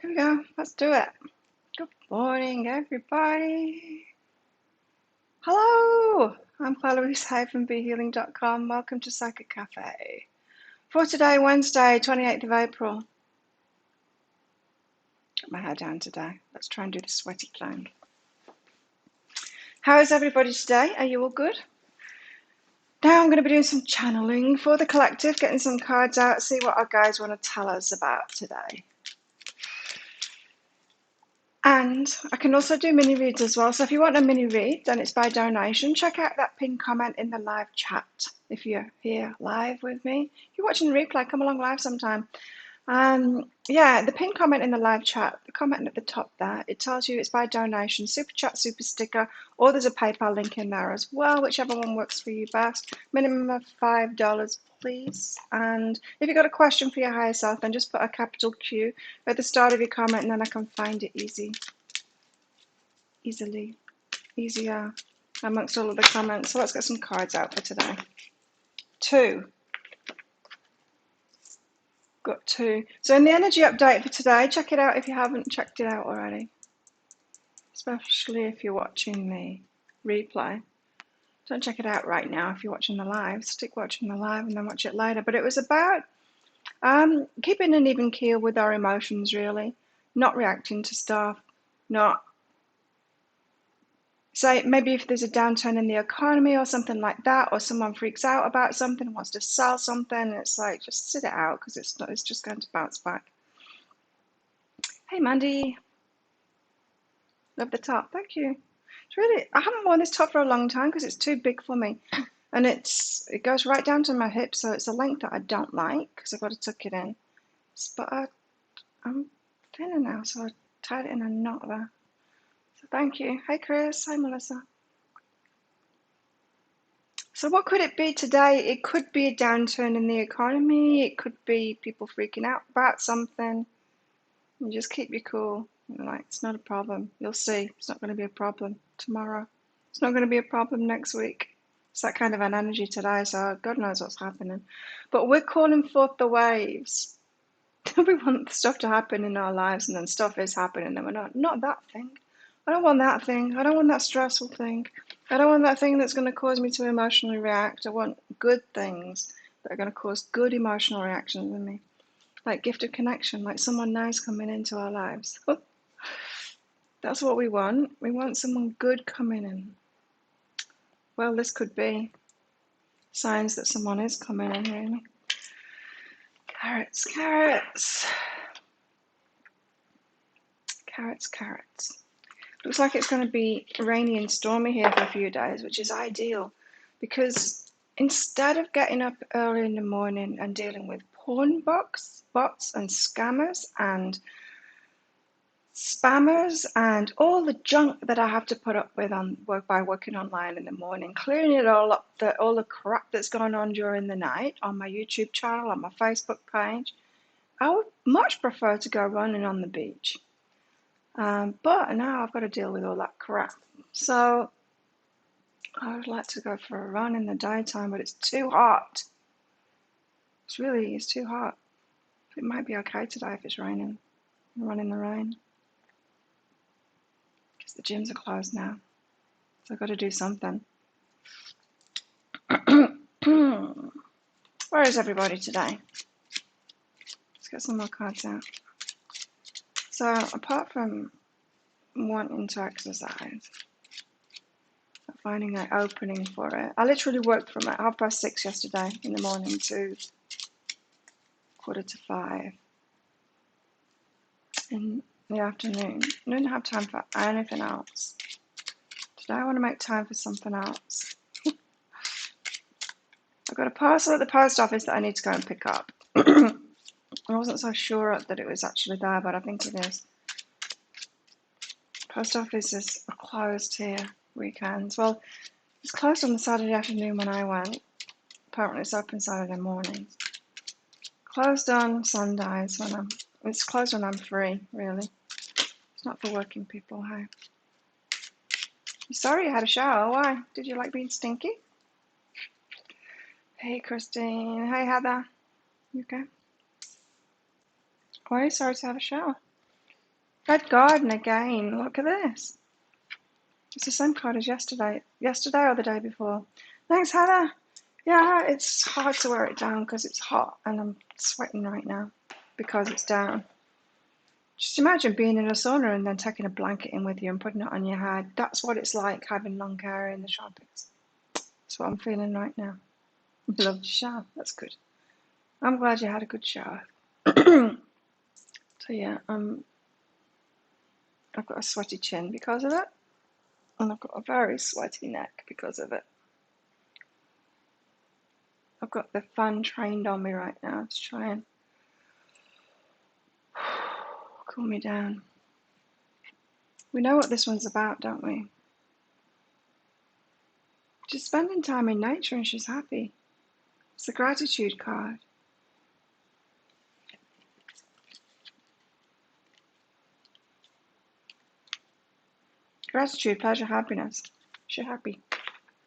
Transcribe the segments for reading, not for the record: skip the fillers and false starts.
Here we go. Let's do it. Good morning, everybody. Hello. I'm Claire-Louise-BeHealing.com. Welcome to Psychic Cafe. For today, Wednesday, 28th of April. Got my hair down today. Let's try and do the sweaty clown. How is everybody today? Are you all good? Now I'm going to be doing some channeling for the collective, getting some cards out, see what our guides want to tell us about today. And I can also do mini reads as well. So if you want a mini read, then it's by donation. Check out that pinned comment in the live chat if you're here live with me. If you're watching the replay, come along live sometime. Yeah, the pinned comment in the live chat, the comment at the top there, it tells you it's by donation, super chat, super sticker, or there's a PayPal link in there as well, whichever one works for you best. Minimum of $5, please. And if you've got a question for your higher self, then just put a capital Q at the start of your comment, and then I can find it easier amongst all of the comments. So let's get some cards out for today. Got two. So in the energy update for today, check it out if you haven't checked it out already. Especially if you're watching the replay. Don't check it out right now if you're watching the live. Stick watching the live and then watch it later. But it was about keeping an even keel with our emotions, really. Not reacting to stuff. Not say maybe if there's a downturn in the economy or something like that, or someone freaks out about something, wants to sell something, it's like just sit it out because it's just going to bounce back. Hey Mandy, love the top, thank you. It's really, I haven't worn this top for a long time because it's too big for me, and it goes right down to my hips, so it's a length that I don't like because I've got to tuck it in. But I'm thinner now, so I tied it in a knot there. So thank you. Hey Chris, hi Melissa. So what could it be today? It could be a downturn in the economy. It could be people freaking out about something. And just keep you cool. You're like, it's not a problem. You'll see. It's not going to be a problem tomorrow. It's not going to be a problem next week. It's that kind of an energy today, so God knows what's happening. But we're calling forth the waves. We want stuff to happen in our lives, and then stuff is happening, and we're not that thing. I don't want that thing. I don't want that stressful thing. I don't want that thing that's going to cause me to emotionally react. I want good things that are going to cause good emotional reactions in me. Like gift of connection, like someone nice coming into our lives. That's what we want. We want someone good coming in. Well, this could be signs that someone is coming in, really. Carrots, carrots. Carrots, carrots. Looks like it's going to be rainy and stormy here for a few days, which is ideal because instead of getting up early in the morning and dealing with porn bots and scammers and spammers and all the junk that I have to put up with by working online in the morning, clearing it all up, all the crap that's going on during the night on my YouTube channel, on my Facebook page, I would much prefer to go running on the beach. But now I've got to deal with all that crap. So I would like to go for a run in the daytime, but it's too hot. It's too hot. It might be okay today if it's raining. Run in the rain. Because the gyms are closed now. So I've got to do something. Where is everybody today? Let's get some more cards out. So apart from wanting to exercise, finding an opening for it. I literally worked from 6:30 yesterday in the morning to 4:45 in the afternoon. I didn't have time for anything else. Today I want to make time for something else. I've got a parcel at the post office that I need to go and pick up. I wasn't so sure that it was actually there, but I think it is. Post offices are closed here weekends. Well, it's closed on the Saturday afternoon when I went. Apparently it's open Saturday morning. Closed on Sundays it's closed when I'm free, really. It's not for working people, hey. Sorry you had a shower. Why? Did you like being stinky? Hey Christine. Hey Heather. You okay? Why are you sorry to have a shower? Red Garden again. Look at this. It's the same card as yesterday. Yesterday or the day before. Thanks, Heather. Yeah, it's hard to wear it down because it's hot and I'm sweating right now because it's down. Just imagine being in a sauna and then taking a blanket in with you and putting it on your head. That's what it's like having long hair in the tropics. That's what I'm feeling right now. Love to shower. That's good. I'm glad you had a good shower. So yeah, I've got a sweaty chin because of it, and I've got a very sweaty neck because of it. I've got the fan trained on me right now to try and cool me down. We know what this one's about, don't we? She's spending time in nature and she's happy. It's the gratitude card. Gratitude, pleasure, happiness. She's happy.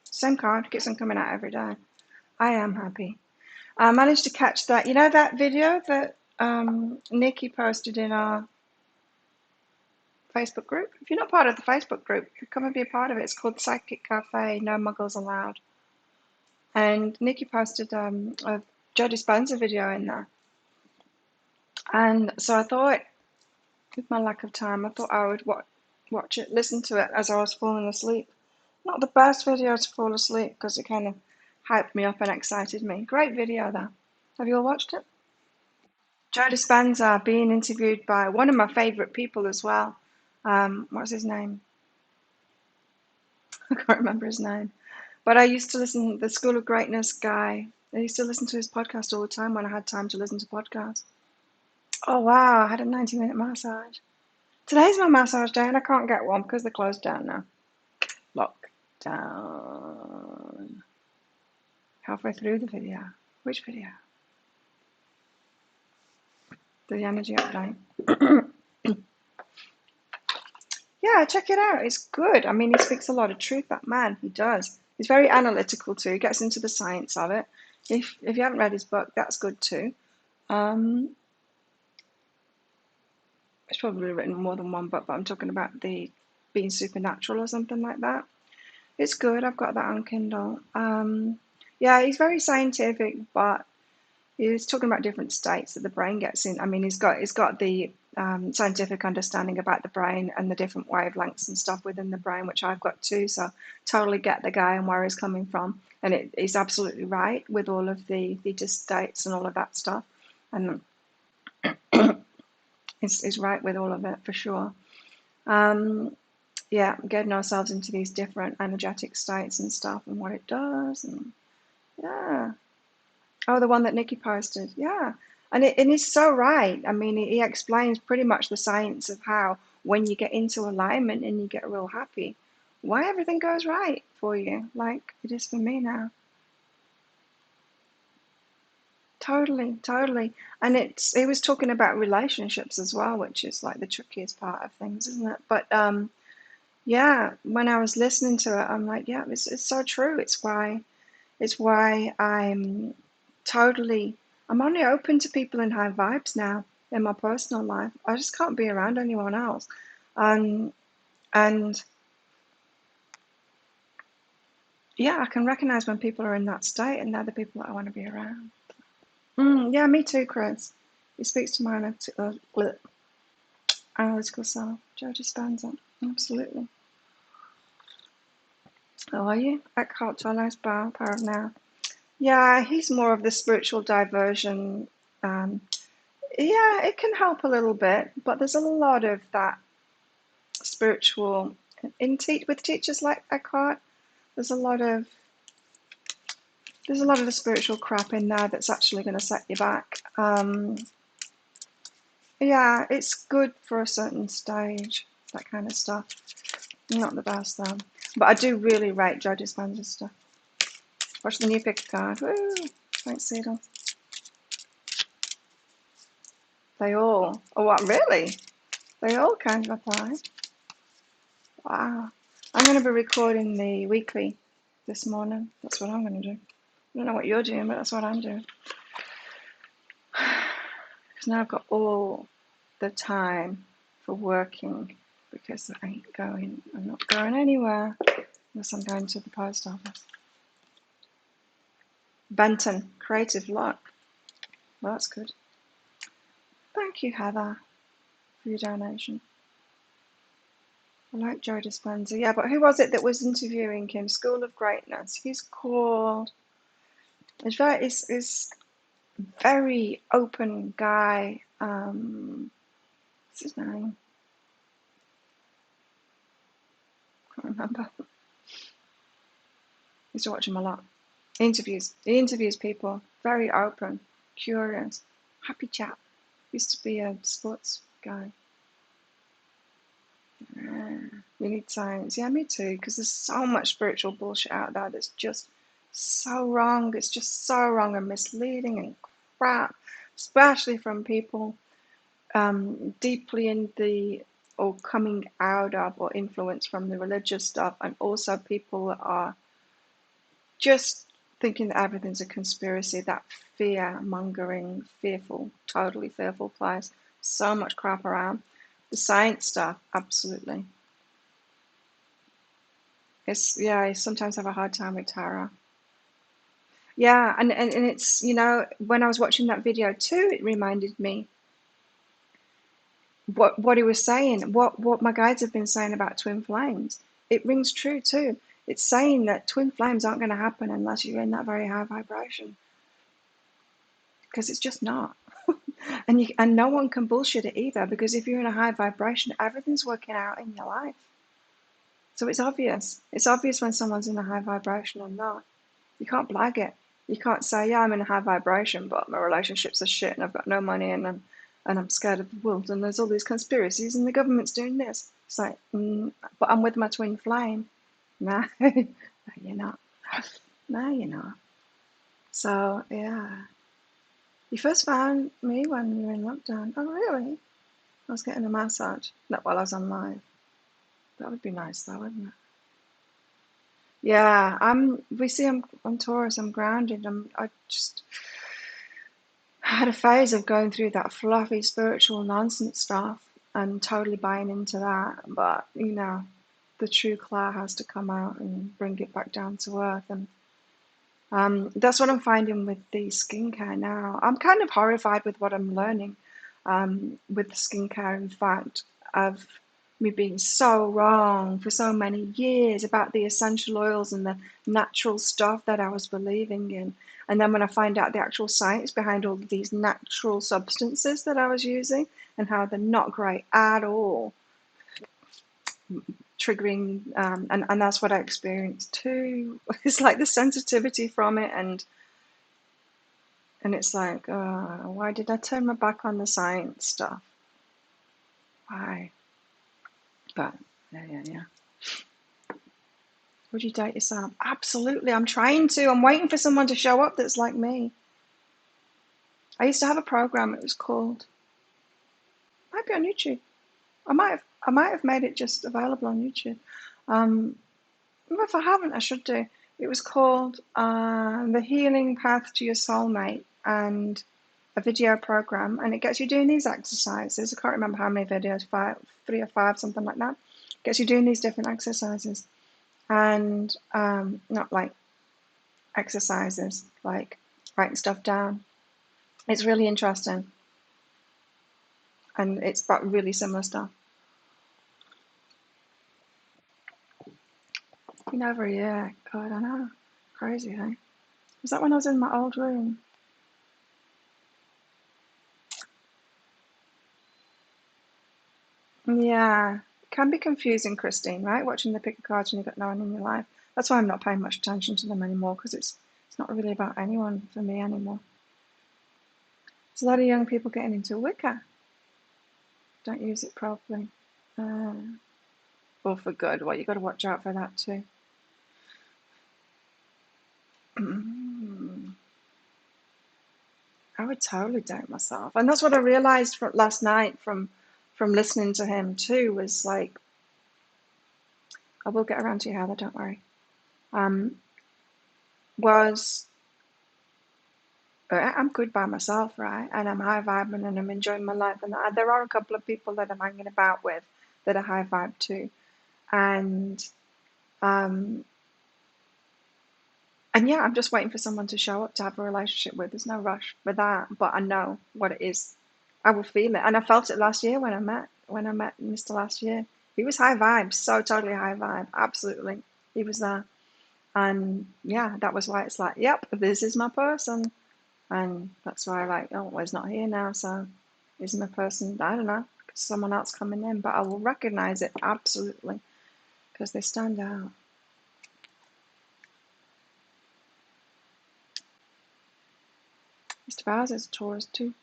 Same card, gets them coming out every day. I am happy. I managed to catch that. You know that video that Nikki posted in our Facebook group? If you're not part of the Facebook group, you come and be a part of it. It's called Psychic Cafe, No Muggles Allowed. And Nikki posted a Joe Dispenza video in there. And so I thought, with my lack of time, I thought I would watch it, listen to it as I was falling asleep. Not the best video to fall asleep because it kind of hyped me up and excited me. Great video though. Have you all watched it? Joe Dispenza being interviewed by one of my favourite people as well. What's his name? I can't remember his name. But I used to listen, the School of Greatness guy, I used to listen to his podcast all the time when I had time to listen to podcasts. Oh wow, I had a 90-minute massage. Today's my massage day and I can't get one because they're closed down now. Lockdown. Halfway through the video. Which video? The energy update. Yeah, check it out. It's good. I mean, he speaks a lot of truth, that man. He does. He's very analytical too. He gets into the science of it. If you haven't read his book, that's good too. He's probably written more than one book, but I'm talking about the being supernatural or something like that. It's good. I've got that on Kindle. Yeah, he's very scientific, but he's talking about different states that the brain gets in. I mean, he's got the scientific understanding about the brain and the different wavelengths and stuff within the brain, which I've got too. So totally get the guy and where he's coming from, and he's absolutely right with all of the theta states and all of that stuff, and he's right with all of it for sure. Yeah, getting ourselves into these different energetic states and stuff and what it does, and yeah. Oh, the one that Nikki posted. Yeah. And he's so right. I mean, he explains pretty much the science of how when you get into alignment and you get real happy, why everything goes right for you, like it is for me now. Totally, totally. And he was talking about relationships as well, which is like the trickiest part of things, isn't it? But yeah, when I was listening to it, I'm like, yeah, it's so true. It's why I'm only open to people in high vibes now in my personal life. I just can't be around anyone else. And yeah, I can recognize when people are in that state and they're the people that I want to be around. Yeah, me too, Chris. He speaks to my analytical self. Joe Dispenza. Absolutely. How are you? Eckhart Tolle's Power of Now. Yeah, he's more of the spiritual diversion. Yeah, it can help a little bit, but there's a lot of that spiritual with teachers like Eckhart. There's a lot of the spiritual crap in there that's actually going to set you back. Yeah, it's good for a certain stage, that kind of stuff. Not the best though, but I do really rate Joe Dispenza's stuff. Watch the new pick card. Woo! Thanks, Cedar. They all. Oh, what, really? They all kind of apply. Wow. I'm going to be recording the weekly this morning. That's what I'm going to do. I don't know what you're doing, but that's what I'm doing. Because now I've got all the time. for working, because I'm not going anywhere unless I'm going to the post office. Benton, creative luck. Well, that's good. Thank you, Heather, for your donation. I like Joe Dispenza. Yeah, but who was it that was interviewing him? School of Greatness. He's called. He's very open guy. What's his name? Can't remember. I used to watch him a lot. He interviews people. Very open, curious, happy chap. Used to be a sports guy. Yeah, we need science. Yeah, me too. Because there's so much spiritual bullshit out there that's just so wrong. It's just so wrong and misleading and crap, especially from people deeply in the or coming out of or influenced from the religious stuff, and also people that are just thinking that everything's a conspiracy. That fear mongering, totally fearful place. So much crap around. The science stuff, absolutely. I sometimes have a hard time with tarot. Yeah, and it's, when I was watching that video too, it reminded me what he was saying, what my guides have been saying about twin flames. It rings true too. It's saying that twin flames aren't going to happen unless you're in that very high vibration, because it's just not. And no one can bullshit it either, because if you're in a high vibration, everything's working out in your life. So it's obvious. It's obvious when someone's in a high vibration or not. You can't blag it. You can't say, yeah, I'm in a high vibration, but my relationships are shit and I've got no money and I'm scared of the world and there's all these conspiracies and the government's doing this. It's like, but I'm with my twin flame. No, no, you're not. No, you're not. So, yeah. You first found me when you were in lockdown. Oh, really? I was getting a massage. Not while I was on live. That would be nice, though, wouldn't it? Yeah, I'm Taurus, I'm grounded. I had a phase of going through that fluffy spiritual nonsense stuff and totally buying into that. But, the true Claire has to come out and bring it back down to earth. And that's what I'm finding with the skincare now. I'm kind of horrified with what I'm learning with the skincare, in fact, of me being so wrong for so many years about the essential oils and the natural stuff that I was believing in. And then when I find out the actual science behind all of these natural substances that I was using and how they're not great at all, triggering, and that's what I experienced too. It's like the sensitivity from it, and it's like, why did I turn my back on the science stuff? Why? But yeah. Would you date yourself? Absolutely. I'm trying to. I'm waiting for someone to show up that's like me. I used to have a program. It was called. Might be on YouTube. I might have made it just available on YouTube. If I haven't, I should do. It was called The Healing Path to Your Soulmate, and a video program, and it gets you doing these exercises. I can't remember how many videos, 3 or 5, something like that. It gets you doing these different exercises, and not like exercises, like writing stuff down. It's really interesting, and it's about really similar stuff. Been over a year. God, I know. Crazy, hey? Was that when I was in my old room? Yeah. It can be confusing, Christine, right? Watching the pick of cards and you've got no one in your life. That's why I'm not paying much attention to them anymore, because it's not really about anyone for me anymore. There's a lot of young people getting into Wicca. Don't use it properly. Or for good. Well, you've got to watch out for that too. I would totally doubt myself. And that's what I realized last night from listening to him too, was like, I will get around to you, Heather, don't worry. Was I'm good by myself, right? And I'm high vibing and I'm enjoying my life. And there are a couple of people that I'm hanging about with that are high vibe too. And um, and yeah, I'm just waiting for someone to show up to have a relationship with. There's no rush for that, but I know what it is. I will feel it, and I felt it last year when I met Mr. Last year. He was high vibe, so totally high vibe, absolutely. He was there, and yeah, that was why it's like, yep, this is my person, and that's why I like, oh, well, he's not here now, so he's my person. I don't know, someone else coming in, but I will recognize it absolutely because they stand out. Mr. Bowser's a Taurus too.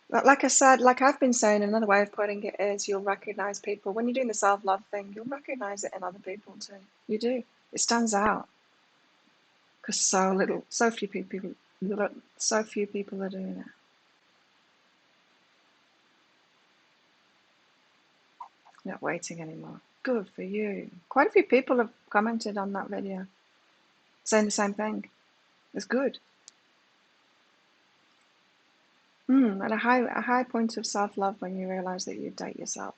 Like I said, like I've been saying, another way of putting it is you'll recognize people. When you're doing the self-love thing, you'll recognize it in other people too. You do. It stands out because so few people, so few people are doing it. Not waiting anymore. Good for you. Quite a few people have commented on that video saying the same thing. It's good. At a high point of self-love when you realize that you date yourself.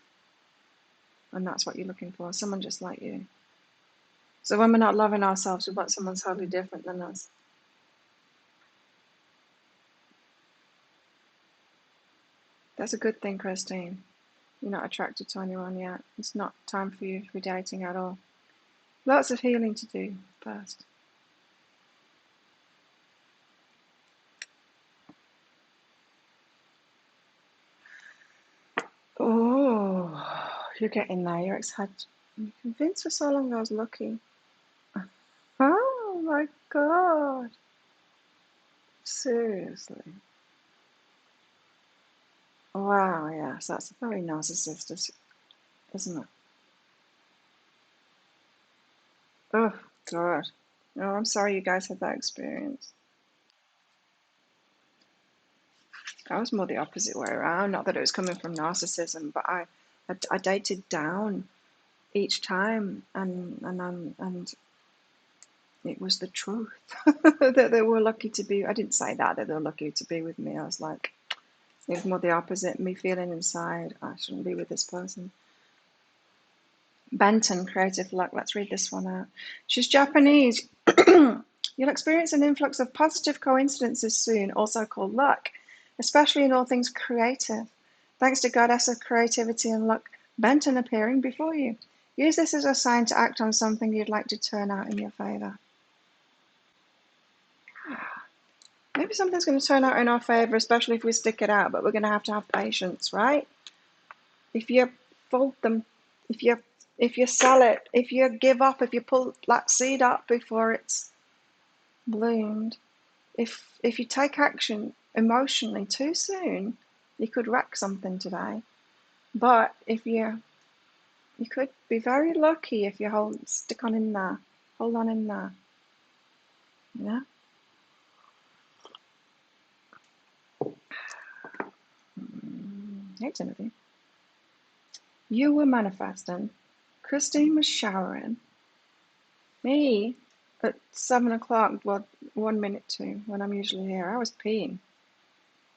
And that's what you're looking for, someone just like you. So when we're not loving ourselves, we want someone totally different than us. That's a good thing, Christine. You're not attracted to anyone yet. It's not time for you to be dating at all. Lots of healing to do first. Oh, you're getting there. You're excited. You're convinced for so long I was lucky. Oh my God. Seriously. Wow, yes, that's very narcissistic, isn't it? Oh, God. No, I'm sorry you guys had that experience. I was more the opposite way around. Not that it was coming from narcissism, but I dated down each time, and it was the truth that they were lucky to be. I didn't say that they were lucky to be with me. I was like, it was more the opposite. Me feeling inside, I shouldn't be with this person. Benton, creative luck. Let's read this one out. She's Japanese. You'll experience an influx of positive coincidences soon, also called luck, especially in all things creative. Thanks to goddess of creativity and luck, Benton appearing before you. Use this as a sign to act on something you'd like to turn out in your favor. Maybe something's going to turn out in our favor, especially if we stick it out, but we're going to have patience, right? If you fold them, if you sell it, if you give up, if you pull that seed up before it's bloomed, if you take action emotionally too soon, you could wreck something today. But if you could be very lucky if you stick on in there, hold on in there. Yeah. Hey Timothy. You were manifesting. Christine was showering. Me at 7 o'clock, well, 1 minute to when I'm usually here, I was peeing.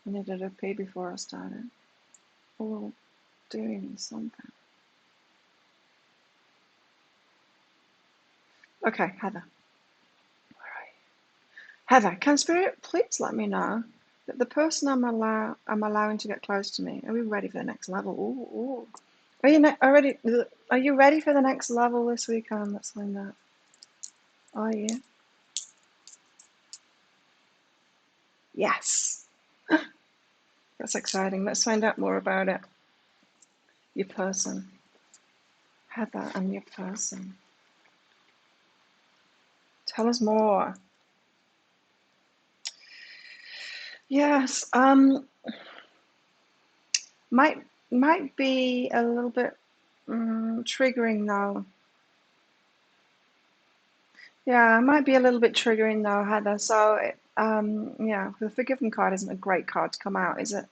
I needed a pee before I started. Or doing something. Okay, Heather. Heather, can Spirit please let me know that the person I'm allowing to get close to me, are we ready for the next level? Ooh, ooh. Are you ready for the next level this weekend? Let's find out. Are you? Yes. That's exciting. Let's find out more about it. Your person. Heather and your person. Tell us more. Yes. Might be a little bit triggering though. Yeah, it might be a little bit triggering though, Heather. So, yeah, the Forgiven card isn't a great card to come out, is it?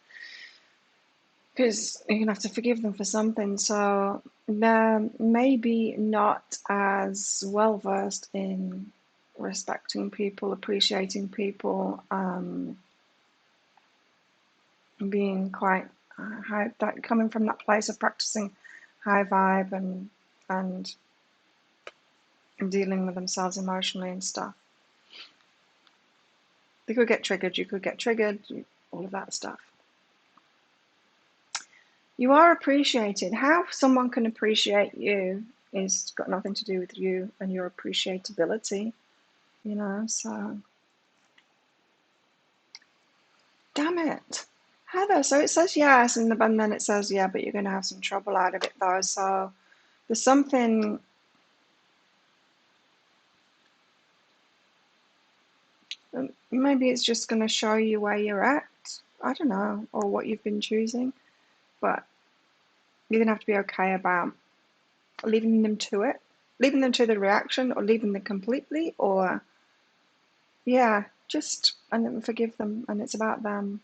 Because you're gonna have to forgive them for something. So they're maybe not as well versed in respecting people, appreciating people, being quite high, that coming from that place of practicing high vibe and dealing with themselves emotionally and stuff. They could get triggered, you could get triggered, all of that stuff. You are appreciated. How someone can appreciate you is got nothing to do with you and your appreciability, you know, so damn it. Heather, so it says yes, and then it says, yeah, but you're going to have some trouble out of it, though. So there's something, maybe it's just going to show you where you're at. I don't know, or what you've been choosing. But you're going to have to be okay about leaving them to it, leaving them to the reaction, or leaving them completely, or, yeah, just, and then forgive them, and it's about them.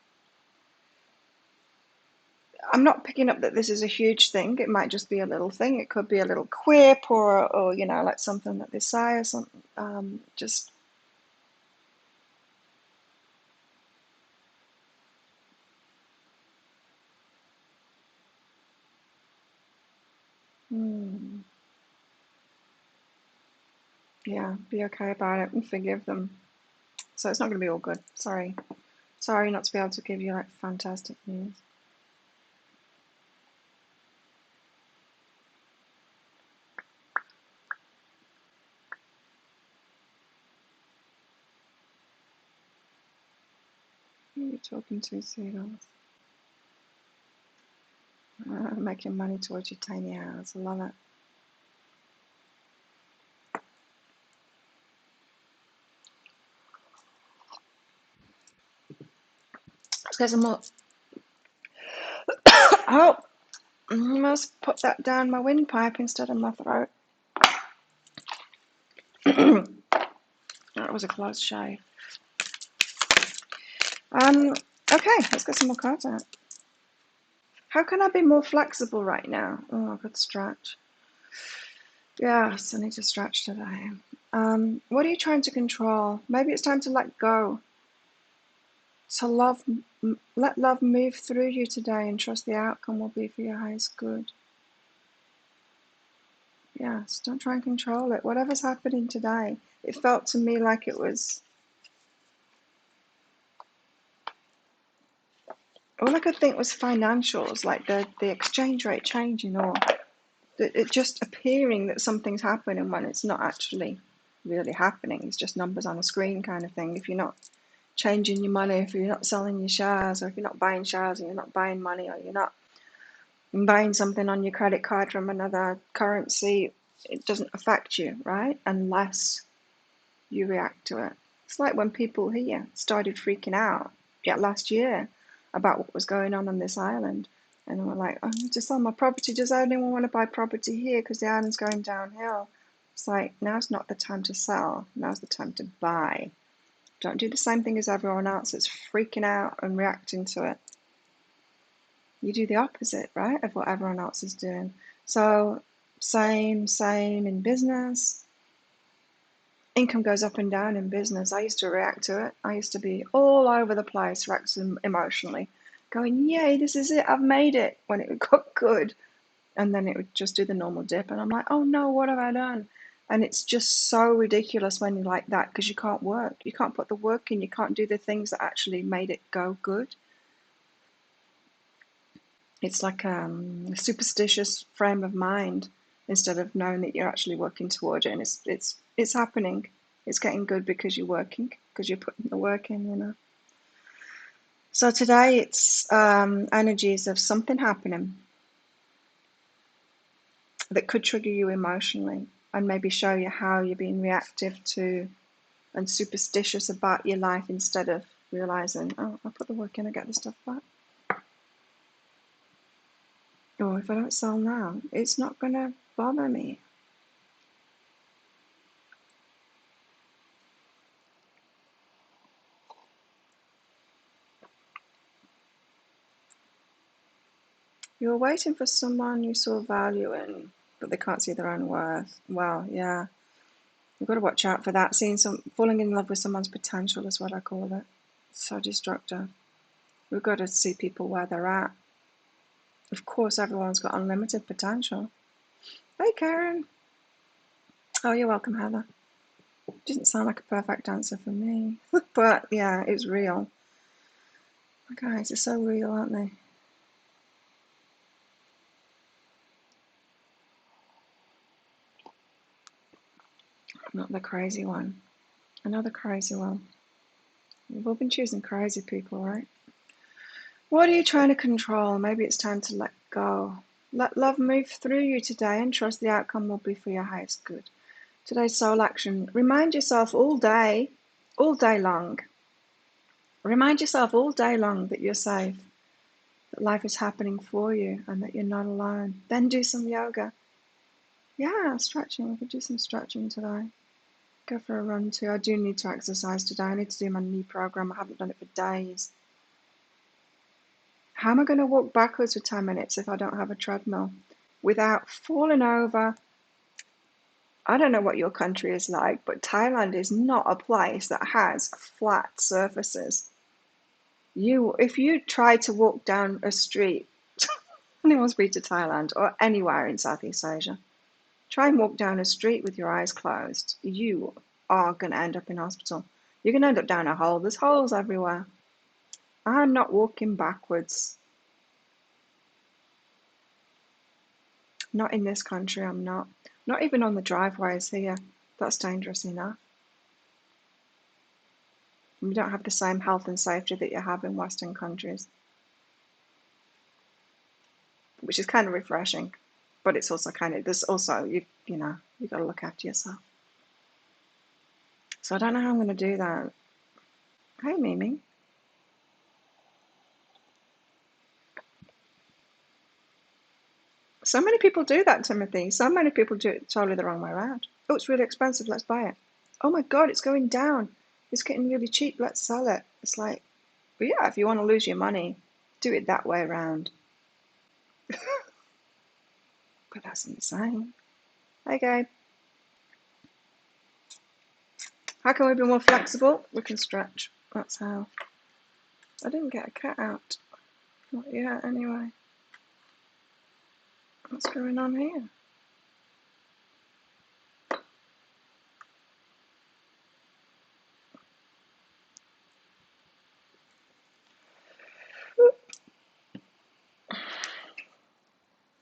I'm not picking up that this is a huge thing. It might just be a little thing. It could be a little quip or you know, like something that they say or something. Just yeah, be okay about it and forgive them. So it's not going to be all good. Sorry not to be able to give you like fantastic news. Who are you talking to, seagulls? Making money towards your tiny hours. I love it. Let's get some more. Oh, I must put that down my windpipe instead of my throat. That was a close shave. Okay, let's get some more cards out. How can I be more flexible right now? Oh, I could stretch. Yes, I need to stretch today. What are you trying to control? Maybe it's time to let go. To let love move through you today and trust the outcome will be for your highest good. Yes, don't try and control it. Whatever's happening today, it felt to me like it was, all I could think was financials, like the exchange rate changing, or it just appearing that something's happening when it's not actually really happening. It's just numbers on a screen kind of thing. If you're not changing your money, if you're not selling your shares, or if you're not buying shares and you're not buying money, or you're not buying something on your credit card from another currency, it doesn't affect you, right? Unless you react to it. It's like when people here started freaking out last year about what was going on this island. And we're like, oh, I need to sell my property. Does anyone want to buy property here? Because the island's going downhill. It's like, now's not the time to sell. Now's the time to buy. Don't do the same thing as everyone else that's freaking out and reacting to it. You do the opposite, right, of what everyone else is doing. So same in business. Income goes up and down in business. I used to react to it. I used to be all over the place, reacting emotionally, going, yay, this is it, I've made it, when it got good. And then it would just do the normal dip. And I'm like, oh no, what have I done? And it's just so ridiculous when you're like that, because you can't work. You can't put the work in. You can't do the things that actually made it go good. It's like a superstitious frame of mind instead of knowing that you're actually working toward it. And it's happening. It's getting good because you're working, because you're putting the work in, you know. So today it's energies of something happening that could trigger you emotionally and maybe show you how you're being reactive to and superstitious about your life instead of realizing, oh, I put the work in, I get the stuff back. Or if I don't sell now, it's not going to bother me. You're waiting for someone you saw value in, but they can't see their own worth. Well, yeah. You've got to watch out for that. Falling in love with someone's potential is what I call it. So destructive. We've got to see people where they're at. Of course, everyone's got unlimited potential. Hey, Karen. Oh, you're welcome, Heather. Didn't sound like a perfect answer for me. But yeah, it's real. Guys, they're so real, aren't they? Not the crazy one. Another crazy one. We've all been choosing crazy people, right? What are you trying to control? Maybe it's time to let go. Let love move through you today and trust the outcome will be for your highest good. Today's soul action. Remind yourself all day long. Remind yourself all day long that you're safe, that life is happening for you, and that you're not alone. Then do some yoga. Yeah, stretching. We could do some stretching today. Go for a run too. I do need to exercise today. I need to do my knee program. I haven't done it for days. How am I going to walk backwards for 10 minutes if I don't have a treadmill without falling over? I don't know what your country is like, but Thailand is not a place that has flat surfaces. If you try to walk down a street, anyone's been to Thailand or anywhere in Southeast Asia, try and walk down a street with your eyes closed. You are going to end up in hospital. You're going to end up down a hole. There's holes everywhere. I'm not walking backwards. Not in this country, I'm not. Not even on the driveways here. That's dangerous enough. We don't have the same health and safety that you have in Western countries, which is kind of refreshing. But it's also there's also, you got to look after yourself. So I don't know how I'm going to do that. Hey, Mimi. So many people do that, Timothy. So many people do it totally the wrong way around. Oh, it's really expensive. Let's buy it. Oh my God, it's going down. It's getting really cheap. Let's sell it. It's like, well, yeah, if you want to lose your money, do it that way around. But that's insane. Hey, Gabe. How can we be more flexible? We can stretch. That's how. I didn't get a cat out. Not yet, anyway. What's going on here?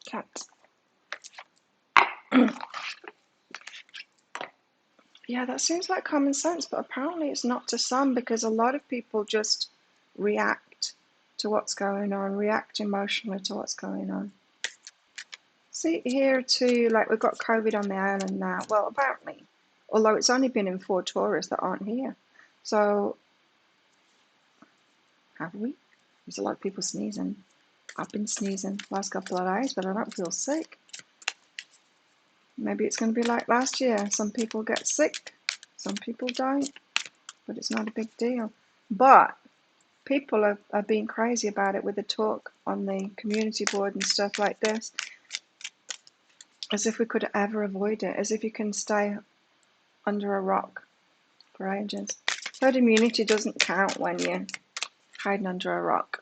Cat. Yeah, that seems like common sense, but apparently it's not to some, because a lot of people just react to what's going on, react emotionally to what's going on. See, here too, like we've got COVID on the island now. Well, apparently, although it's only been in 4 tourists that aren't here. So, have we? There's a lot of people sneezing. I've been sneezing the last couple of days, but I don't feel sick. Maybe it's going to be like last year. Some people get sick, some people don't, but it's not a big deal. But people are being crazy about it with the talk on the community board and stuff like this, as if we could ever avoid it, as if you can stay under a rock for ages. Herd immunity doesn't count when you're hiding under a rock.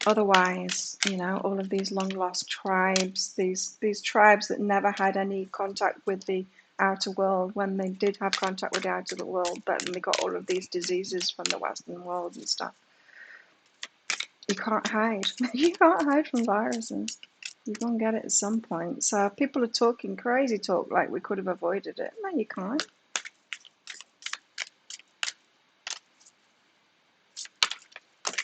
Otherwise, all of these long lost tribes, these tribes that never had any contact with the outer world, when they did have contact with the outer world, but they got all of these diseases from the Western world and stuff. You can't hide. You can't hide from viruses. You're going to get it at some point. So people are talking crazy talk like we could have avoided it. No, you can't.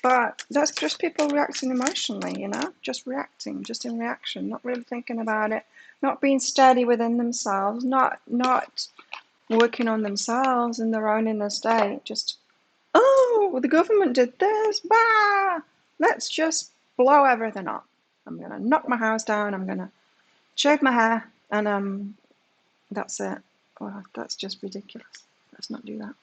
But that's just people reacting emotionally, just reacting, just in reaction, not really thinking about it, not being steady within themselves, not working on themselves in their own inner state. Just, oh, well, the government did this, bah! Let's just blow everything up. I'm going to knock my house down, I'm going to shave my hair, and that's it. Well, that's just ridiculous. Let's not do that.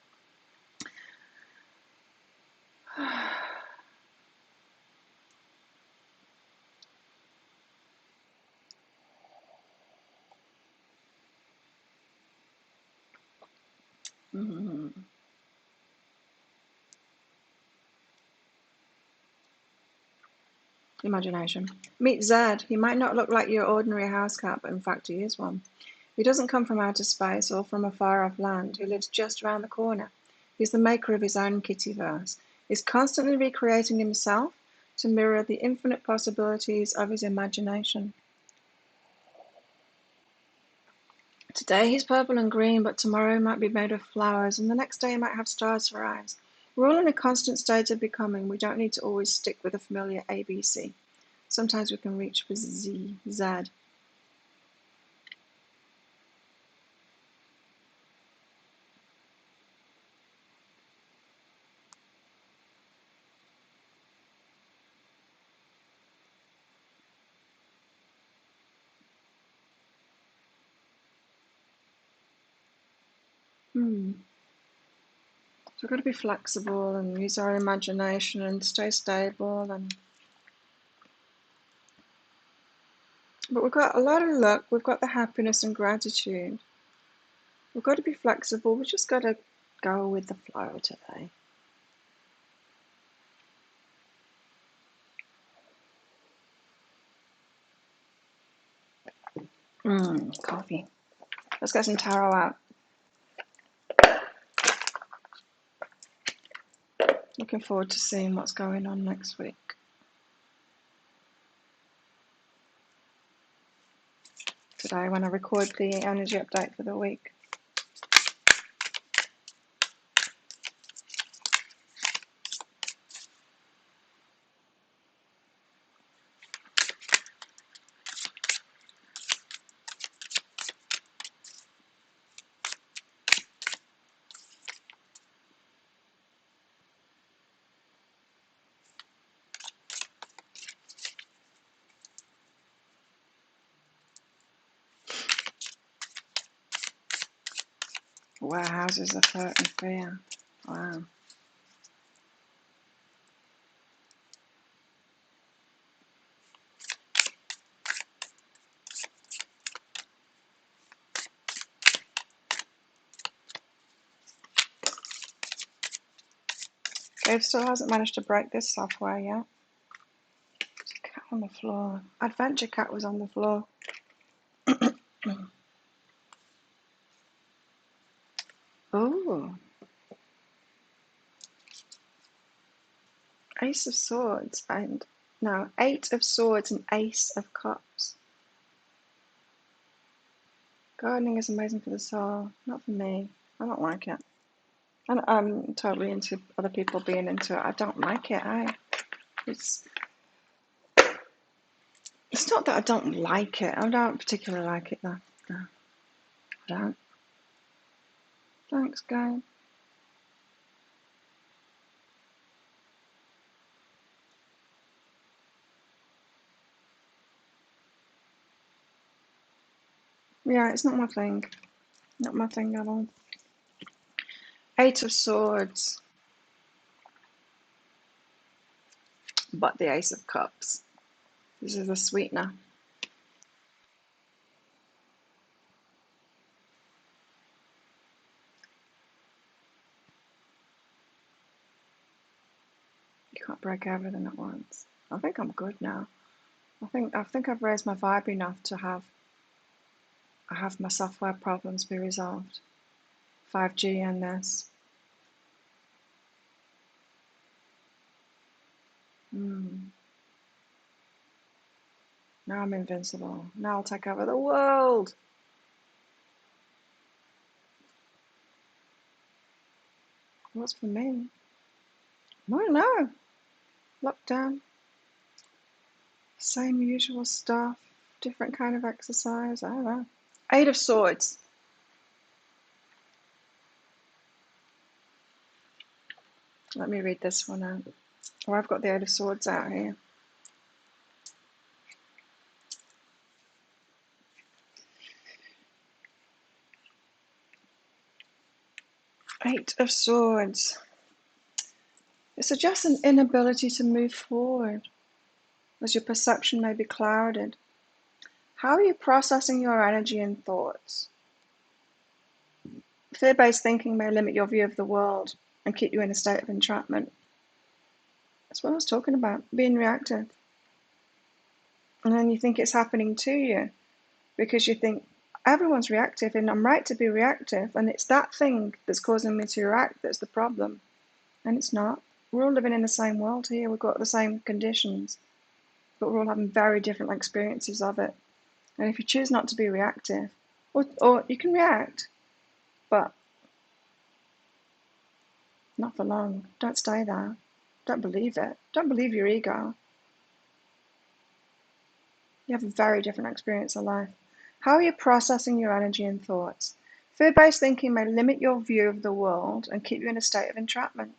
Imagination. Meet Zed. He might not look like your ordinary house cat, but in fact he is one. He doesn't come from outer space or from a far-off land. He lives just around the corner. He's the maker of his own kittyverse. He's constantly recreating himself to mirror the infinite possibilities of his imagination. Today he's purple and green, but tomorrow he might be made of flowers, and the next day he might have stars for eyes. We're all in a constant state of becoming. We don't need to always stick with a familiar ABC. Sometimes we can reach for Z. So we've got to be flexible and use our imagination and stay stable. But we've got a lot of luck. We've got the happiness and gratitude. We've got to be flexible. We've just got to go with the flow today. Coffee. Let's get some tarot out. Looking forward to seeing what's going on next week. Today, when I record the energy update for the week. Warehouses of hurt and fear. Wow. Dave still hasn't managed to break this software yet. There's a cat on the floor. Adventure Cat was on the floor. Oh. Ace of Swords and no, Eight of Swords and Ace of Cups. Gardening is amazing for the soul. Not for me. I don't like it. And I'm totally into other people being into it. I don't like it. It's not that I don't like it. I don't particularly like it though. No, I don't. Thanks, guys. Yeah, it's not my thing. Not my thing at all. Eight of Swords. But the Ace of Cups. This is a sweetener. You can't break everything at once. I think I'm good now. I think I've raised my vibe enough to have my software problems be resolved. 5G and this. Now I'm invincible. Now I'll take over the world. What's for me? I don't know. Lockdown. Same usual stuff. Different kind of exercise. I don't know. Eight of Swords. Let me read this one out. Oh, I've got the Eight of Swords out here. Eight of Swords. It suggests an inability to move forward, as your perception may be clouded. How are you processing your energy and thoughts? Fear-based thinking may limit your view of the world and keep you in a state of entrapment. That's what I was talking about, being reactive. And then you think it's happening to you because you think everyone's reactive and I'm right to be reactive, and it's that thing that's causing me to react that's the problem. And it's not. We're all living in the same world here. We've got the same conditions, but we're all having very different experiences of it. And if you choose not to be reactive, or you can react, but not for long. Don't stay there. Don't believe it. Don't believe your ego. You have a very different experience of life. How are you processing your energy and thoughts? Fear-based thinking may limit your view of the world and keep you in a state of entrapment.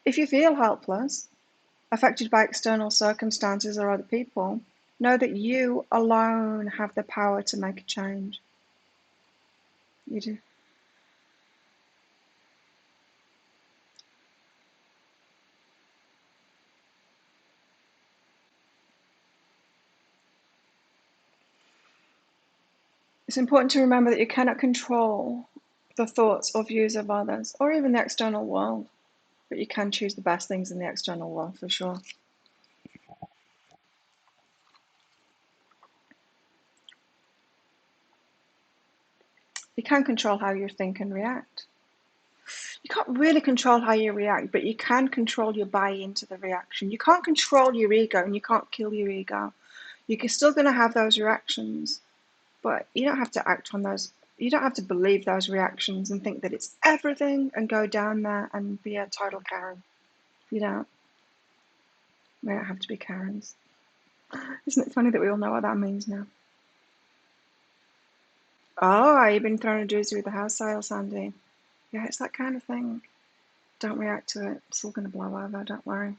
If you feel helpless, affected by external circumstances or other people, know that you alone have the power to make a change. You do. It's important to remember that you cannot control the thoughts or views of others, or even the external world, but you can choose the best things in the external world for sure. You can control how you think and react. You can't really control how you react, but you can control your buy-in to the reaction. You can't control your ego, and you can't kill your ego. You're still going to have those reactions, but you don't have to act on those. You don't have to believe those reactions and think that it's everything and go down there and be a total Karen. You don't. We don't have to be Karens. Isn't it funny that we all know what that means now? Oh, you've been thrown a doozy with the house sale, Sandy. Yeah, it's that kind of thing. Don't react to it. It's all going to blow over, don't worry.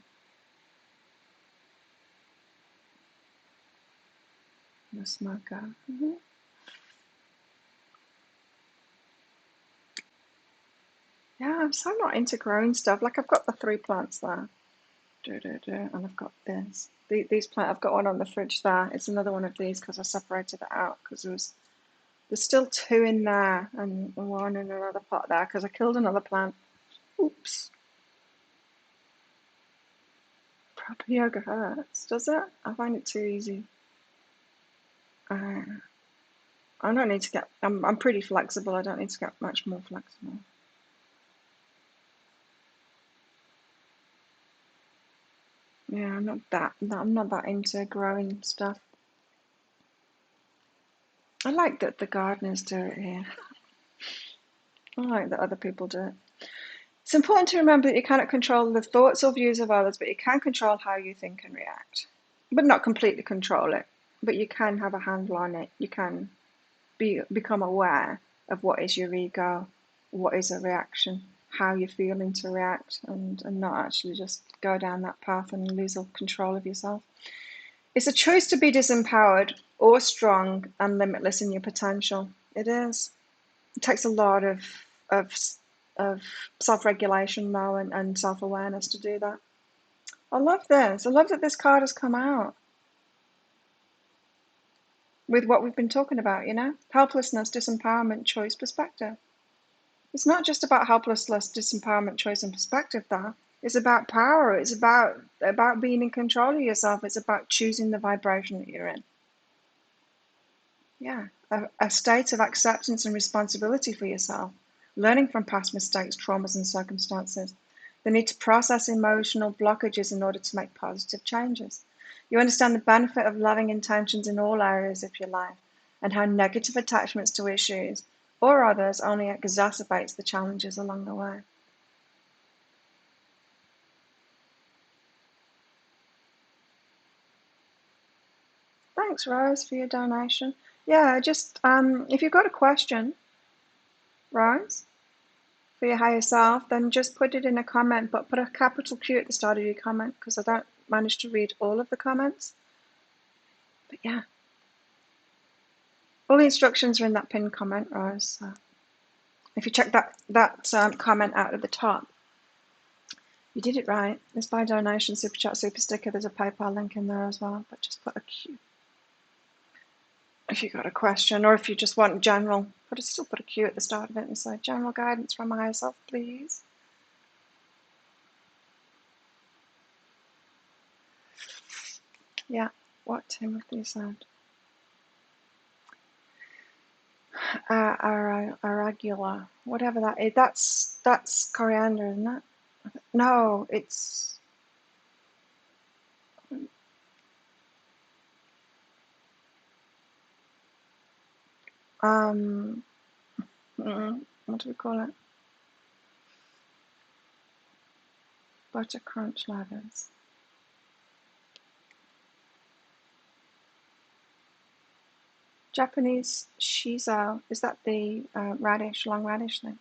I'm a smoker. Yeah, I'm so not into growing stuff. Like, I've got the 3 plants there. And I've got this. These plants, I've got one on the fridge there. It's another one of these because I separated it out because there's still 2 in there and one in another pot there because I killed another plant. Oops. Proper yoga hurts, does it? I find it too easy. I don't need to get. I'm pretty flexible. I don't need to get much more flexible. Yeah, I'm not that into growing stuff. I like that the gardeners do it here. I like that other people do it. It's important to remember that you cannot control the thoughts or views of others, but you can control how you think and react. But not completely control it, but you can have a handle on it. You can become aware of what is your ego, what is a reaction, how you're feeling to react, and not actually just go down that path and lose all control of yourself. It's a choice to be disempowered or strong and limitless in your potential. It is. It takes a lot of self-regulation though, and self-awareness to do that. I love this. I love that this card has come out with what we've been talking about, helplessness, disempowerment, choice, perspective. It's not just about helplessness, disempowerment, choice, and perspective though. It's about power. It's about being in control of yourself. It's about choosing the vibration that you're in. Yeah, a state of acceptance and responsibility for yourself, learning from past mistakes, traumas, and circumstances. The need to process emotional blockages in order to make positive changes. You understand the benefit of loving intentions in all areas of your life, and how negative attachments to issues or others only exacerbates the challenges along the way. Thanks, Rose, for your donation. Yeah, just if you've got a question, Rose, for your higher self, then just put it in a comment, but put a capital Q at the start of your comment because I don't manage to read all of the comments. But yeah, all the instructions are in that pinned comment, Rose. So if you check that comment out at the top, you did it right. It's by donation, super chat, super sticker. There's a PayPal link in there as well, but just put a Q. if you got a question, or if you just want general, still put a Q at the start of it and say, general guidance from my higher self, please. Yeah, what Timothy said. Arugula, whatever that is. That's coriander, isn't it? No, it's what do we call it? Butter crunch ladders. Japanese shiso. Is that the radish, long radish thing?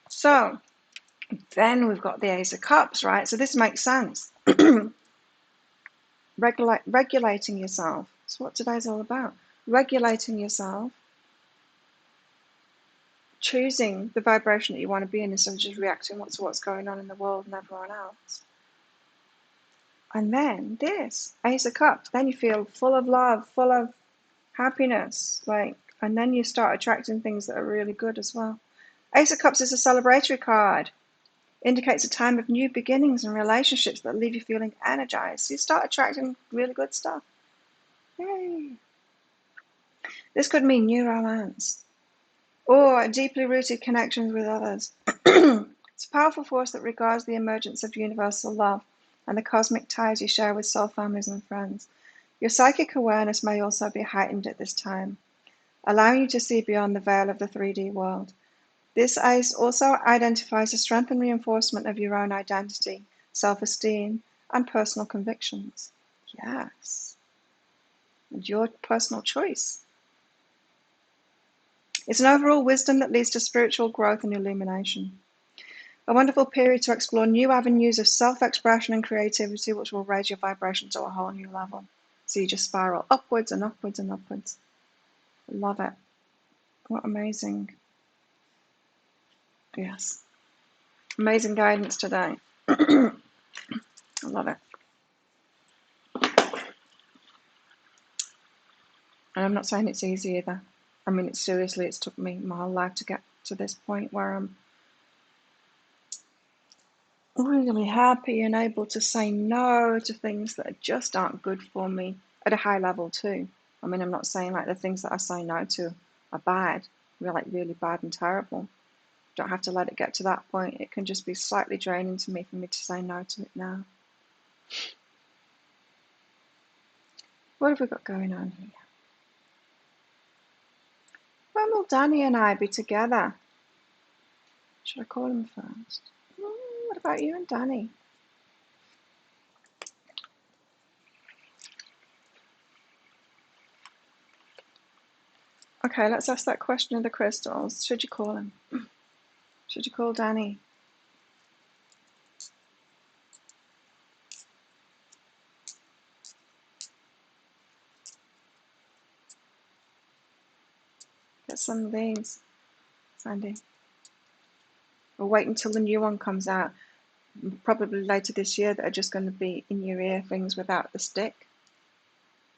So then we've got the Ace of Cups, right? So this makes sense. Regulating yourself. That's what today's all about. Regulating yourself, choosing the vibration that you want to be in instead of just reacting to what's going on in the world and everyone else. And then this, Ace of Cups, then you feel full of love, full of happiness, and then you start attracting things that are really good as well. Ace of Cups is a celebratory card. Indicates a time of new beginnings and relationships that leave you feeling energized. So you start attracting really good stuff. Yay. This could mean new romance or deeply rooted connections with others. It's a powerful force that regards the emergence of universal love and the cosmic ties you share with soul families and friends. Your psychic awareness may also be heightened at this time, allowing you to see beyond the veil of the 3D world. This ace also identifies the strength and reinforcement of your own identity, self-esteem, and personal convictions. Yes. And your personal choice. It's an overall wisdom that leads to spiritual growth and illumination. A wonderful period to explore new avenues of self-expression and creativity, which will raise your vibration to a whole new level. So you just spiral upwards and upwards and upwards. Love it. What amazing. Yes. Amazing guidance today. I love it. And I'm not saying it's easy either. I mean, it's took me my whole life to get to this point where I'm really happy and able to say no to things that just aren't good for me at a high level too. I mean, I'm not saying like the things that I say no to are bad. They're like really bad and terrible. Don't have to let it get to that point. It can just be slightly draining to me for me to say no to it now. What have we got going on here? When will Danny and I be together? Should I call him first? What about you and Danny? Okay, let's ask that question of the crystals. Should you call him? Should you call Danny? Get some of these, Sandy. Or wait until the new one comes out, probably later this year, that are just going to be in your ear things without the stick.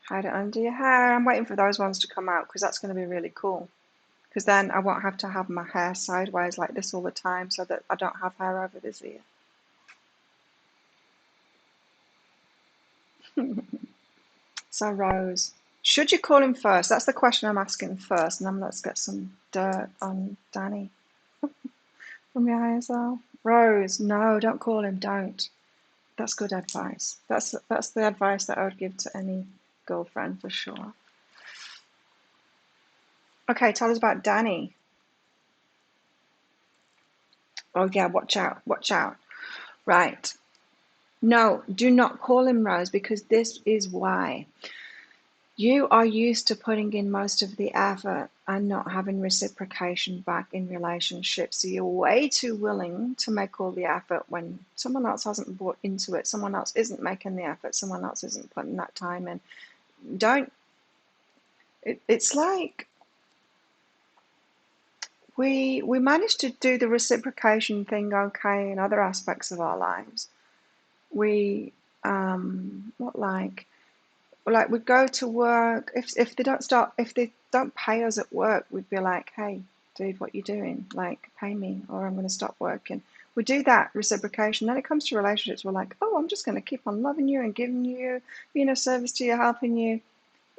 Hide it under your hair. I'm waiting for those ones to come out because that's going to be really cool. Because then I won't have to have my hair sideways like this all the time so that I don't have hair over this ear. So Rose, should you call him first? That's the question I'm asking first, and then let's get some dirt on Danny from your higher self. Rose, no, don't call him. Don't. That's good advice. That's the advice that I would give to any girlfriend for sure. Okay, tell us about Danny. Oh yeah, watch out, watch out. Right. No, do not call him Rose, because this is why. You are used to putting in most of the effort and not having reciprocation back in relationships. So you're way too willing to make all the effort when someone else hasn't bought into it, someone else isn't making the effort, someone else isn't putting that time in. It's like, we managed to do the reciprocation thing okay in other aspects of our lives. We what like we'd go to work. If they don't pay us at work, we'd be like, hey dude, what you doing? Like, pay me or I'm going to stop working. We do that reciprocation. Then it comes to relationships, we're like, oh, I'm just going to keep on loving you and giving you, being of service to you, helping you,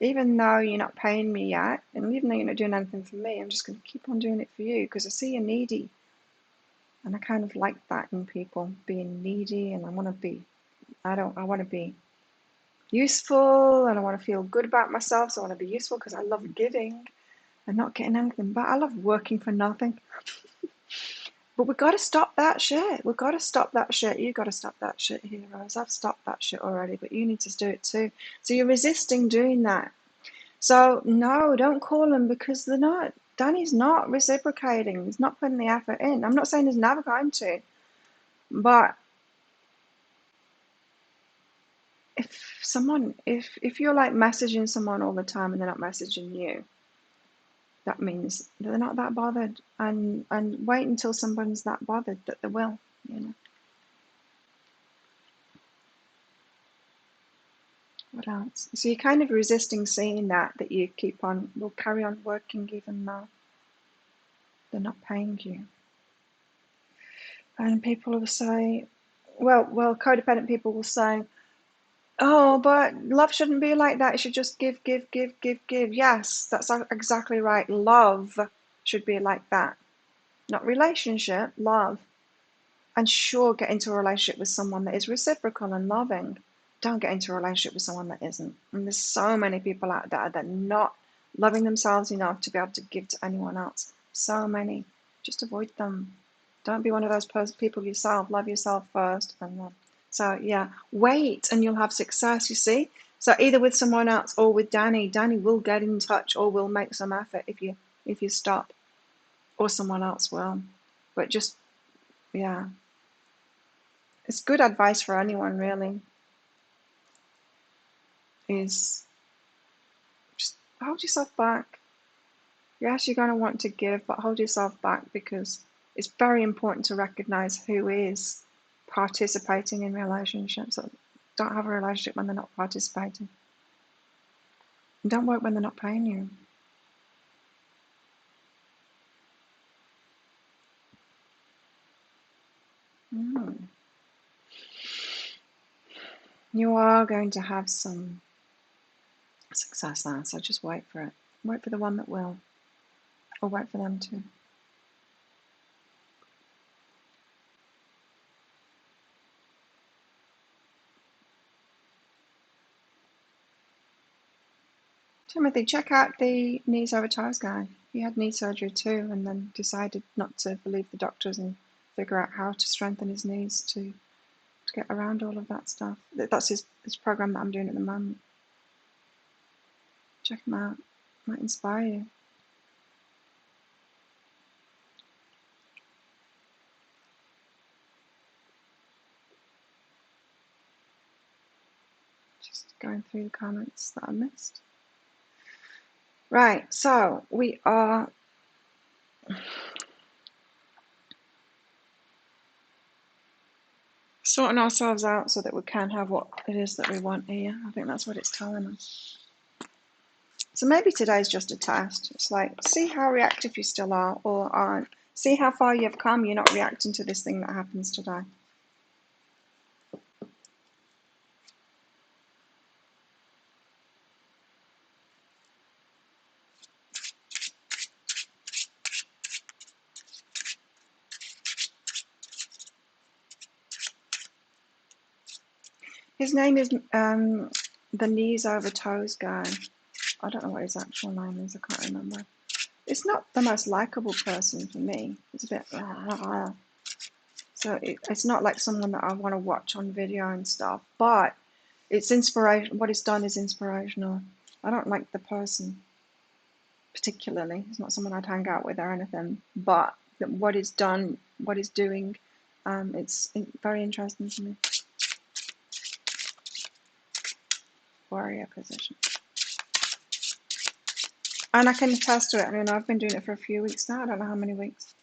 even though you're not paying me yet, and even though you're not doing anything for me, I'm just going to keep on doing it for you because I see you're needy. And I kind of like that in people, being needy, and I want to be useful, and I want to feel good about myself, so I want to be useful because I love giving and not getting anything back. I love working for nothing. But we've got to stop that shit. We've got to stop that shit. You've got to stop that shit, heroes. I've stopped that shit already, but you need to do it too. So you're resisting doing that. So no, don't call them because they're not. Danny's not reciprocating. He's not putting the effort in. I'm not saying he's never going to, but if you're like messaging someone all the time and they're not messaging you, that means they're not that bothered. And wait until someone's that bothered that they will, you know. What else? So you're kind of resisting seeing that you will carry on working even though they're not paying you. And people will say, well, codependent people will say, oh, but love shouldn't be like that. It should just give, give, give, give, give. Yes, that's exactly right. Love should be like that. Not relationship, love. And sure, get into a relationship with someone that is reciprocal and loving. Don't get into a relationship with someone that isn't. And there's so many people out there that are not loving themselves enough to be able to give to anyone else. So many. Just avoid them. Don't be one of those people yourself. Love yourself first. And so yeah, wait and you'll have success, you see. So either with someone else or with Danny. Danny will get in touch or will make some effort if you stop. Or someone else will. But just, yeah. It's good advice for anyone, really, is just hold yourself back. Yes, you're going to want to give, but hold yourself back because it's very important to recognize who is participating in relationships. So don't have a relationship when they're not participating. And don't work when they're not paying you. You are going to have some success there, so just wait for it. Wait for the one that will, or wait for them to. Timothy, check out the knees over toes guy. He had knee surgery too and then decided not to believe the doctors and figure out how to strengthen his knees to get around all of that stuff. That's his program that I'm doing at the moment. Check him out. Might inspire you. Just going through the comments that I missed. Right, so we are sorting ourselves out so that we can have what it is that we want here. I think that's what it's telling us. So maybe today's just a test. It's like, see how reactive you still are or aren't. See how far you've come. You're not reacting to this thing that happens today. His name is the knees over toes guy. I don't know what his actual name is. I can't remember. It's not the most likable person for me. It's a bit so it's not like someone that I want to watch on video and stuff. But it's inspiration. What he's done is inspirational. I don't like the person particularly. He's not someone I'd hang out with or anything. But what he's done, what he's doing, it's very interesting to me. Warrior position. And I can attest to it. I mean, I've been doing it for a few weeks now. I don't know how many weeks.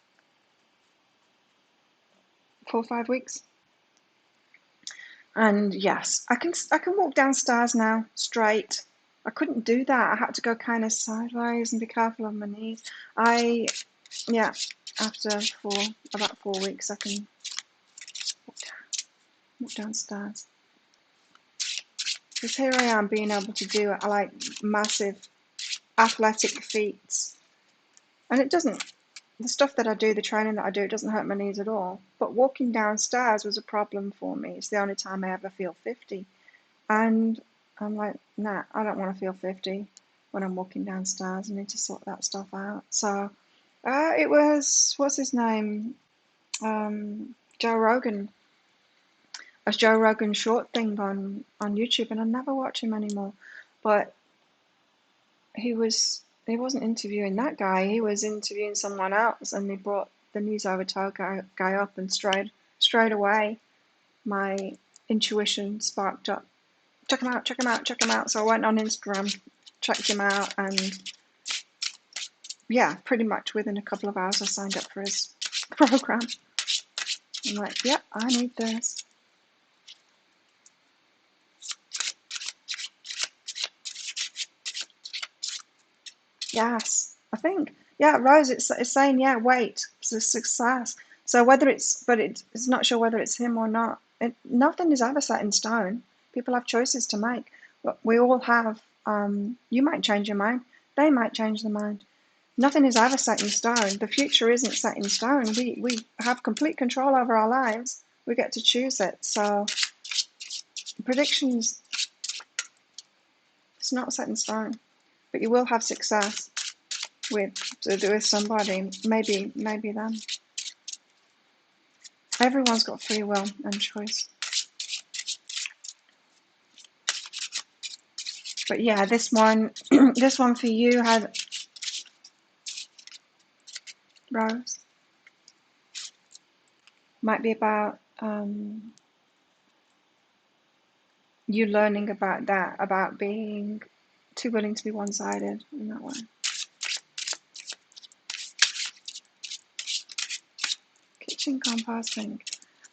4 or 5 weeks. And yes, I can walk downstairs now straight. I couldn't do that. I had to go kind of sideways and be careful of my knees. Yeah, after about 4 weeks, I can walk downstairs. Because here I am being able to do like massive athletic feats. And it doesn't, the stuff that I do, the training that I do, it doesn't hurt my knees at all. But walking downstairs was a problem for me. It's the only time I ever feel 50. And I'm like, nah, I don't want to feel 50 when I'm walking downstairs. I need to sort that stuff out. So it was, what's his name? Joe Rogan. A Joe Rogan short thing on YouTube, and I never watch him anymore. But he wasn't interviewing that guy. He was interviewing someone else, and they brought the news over guy up, and straight away my intuition sparked up. Check him out, check him out, check him out. So I went on Instagram, checked him out, and yeah, pretty much within a couple of hours I signed up for his program. I'm like, yep, I need this. Yes, I think. Yeah, Rose, it's saying, yeah, wait, it's a success. So it's not sure whether it's him or not. Nothing is ever set in stone. People have choices to make. But we all have, you might change your mind. They might change their mind. Nothing is ever set in stone. The future isn't set in stone. We have complete control over our lives. We get to choose it. So predictions, it's not set in stone. But you will have success with somebody, maybe them. Everyone's got free will and choice. But yeah, this one this one for you had Rose. Might be about you learning about that, about being too willing to be one-sided in that way. Kitchen composting.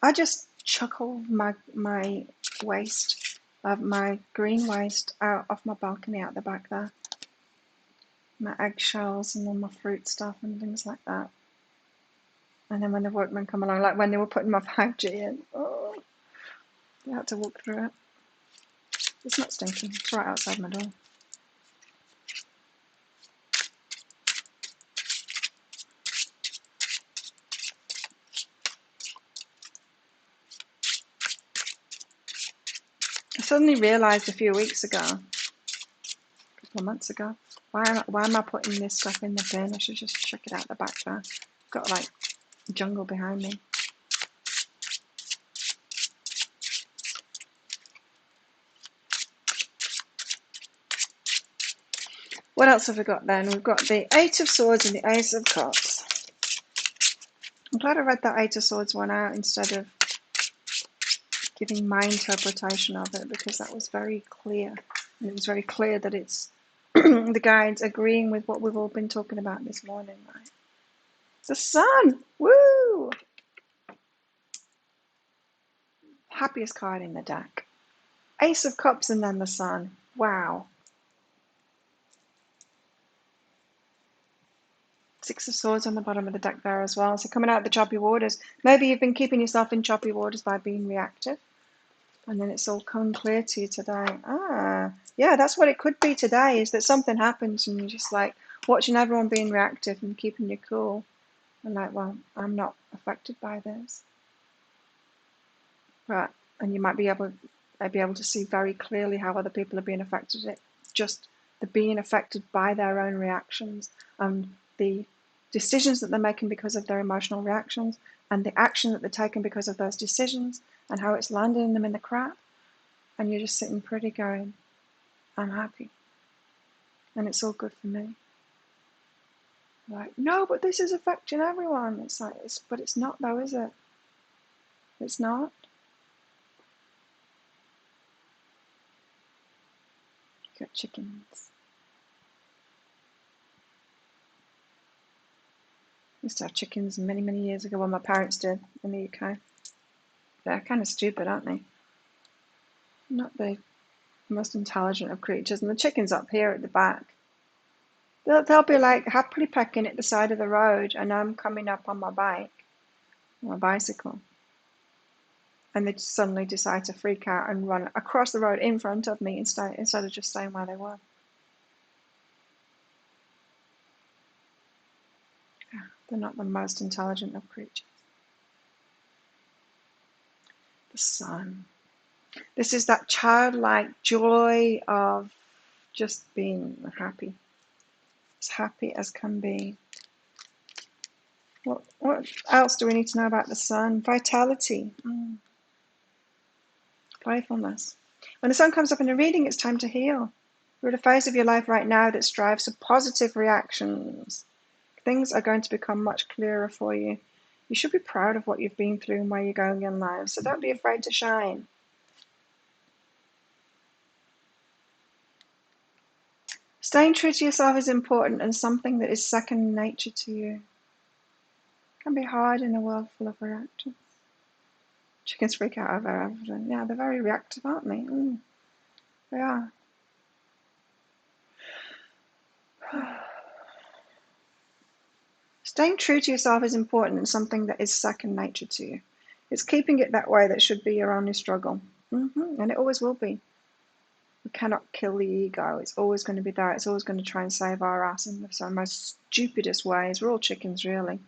I just chuckled my waste of my green waste out off my balcony out the back there. My eggshells and all my fruit stuff and things like that. And then when the workmen come along, like when they were putting my 5G in, oh, they had to walk through it. It's not stinking. It's right outside my door. I suddenly realised a few weeks ago, a couple of months ago, why am I putting this stuff in the bin? I should just chuck it out the back there. I've got like jungle behind me. What else have we got then? We've got the Eight of Swords and the Ace of Cups. I'm glad I read that Eight of Swords one out instead of giving my interpretation of it, because that was very clear. And it was very clear that it's the guides agreeing with what we've all been talking about this morning, right? The Sun! Woo! Happiest card in the deck. Ace of Cups and then the Sun. Wow. Six of Swords on the bottom of the deck there as well. So coming out of the choppy waters. Maybe you've been keeping yourself in choppy waters by being reactive. And then it's all come clear to you today. Yeah, that's what it could be today, is that something happens and you're just like watching everyone being reactive and keeping you cool. And like, well, I'm not affected by this. Right. And you might be able to see very clearly how other people are being affected. It just the being affected by their own reactions and the decisions that they're making because of their emotional reactions and the action that they're taking because of those decisions and how it's landing them in the crap. And you're just sitting pretty going, I'm happy. And it's all good for me. Like, no, but this is affecting everyone. It's like, but it's not though, is it? It's not. You got chickens. Used to have chickens many, many years ago when my parents did in the UK. They're kind of stupid, aren't they? Not the most intelligent of creatures. And the chickens up here at the back, they'll be like happily pecking at the side of the road, and I'm coming up on my bicycle, and they just suddenly decide to freak out and run across the road in front of me instead of just staying where they were. They're not the most intelligent of creatures. The sun. This is that childlike joy of just being happy. As happy as can be. What else do we need to know about the sun? Vitality. Playfulness. When the sun comes up in a reading, it's time to heal. You're at a phase of your life right now that strives for positive reactions. Things are going to become much clearer for you. You should be proud of what you've been through and where you're going in life, so don't be afraid to shine. Staying true to yourself is important and something that is second nature to you. It can be hard in a world full of reactions. Chickens freak out over everything. Yeah, they're very reactive, aren't they? They are. Staying true to yourself is important and something that is second nature to you. It's keeping it that way that should be your only struggle. And it always will be. We cannot kill the ego. It's always going to be there. It's always going to try and save our ass in the most stupidest ways. We're all chickens, really.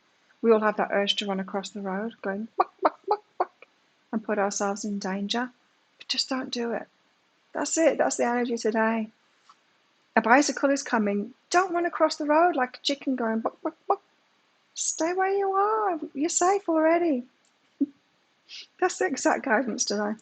We all have that urge to run across the road going buck, buck, buck, buck, and put ourselves in danger. But just don't do it. That's it. That's the energy today. A bicycle is coming. Don't run across the road like a chicken going buck, buck, buck. Stay where you are. You're safe already. That's the exact guidance today.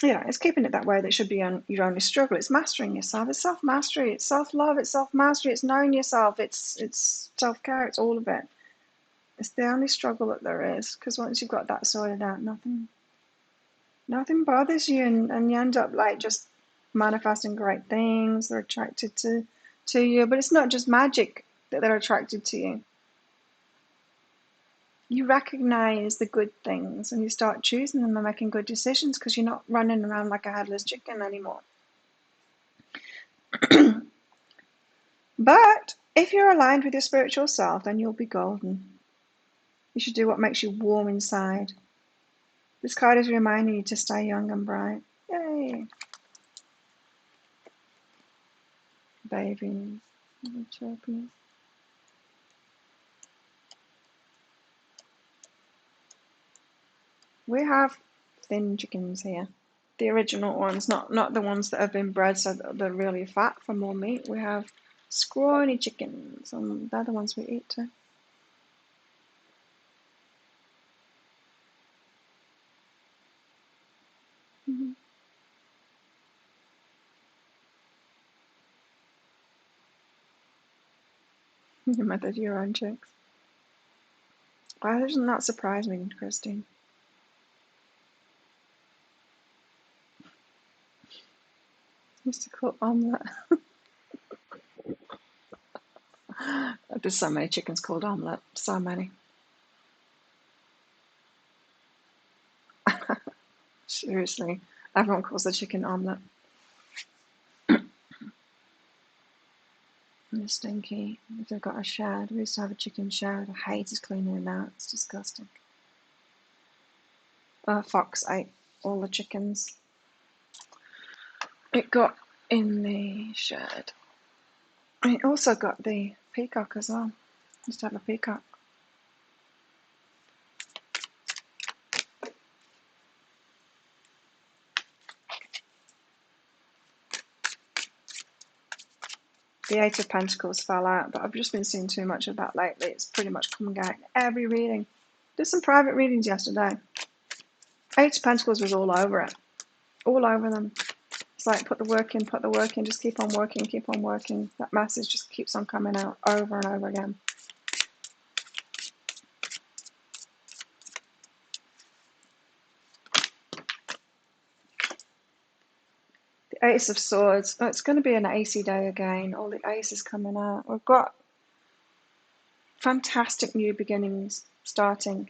Yeah, it's keeping it that way that should be your only struggle. It's mastering yourself. It's self-mastery. It's self-love. It's self-mastery. It's knowing yourself. It's self-care. It's all of it. It's the only struggle that there is, because once you've got that sorted out, nothing bothers you, and you end up like just manifesting great things. They're attracted to you, but it's not just magic that they're attracted to you. You recognize the good things and you start choosing them and making good decisions because you're not running around like a headless chicken anymore. But if you're aligned with your spiritual self, then you'll be golden. You should do what makes you warm inside. This card is reminding you to stay young and bright. Yay! Babies, little chirpies. We have thin chickens here. The original ones, not the ones that have been bred so that they're really fat for more meat. We have scrawny chickens, and they're the ones we eat too. You mothered your own chicks. Why doesn't that surprise me, Christine? Mystical omelette. There's so many chickens called omelette. So many. Seriously, everyone calls the chicken omelette. And it's stinky. They've got a shed. We used to have a chicken shed. I hated cleaning it out. It's disgusting. A fox ate all the chickens. It got in the shed. It also got the peacock as well. Used to have a peacock. The Eight of Pentacles fell out, but I've just been seeing too much of that lately. It's pretty much coming out in every reading. Did some private readings yesterday. Eight of Pentacles was all over it. All over them. It's like put the work in, just keep on working, keep on working. That message just keeps on coming out over and over again. The Ace of Swords. Oh, it's going to be an acey day again. All the aces coming out. We've got fantastic new beginnings starting.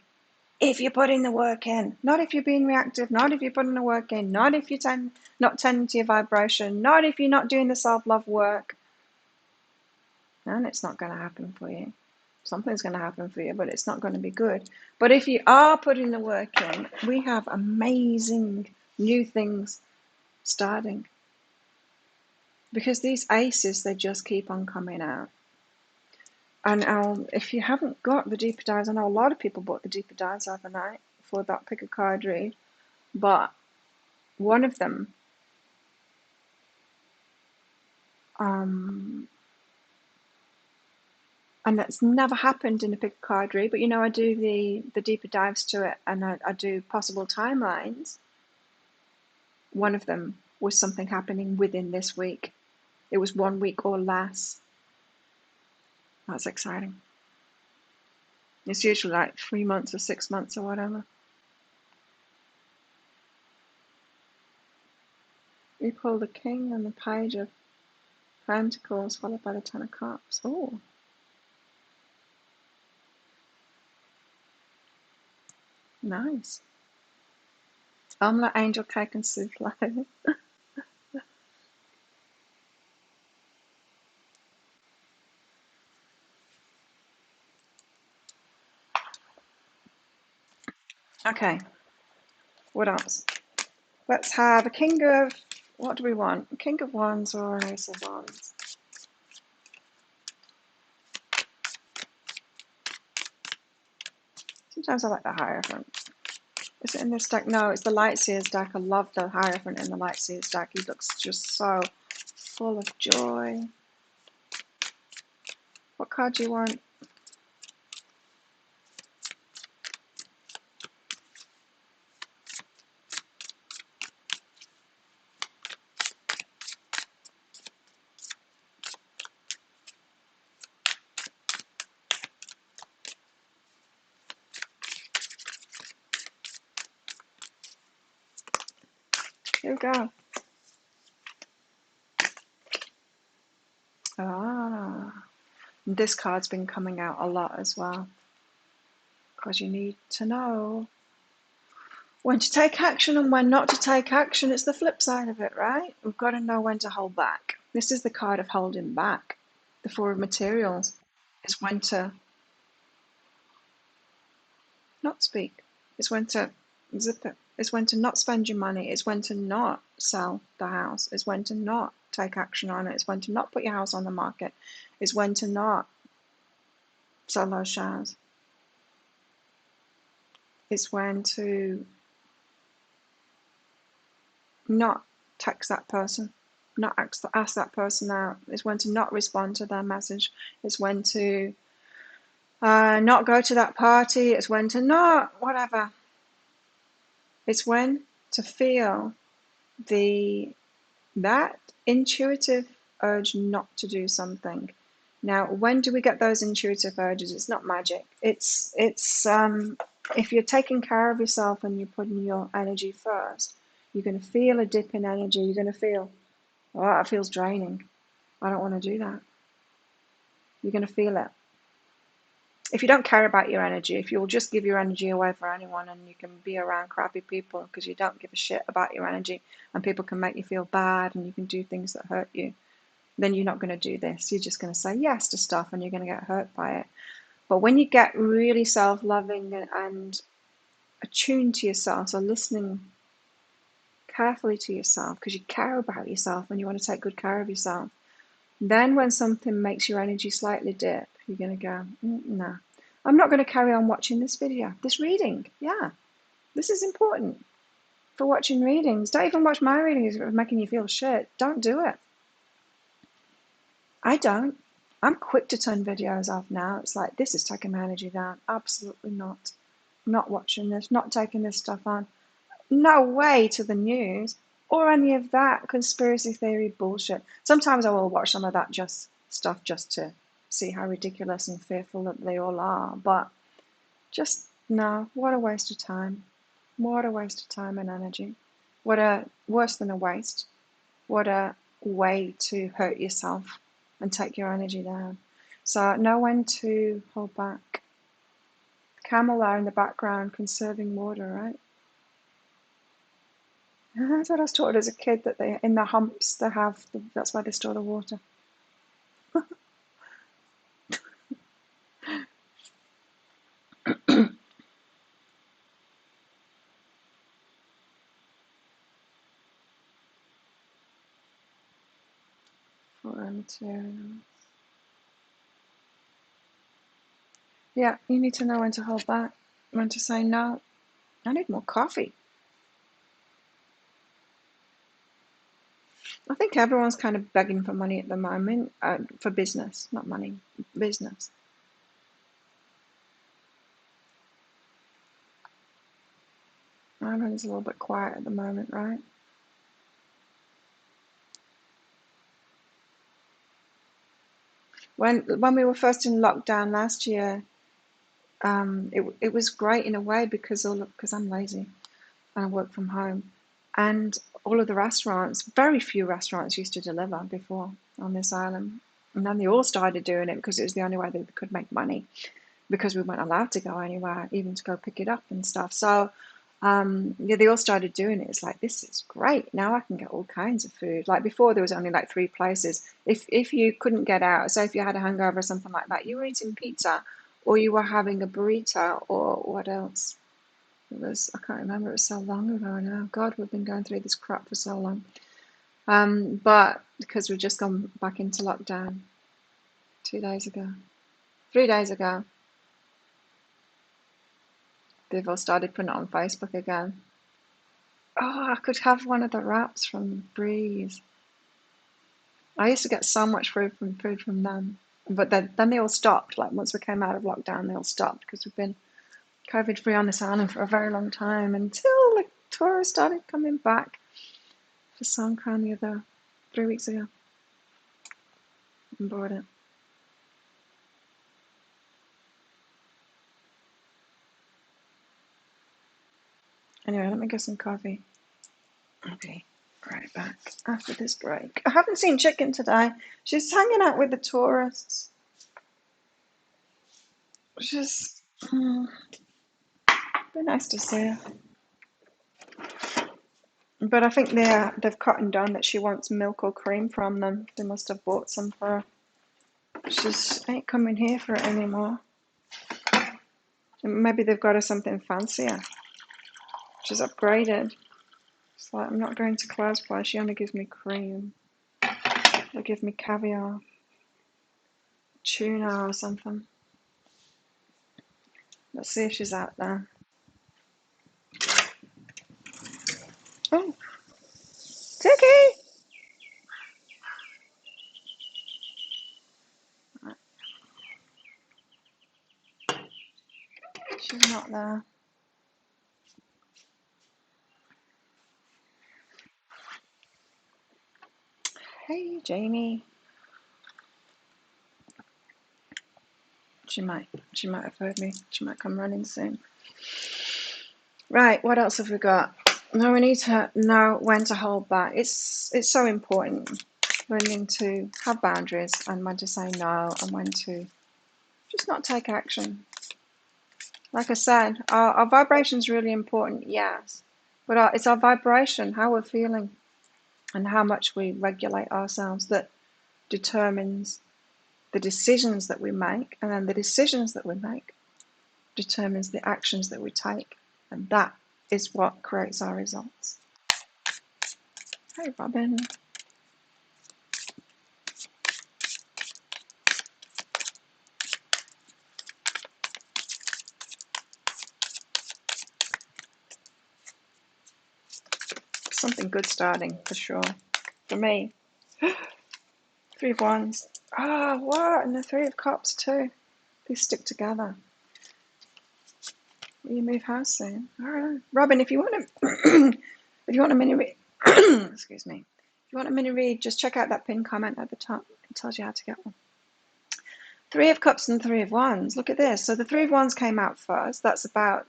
If you're putting the work in, not if you're being reactive, not if you're putting the work in, not if you're not tending to your vibration, not if you're not doing the self-love work, then it's not going to happen for you. Something's going to happen for you, but it's not going to be good. But if you are putting the work in, we have amazing new things starting. Because these aces, they just keep on coming out. And if you haven't got the deeper dives, I know a lot of people bought the deeper dives overnight for that pick a card read, but one of them, and that's never happened in a pick a card read, but you know, I do the deeper dives to it, and I do possible timelines. One of them was something happening within this week. It was 1 week or less. That's exciting. It's usually like 3 months or 6 months or whatever. You pull the King and the Page of Pentacles followed by the Ten of Cups. Oh. Nice. Omelette, angel cake and souffle. Okay. What else? Let's have a King of... What do we want? A King of Wands or an Ace of Wands? Sometimes I like the Hierophant. Is it in this deck? No, it's the Lightseer's deck. I love the Hierophant in the Lightseer's deck. He looks just so full of joy. What card do you want? Here we go. Ah. This card's been coming out a lot as well. Because you need to know when to take action and when not to take action. It's the flip side of it, right? We've got to know when to hold back. This is the card of holding back. The Four of Materials is when to not speak. It's when to zip it. It's when to not spend your money. It's when to not sell the house. It's when to not take action on it. It's when to not put your house on the market. It's when to not sell those shares. It's when to not text that person, not ask that person out. It's when to not respond to their message. It's when to not go to that party. It's when to not whatever. It's when to feel that intuitive urge not to do something. Now, when do we get those intuitive urges? It's not magic. It's if you're taking care of yourself and you're putting your energy first, you're going to feel a dip in energy. You're going to feel, oh, it feels draining. I don't want to do that. You're going to feel it. If you don't care about your energy, if you'll just give your energy away for anyone and you can be around crappy people because you don't give a shit about your energy and people can make you feel bad and you can do things that hurt you, then you're not going to do this. You're just going to say yes to stuff and you're going to get hurt by it. But when you get really self-loving and attuned to yourself, so listening carefully to yourself because you care about yourself and you want to take good care of yourself, then when something makes your energy slightly dip, you're going to go, no, I'm not going to carry on watching this video, this reading. Yeah, this is important for watching readings. Don't even watch my readings if it's making you feel shit. Don't do it. I don't. I'm quick to turn videos off now. It's like, this is taking my energy down. Absolutely not. Not watching this, not taking this stuff on. No way to the news or any of that conspiracy theory bullshit. Sometimes I will watch some of that stuff just to see how ridiculous and fearful that they all are. But just, no, what a waste of time. What a waste of time and energy. Worse than a waste. What a way to hurt yourself and take your energy down. So know when to hold back. Camel there in the background conserving water, right? That's what I was taught as a kid, that they in the humps they have, that's why they store the water. For materials. Yeah, you need to know when to hold back, when to say no. I need more coffee. I think everyone's kind of begging for money at the moment, for business, not money, business. Everyone's a little bit quiet at the moment, right? When we were first in lockdown last year, it was great in a way because I'm lazy and I work from home, and all of the restaurants, very few restaurants used to deliver before on this island, and then they all started doing it because it was the only way they could make money, because we weren't allowed to go anywhere, even to go pick it up and stuff. So yeah, they all started doing it. It's like, this is great. Now I can get all kinds of food. Like before, there was only like 3 places. If you couldn't get out, so if you had a hangover or something like that, you were eating pizza, or you were having a burrito, or what else? It was, I can't remember. It was so long ago now. God, we've been going through this crap for so long. But because we've just gone back into lockdown 2 days ago, 3 days ago, they've all started putting it on Facebook again. Oh, I could have one of the wraps from Breeze. I used to get so much food from them, but then they all stopped. Like once we came out of lockdown, they all stopped because we've been COVID free on this island for a very long time, until the tourists started coming back for Songkran the other 3 weeks ago and bought it. Anyway, let me get some coffee. Okay, right back after this break. I haven't seen Chicken today. She's hanging out with the tourists. She's be nice to see her. But I think they've cut and done that she wants milk or cream from them. They must have bought some for her. She ain't coming here for it anymore. Maybe they've got her something fancier. She's upgraded. It's like, I'm not going to Claire's place. She only gives me cream. They give me caviar, tuna or something. Let's see if she's out there. Oh, Tiki! She's not there. Hey, Jamie. She might have heard me. She might come running soon. Right, what else have we got? No, we need to know when to hold back. It's so important, learning to have boundaries and when to say no and when to just not take action. Like I said, our vibration is really important, yes, but it's our vibration, how we're feeling, and how much we regulate ourselves that determines the decisions that we make, and then the decisions that we make determines the actions that we take, and that is what creates our results. Hey, Robin. Something good starting, for sure. For me. 3 of Wands. Ah, what? And the 3 of Cups too. They stick together. Will you move house soon? All right. Robin, if you want a mini read, excuse me. If you want a mini read, just check out that pinned comment at the top. It tells you how to get one. 3 of Cups and 3 of Wands. Look at this. So the 3 of Wands came out first. That's about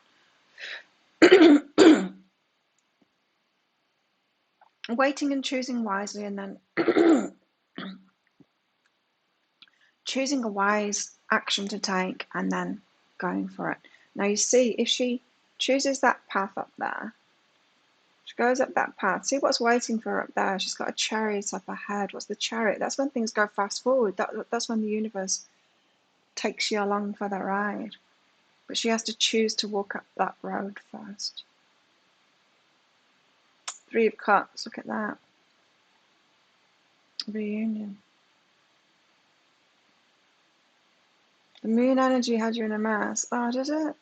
waiting and choosing wisely, and then choosing a wise action to take and then going for it. Now you see, if she chooses that path up there, she goes up that path, see what's waiting for her up there. She's got a chariot up ahead. What's the chariot? That's when things go fast forward. That's when the universe takes you along for the ride. But she has to choose to walk up that road first. Three of Cups, look at that. Reunion. The moon energy had you in a mess. Oh, did it?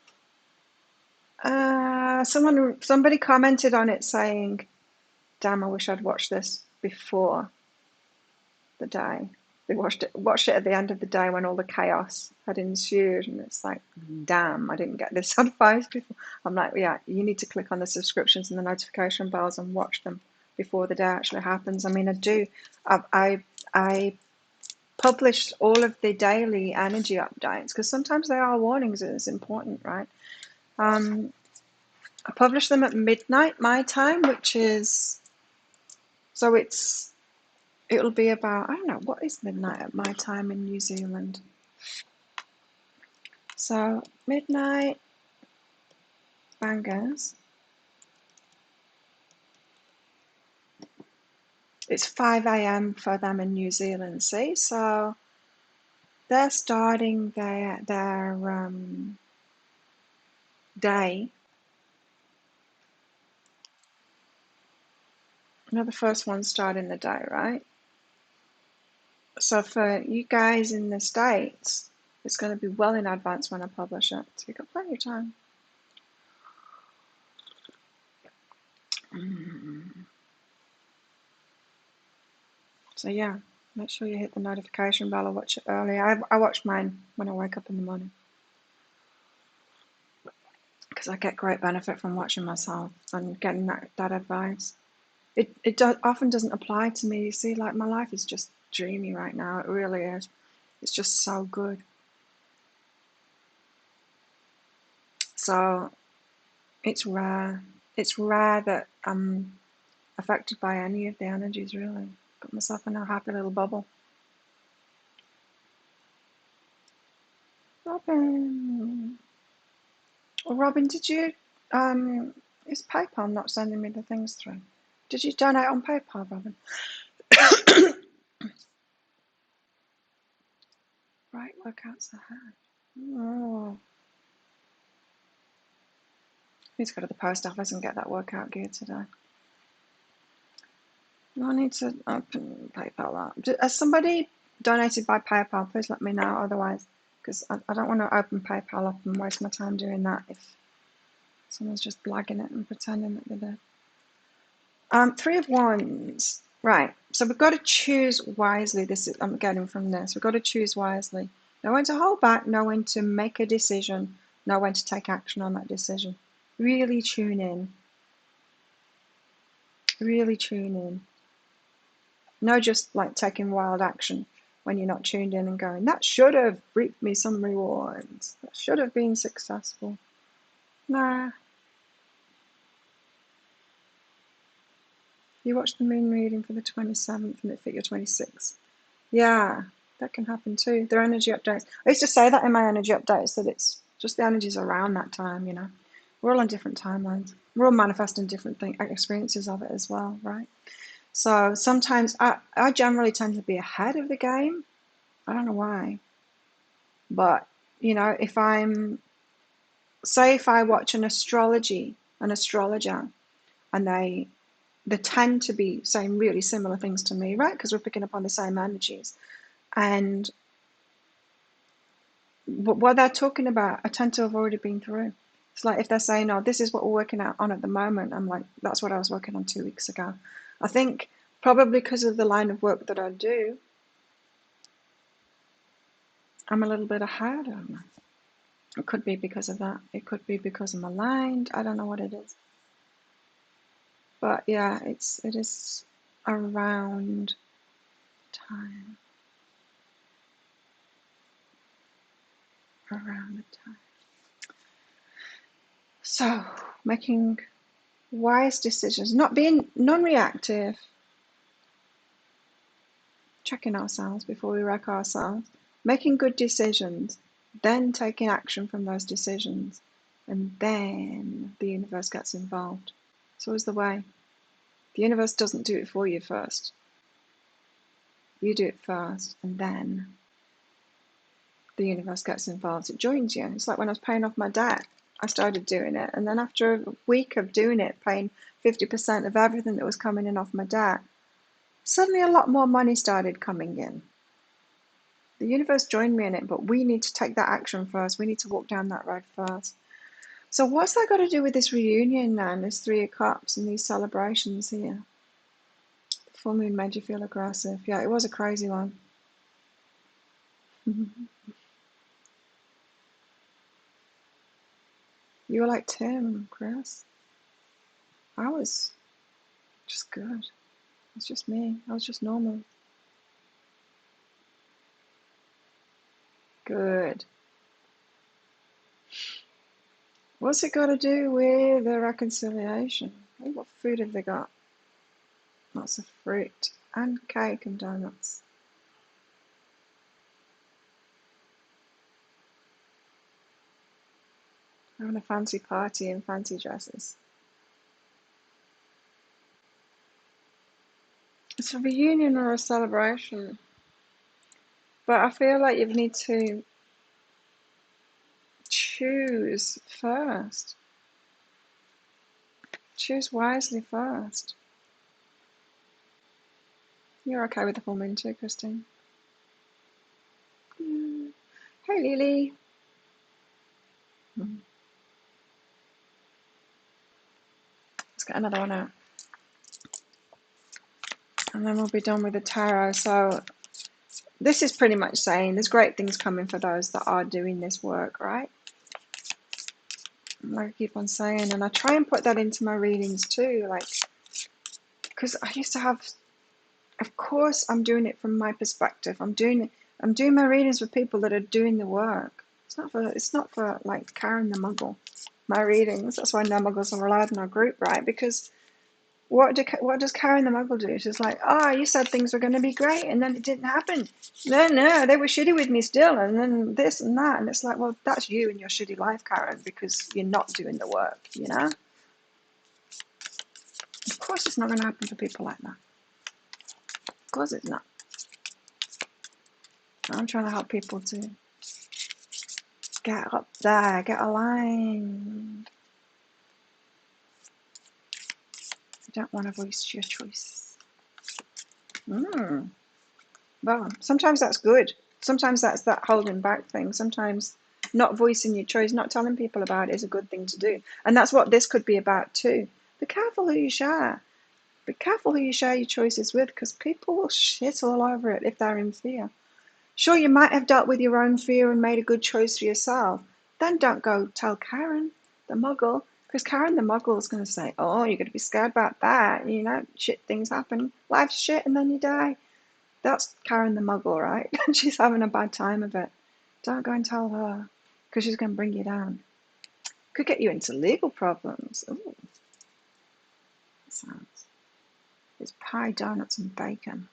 Somebody commented on it saying, damn, I wish I'd watched this before the day. They watched it at the end of the day when all the chaos had ensued, and it's like, damn, I didn't get this advice before. I'm like, yeah, you need to click on the subscriptions and the notification bells and watch them before the day actually happens. I mean, I do. I published all of the daily energy updates because sometimes they are warnings. It's important, right? I publish them at midnight my time, which is, so it'll be about, I don't know, what is midnight at my time in New Zealand? So midnight bangers. It's 5 a.m. for them in New Zealand, see? So they're starting their day. You know, the first one starting the day, right? So for you guys in the States, it's going to be well in advance when I publish it. So you've got plenty of time. So yeah, make sure you hit the notification bell or watch it early. I watch mine when I wake up in the morning because I get great benefit from watching myself and getting that advice. It often doesn't apply to me. You see, like my life is just dreamy right now. It really is. It's just so good. So it's rare. It's rare that I'm affected by any of the energies, really. Got myself in a happy little bubble. Robin. Well, Robin, did you, is PayPal not sending me the things through? Did you donate on PayPal, Robin? Right, workouts ahead. Oh. Need to go to the post office and get that workout gear today. I need to open PayPal up. Has somebody donated by PayPal? Please let me know, otherwise, because I don't want to open PayPal up and waste my time doing that if someone's just blagging it and pretending that they're there. Three of Wands. Right, so we've got to choose wisely. This is, I'm getting from this. We've got to choose wisely. Know when to hold back, know when to make a decision, know when to take action on that decision. Really tune in. Really tune in. No just like taking wild action when you're not tuned in and going, that should have reaped me some rewards. That should have been successful. Nah. You watch the moon reading for the 27th and it fit your 26th. Yeah, that can happen too. They're energy updates. I used to say that in my energy updates, that it's just the energies around that time, you know. We're all on different timelines. We're all manifesting different experiences of it as well, right? So sometimes I generally tend to be ahead of the game. I don't know why. But, you know, if I watch an astrologer, and they tend to be saying really similar things to me, right? Because we're picking up on the same energies. And what they're talking about, I tend to have already been through. It's like if they're saying, oh, this is what we're working on at the moment, I'm like, that's what I was working on 2 weeks ago. I think probably because of the line of work that I do, I'm a little bit ahead. I don't know. It could be because of that. It could be because I'm aligned. I don't know what it is. But yeah, it is around time. Around the time. So, making Wise decisions, not being non-reactive, checking ourselves before we wreck ourselves, making good decisions, then taking action from those decisions, and then the universe gets involved. It's always the way. The universe doesn't do it for you first. You do it first, and then the universe gets involved. It joins you. It's like when I was paying off my debt, I started doing it, and then after a week of doing it, paying 50% of everything that was coming in off my debt, suddenly a lot more money started coming in. The universe joined me in it, but we need to take that action first. We need to walk down that road first. So what's that got to do with this reunion now, and this Three of Cups and these celebrations here? The full moon made you feel aggressive. Yeah, it was a crazy one. You were like Tim, Chris. I was just good. It's just me. I was just normal. Good. What's it got to do with the reconciliation? Oh, what food have they got? Lots of fruit and cake and donuts. Having a fancy party in fancy dresses. It's a reunion or a celebration, but I feel like you need to choose first. Choose wisely first. You're okay with the full moon too, Christine? Hey, Lily. Let's get another one out. And then we'll be done with the tarot. So this is pretty much saying there's great things coming for those that are doing this work, right? Like I keep on saying, and I try and put that into my readings too, like, because I used to have, of course, I'm doing it from my perspective. I'm doing my readings with people that are doing the work. It's not for like Karen the Muggle. My readings. That's why no Muggles are allowed in our group, right? Because what does Karen the Muggle do? She's like, oh, you said things were going to be great, and then it didn't happen. No, they were shitty with me still, and then this and that, and it's like, well, that's you and your shitty life, Karen, because you're not doing the work, you know? Of course it's not going to happen for people like that. Of course it's not. I'm trying to help people to get up there, get aligned. You don't want to voice your choice. Well, sometimes that's good. Sometimes that's that holding back thing. Sometimes not voicing your choice, not telling people about it is a good thing to do. And that's what this could be about too. Be careful who you share. Be careful who you share your choices with, because people will shit all over it if they're in fear. Sure, you might have dealt with your own fear and made a good choice for yourself. Then don't go tell Karen, the Muggle, because Karen the Muggle is going to say, oh, you're going to be scared about that. You know, shit things happen. Life's shit and then you die. That's Karen the Muggle, right? She's having a bad time of it. Don't go and tell her, because she's going to bring you down. Could get you into legal problems. Ooh, that sounds. It's pie, donuts, and bacon.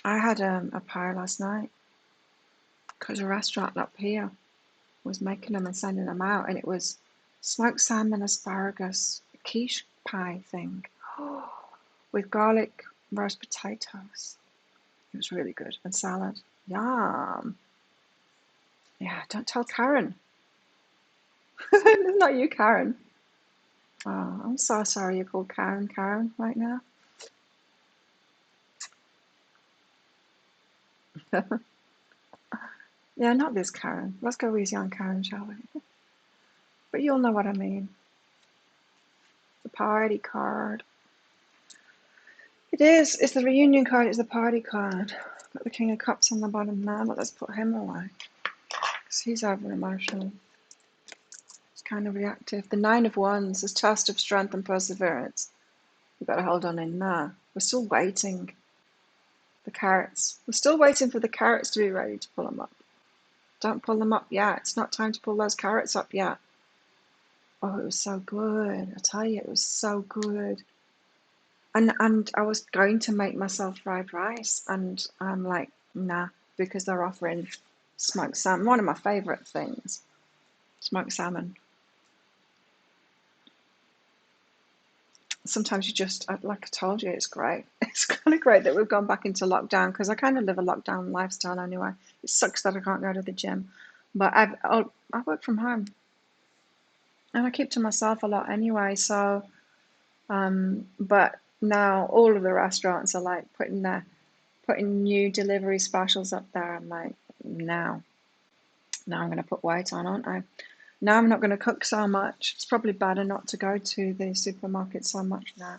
I had a pie last night because a restaurant up here was making them and sending them out, and it was smoked salmon, asparagus, quiche pie thing with garlic roast potatoes. It was really good, and salad. Yum. Yeah, don't tell Karen. It's not you, Karen. Oh, I'm so sorry you're called Karen right now. Yeah, not this Karen. Let's go easy on Karen, shall we? But you'll know what I mean. The party card. It is. It's the reunion card. It's the party card. Got the King of Cups on the bottom now, but let's put him away, because he's over emotional. He's kind of reactive. The Nine of Wands is test of strength and perseverance. We've got to hold on in there. We're still waiting. The carrots. We're still waiting for the carrots to be ready to pull them up. Don't pull them up yet. It's not time to pull those carrots up yet. Oh, it was so good. I tell you, it was so good. And I was going to make myself fried rice, and I'm like, nah, because they're offering smoked salmon. One of my favorite things, smoked salmon. Sometimes you just, like I told you, it's great. It's kind of great that we've gone back into lockdown, because I kind of live a lockdown lifestyle anyway. It sucks that I can't go to the gym, but I work from home, and I keep to myself a lot anyway. So, but now all of the restaurants are like putting new delivery specials up there. I'm like, now, now I'm going to put weight on, aren't I? Now I'm not going to cook so much. It's probably better not to go to the supermarket so much now.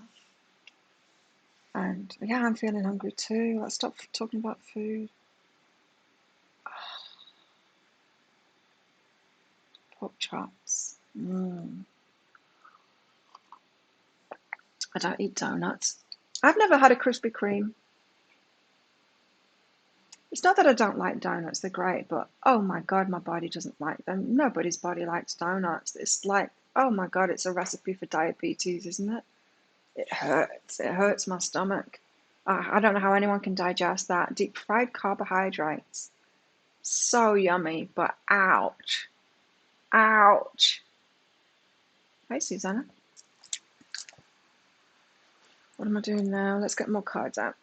And yeah, I'm feeling hungry too. Let's stop talking about food. Pork chops. I don't eat donuts. I've never had a Krispy Kreme. It's not that I don't like donuts, they're great, but oh my God, my body doesn't like them. Nobody's body likes donuts. It's like, oh my God, it's a recipe for diabetes, isn't it? It hurts. It hurts my stomach. I don't know how anyone can digest that. Deep fried carbohydrates. So yummy, but ouch. Ouch. Hey, Susanna. What am I doing now? Let's get more cards out.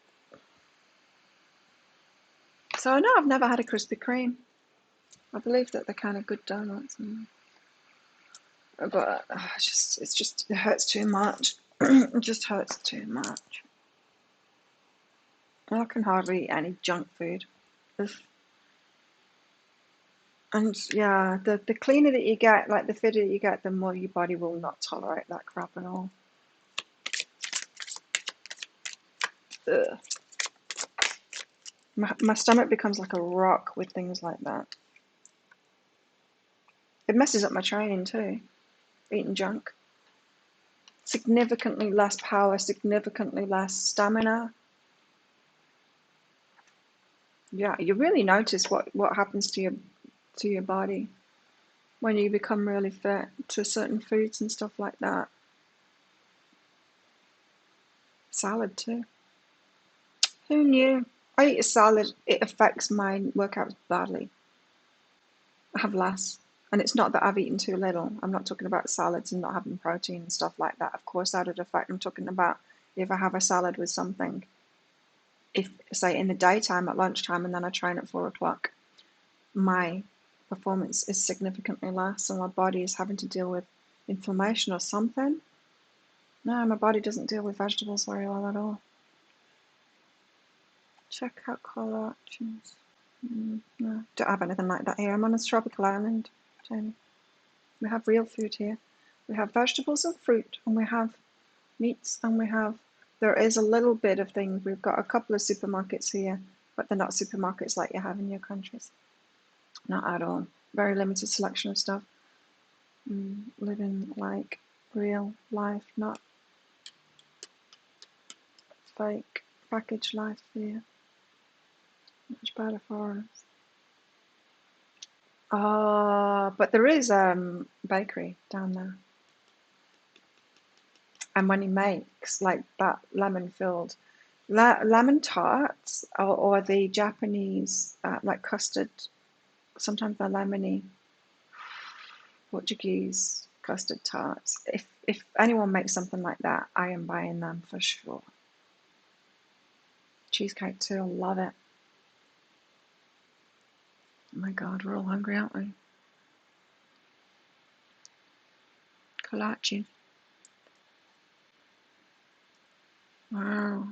So no, I've never had a Krispy Kreme. I believe that they're kind of good donuts, but it hurts too much. It just hurts too much. I can hardly eat any junk food. And yeah, the cleaner that you get, like the fitter that you get, the more your body will not tolerate that crap at all. Ugh. My stomach becomes like a rock with things like that. It messes up my training too, eating junk. Significantly less power, significantly less stamina. Yeah, you really notice what happens to your body when you become really fit to certain foods and stuff like that. Salad too. Who knew? I eat a salad, it affects my workouts badly. I have less. And it's not that I've eaten too little. I'm not talking about salads and not having protein and stuff like that. Of course, that would affect. I'm talking about if I have a salad with something, if, say, in the daytime at lunchtime and then I train at 4 o'clock, my performance is significantly less and my body is having to deal with inflammation or something. No, my body doesn't deal with vegetables very well at all. Check out color options. No, don't have anything like that here. I'm on a tropical island, Jamie. We have real food here. We have vegetables and fruit, and we have meats, and there is a little bit of things. We've got a couple of supermarkets here, but they're not supermarkets like you have in your countries. Not at all. Very limited selection of stuff. Living like real life, not fake packaged life here. Much better for us. But there is bakery down there. And when he makes like that lemon-filled lemon tarts, or the Japanese like custard, sometimes they're lemony, Portuguese custard tarts. If anyone makes something like that, I am buying them for sure. Cheesecake too, I love it. Oh my God, we're all hungry, aren't we? Kolache. Wow.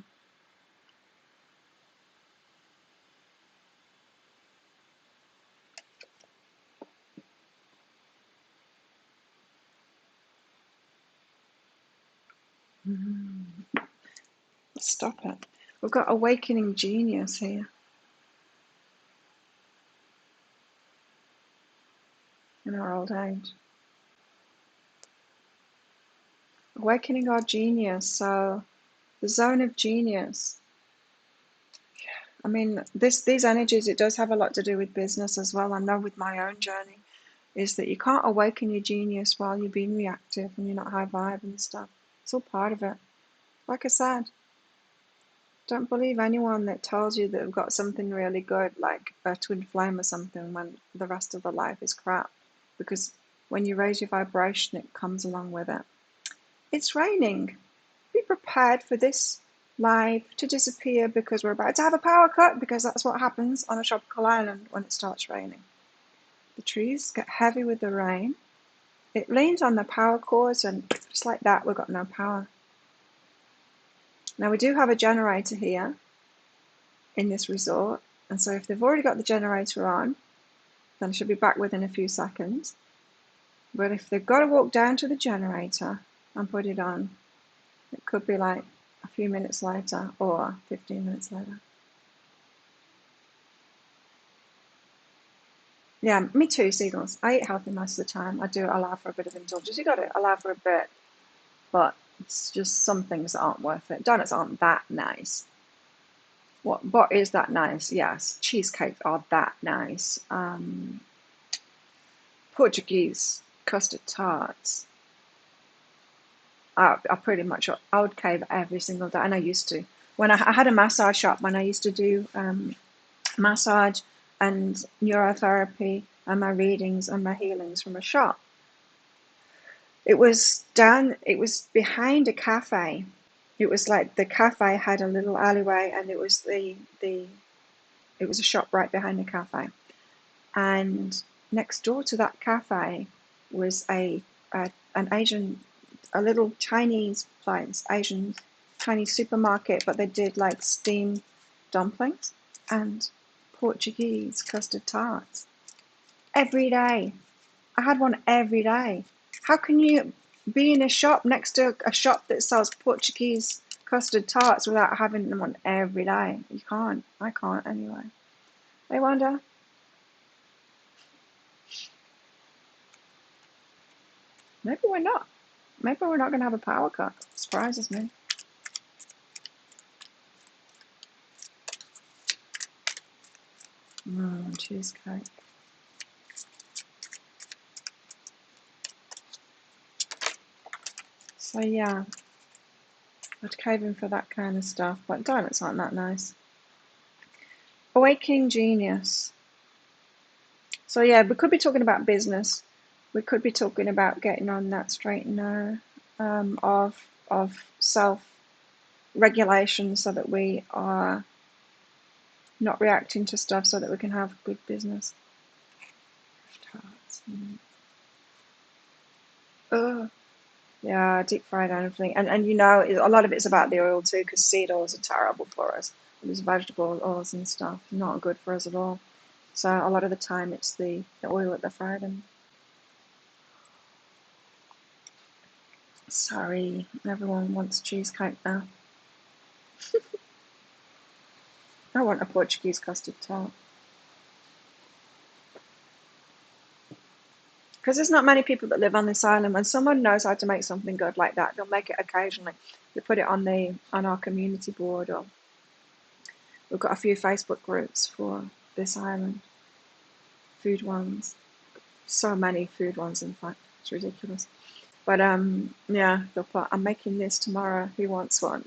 Stop it. We've got awakening genius here. In our old age. Awakening our genius, so the zone of genius. I mean, these energies, it does have a lot to do with business as well. I know with my own journey, is that you can't awaken your genius while you're being reactive and you're not high vibe and stuff. It's all part of it. Like I said, don't believe anyone that tells you that they've got something really good, like a twin flame or something, when the rest of the life is crap. Because when you raise your vibration, it comes along with it. It's raining. Be prepared for this live to disappear because we're about to have a power cut, because that's what happens on a tropical island when it starts raining. The trees get heavy with the rain. It leans on the power cords, and just like that, we've got no power. Now, we do have a generator here in this resort, and so if they've already got the generator on, then it should be back within a few seconds. But if they've got to walk down to the generator and put it on, it could be like a few minutes later or 15 minutes later. Yeah, me too, Seagulls. I eat healthy most of the time. I do allow for a bit of indulgence. You got to allow for a bit, but it's just some things that aren't worth it. Donuts aren't that nice. What is that nice? Yes, cheesecakes are that nice. Portuguese custard tarts. I pretty much, I would cave every single day, and I used to. When I had a massage shop, when I used to do massage and neurotherapy and my readings and my healings from a shop. It was behind a cafe. It was like the cafe had a little alleyway, and it was it was a shop right behind the cafe. And next door to that cafe was an Asian, a little Chinese place, Asian Chinese supermarket, but they did like steamed dumplings and Portuguese custard tarts every day. I had one every day. How can you be in a shop next to a shop that sells Portuguese custard tarts without having them on every day? You can't. I can't anyway. I wonder. Maybe we're not. Maybe we're not going to have a power cut. Surprises me. Cheesecake. So yeah, I'd cave in for that kind of stuff, but donuts aren't that nice. Awakening genius. So yeah, we could be talking about business. We could be talking about getting on that straight and narrow of self-regulation, so that we are not reacting to stuff, so that we can have good business. Oh, yeah, deep fried anything, and you know, a lot of it's about the oil too, because seed oils are terrible for us. These vegetable oils and stuff, not good for us at all. So a lot of the time, it's the oil that they're fried in. Sorry, everyone wants cheesecake now. I want a Portuguese custard tart. Because there's not many people that live on this island. When someone knows how to make something good like that, they'll make it occasionally. They put it on our community board, or we've got a few Facebook groups for this island. Food ones. So many food ones, in fact. It's ridiculous. But yeah, they'll put, I'm making this tomorrow, who wants one?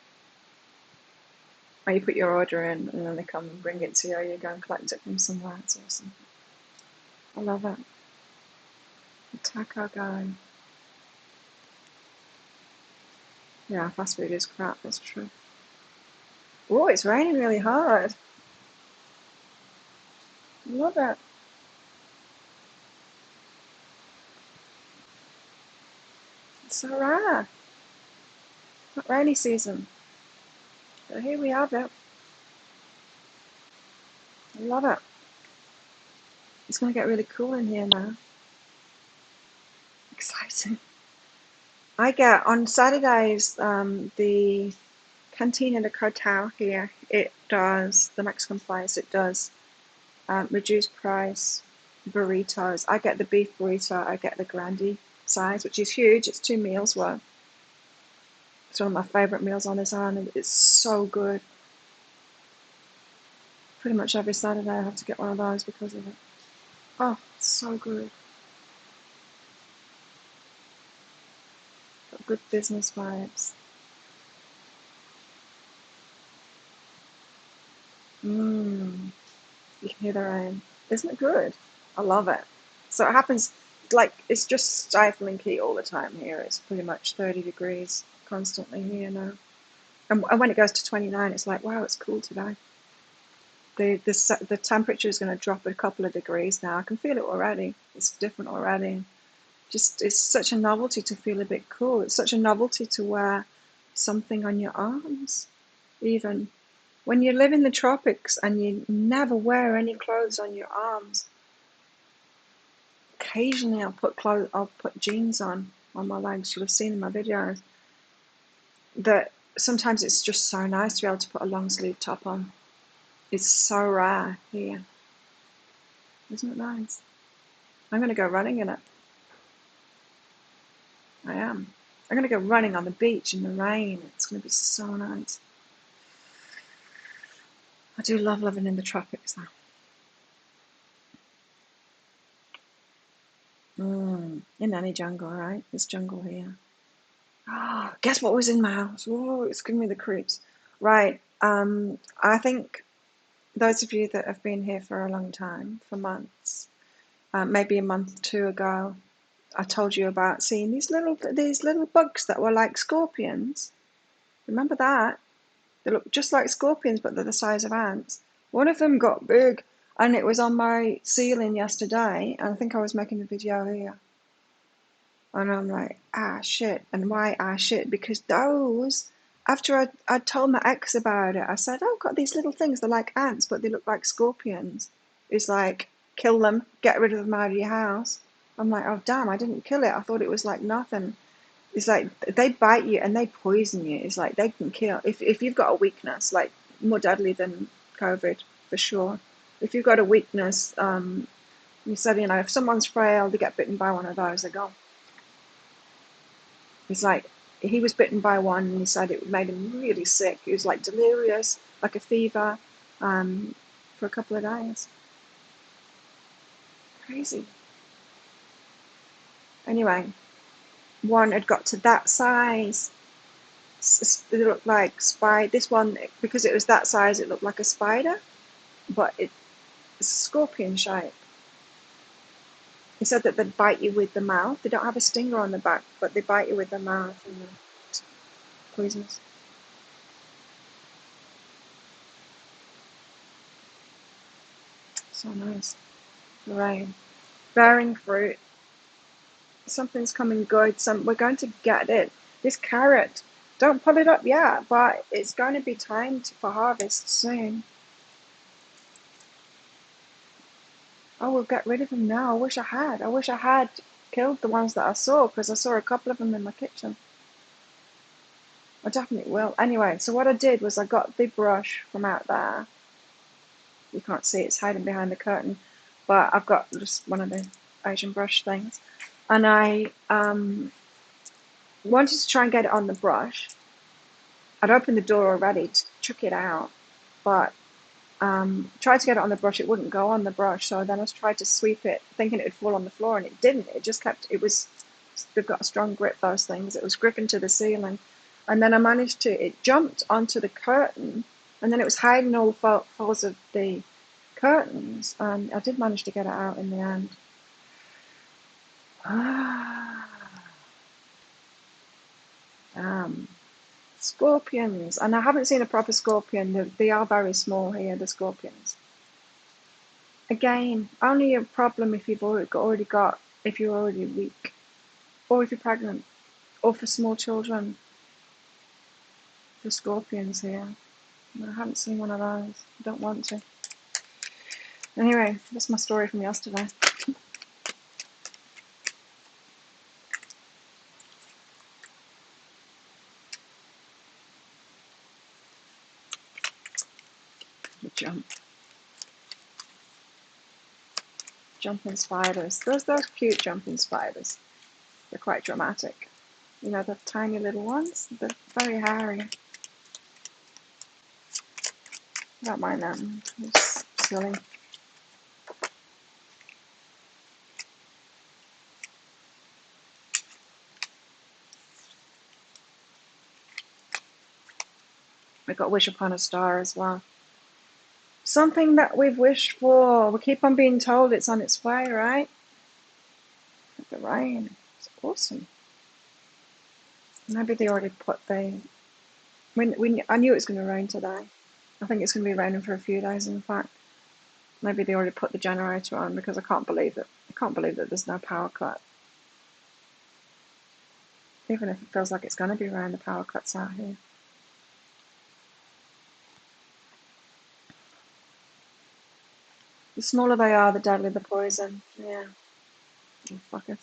Or you put your order in, and then they come and bring it to you, or you go and collect it from somewhere. It's awesome. I love it. The taco guy. Yeah, fast food is crap, that's true. Oh, it's raining really hard. I love it. It's so rare. Not rainy season. But here we have it. I love it. It's going to get really cool in here now. Exciting. I get on Saturdays, the Cantina de Cartel here, it does, the Mexican place, it does reduced price burritos. I get the beef burrito, I get the grande size, which is huge. It's 2 meals worth. It's one of my favorite meals on this island. It's so good. Pretty much every Saturday I have to get one of those because of it. Oh, it's so good. Good business vibes. You can hear the rain. Isn't it good? I love it. So it happens, like, it's just stifling heat all the time here. It's pretty much 30 degrees constantly here now. And when it goes to 29, it's like, wow, it's cool today. The temperature is going to drop a couple of degrees now. I can feel it already. It's different already. Just, it's such a novelty to feel a bit cool. It's such a novelty to wear something on your arms, even. When you live in the tropics and you never wear any clothes on your arms, occasionally I'll put jeans on my legs. You'll have seen in my videos that sometimes it's just so nice to be able to put a long sleeve top on. It's so rare here. Isn't it nice? I'm going to go running in it. I am. I'm going to go running on the beach in the rain. It's going to be so nice. I do love living in the tropics though. In any jungle, right? This jungle here. Oh, guess what was in my house? Oh, it's giving me the creeps. Right. I think those of you that have been here for a long time, for months, maybe a month or two ago, I told you about seeing these little bugs that were like scorpions. Remember that? They look just like scorpions, but they're the size of ants. One of them got big, and it was on my ceiling yesterday, and I think I was making a video here. And I'm like, ah, shit. And why, ah, shit? Because those, after I told my ex about it, I said, oh, I've got these little things. They're like ants, but they look like scorpions. It's like, kill them, get rid of them out of your house. I'm like, oh, damn, I didn't kill it. I thought it was like nothing. It's like, they bite you and they poison you. It's like, they can kill. If you've got a weakness, like more deadly than COVID, for sure. If you've got a weakness, you said, you know, if someone's frail, they get bitten by one of those, they're gone. He's like, he was bitten by one and he said it made him really sick. He was like delirious, like a fever, for a couple of days. Crazy. Anyway, one had got to that size. It looked like spider. This one, because it was that size, it looked like a spider, but it's a scorpion shape. He said that they'd bite you with the mouth. They don't have a stinger on the back, but they bite you with the mouth and they're poisonous. So nice. Rain. Bearing fruit. Something's coming good. We're going to get it. This carrot, don't pull it up yet, but it's going to be time for harvest soon. Oh, we'll get rid of them now. I wish I had killed the ones that I saw, because I saw a couple of them in my kitchen. I definitely will. Anyway, so what I did was I got the brush from out there. You can't see it's hiding behind the curtain, but I've got just one of the Asian brush things, and I wanted to try and get it on the brush. I'd opened the door already to chuck it out, but tried to get it on the brush. It wouldn't go on the brush, so then I tried to sweep it, thinking it would fall on the floor, and it didn't. It just kept. They've got a strong grip, those things. It was gripping to the ceiling, and then I managed to. It jumped onto the curtain, and then it was hiding all the folds of the curtains, and I did manage to get it out in the end. Scorpions, and I haven't seen a proper scorpion. They are very small here, the scorpions. Again, only a problem if you've if you're already weak, or if you're pregnant, or for small children. The scorpions here. I haven't seen one of those. I don't want to. Anyway, that's my story from yesterday. Jumping spiders. Those cute jumping spiders. They're quite dramatic. You know, the tiny little ones. They're very hairy. I don't mind them. It's silly. We've got wish upon a star as well. Something that we've wished for. We keep on being told it's on its way, right? The rain. It's awesome. Maybe they already put the... I knew it was going to rain today. I think it's going to be raining for a few days, in fact. Maybe they already put the generator on, because I can't believe it. I can't believe that there's no power cut. Even if it feels like it's going to be rain, the power cut's out here. The smaller they are, the deadlier the poison. Yeah. Oh, fuck it.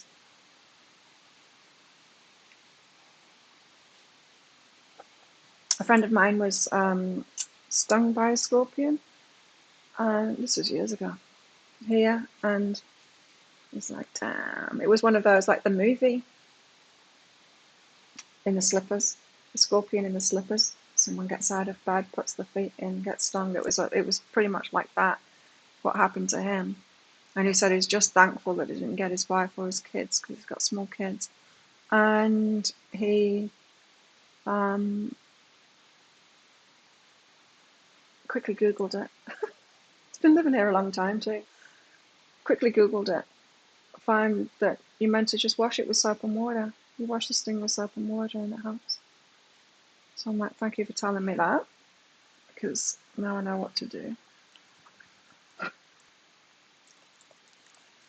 A friend of mine was stung by a scorpion. This was years ago. Here, and it's like, damn. It was one of those, like the movie, in the slippers. The scorpion in the slippers. Someone gets out of bed, puts the feet in, gets stung. It was pretty much like that, what happened to him. And he said he's just thankful that he didn't get his wife or his kids, because he's got small kids. And he quickly Googled it. He's been living here a long time too. Quickly Googled it. Found that you're meant to just wash it with soap and water. You wash the sting with soap and water and it helps. So I'm like, thank you for telling me that, because now I know what to do.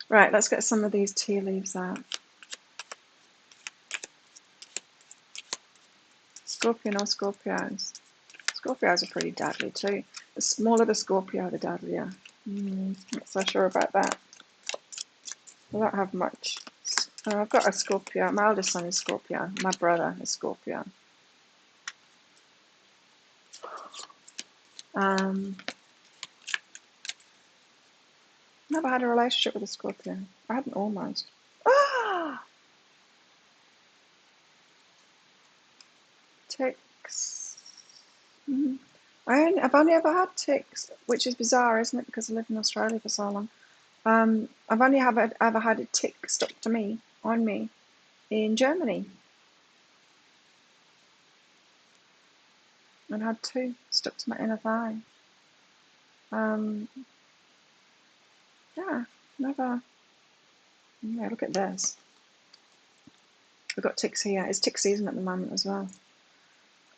Right, let's get some of these tea leaves out. Scorpion or Scorpios? Scorpios are pretty deadly too. The smaller the Scorpio, the deadlier. Not so sure about that. I don't have much. I've got a Scorpio. My eldest son is Scorpio. My brother is Scorpio. Never had a relationship with a Scorpio. I hadn't almost. Ah! Ticks. I've only ever had ticks, which is bizarre, isn't it? Because I lived in Australia for so long. I've only ever had a tick stuck to me, on me, in Germany. And I had 2 stuck to my inner thigh. Yeah, never. Yeah, look at this. We've got ticks here. It's tick season at the moment as well.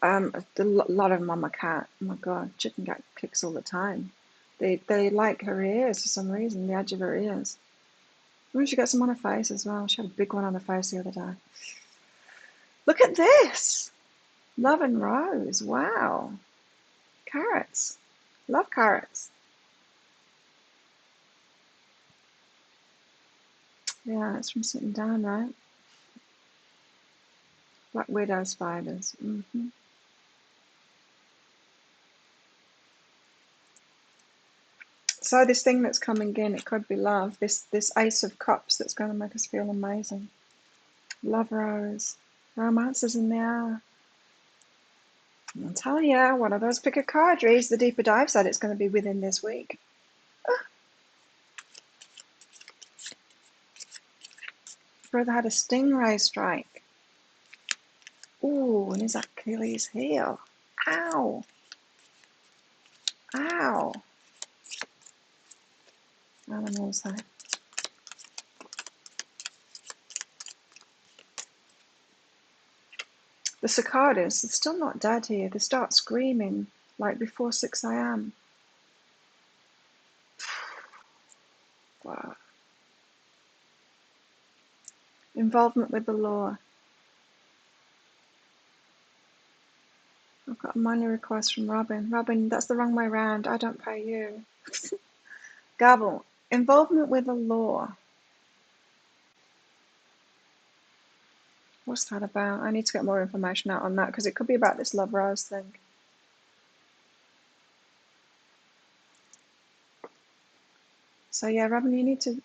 A lot of them on my cat. Oh my god, she can get ticks all the time. They like her ears for some reason, the edge of her ears. Maybe she got some on her face as well. She had a big one on her face the other day. Look at this! Love and rose. Wow. Carrots. Love carrots. Yeah, it's from sitting down, right? Black widow spiders. So this thing that's coming in, it could be love. This Ace of Cups that's going to make us feel amazing. Love rose. Romance is in there. I'm telling you, one of those pick a card reads. The deeper dive said it's going to be within this week. Brother had a stingray strike. Ooh, and his Achilles heel. Ow. Ow. Animals there. The cicadas, they're still not dead here. They start screaming like before 6 a.m. Wow. Involvement with the law. I've got a money request from Robin. Robin, that's the wrong way round. I don't pay you. Gabble. Involvement with the law. What's that about? I need to get more information out on that, because it could be about this Love Rose thing. So yeah, Robin, you need to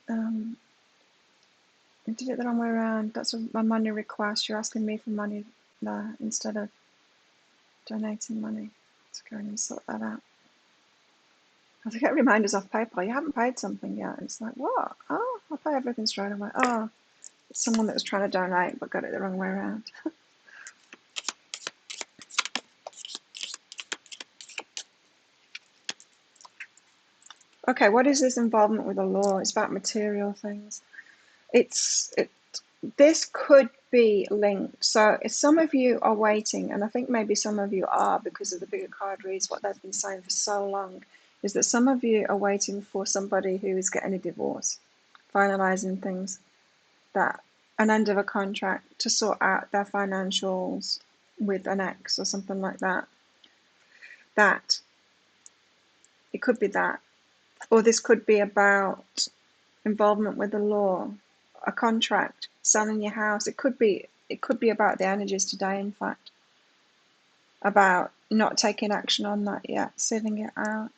you did it the wrong way around. That's my money request. You're asking me for money there instead of donating money. Let's go and sort that out. I have to get reminders off PayPal. You haven't paid something yet. It's like, what? Oh, I'll pay everything straight away. Oh, it's someone that was trying to donate but got it the wrong way around. Okay, what is this involvement with the law? It's about material things. This could be linked. So if some of you are waiting, and I think maybe some of you are because of the bigger card reads, what they've been saying for so long, is that some of you are waiting for somebody who is getting a divorce, finalizing things, that an end of a contract to sort out their financials with an ex or something like that. That it could be that. Or this could be about involvement with the law, a contract, selling your house. It could be about the energies today, in fact, about not taking action on that yet, sitting it out.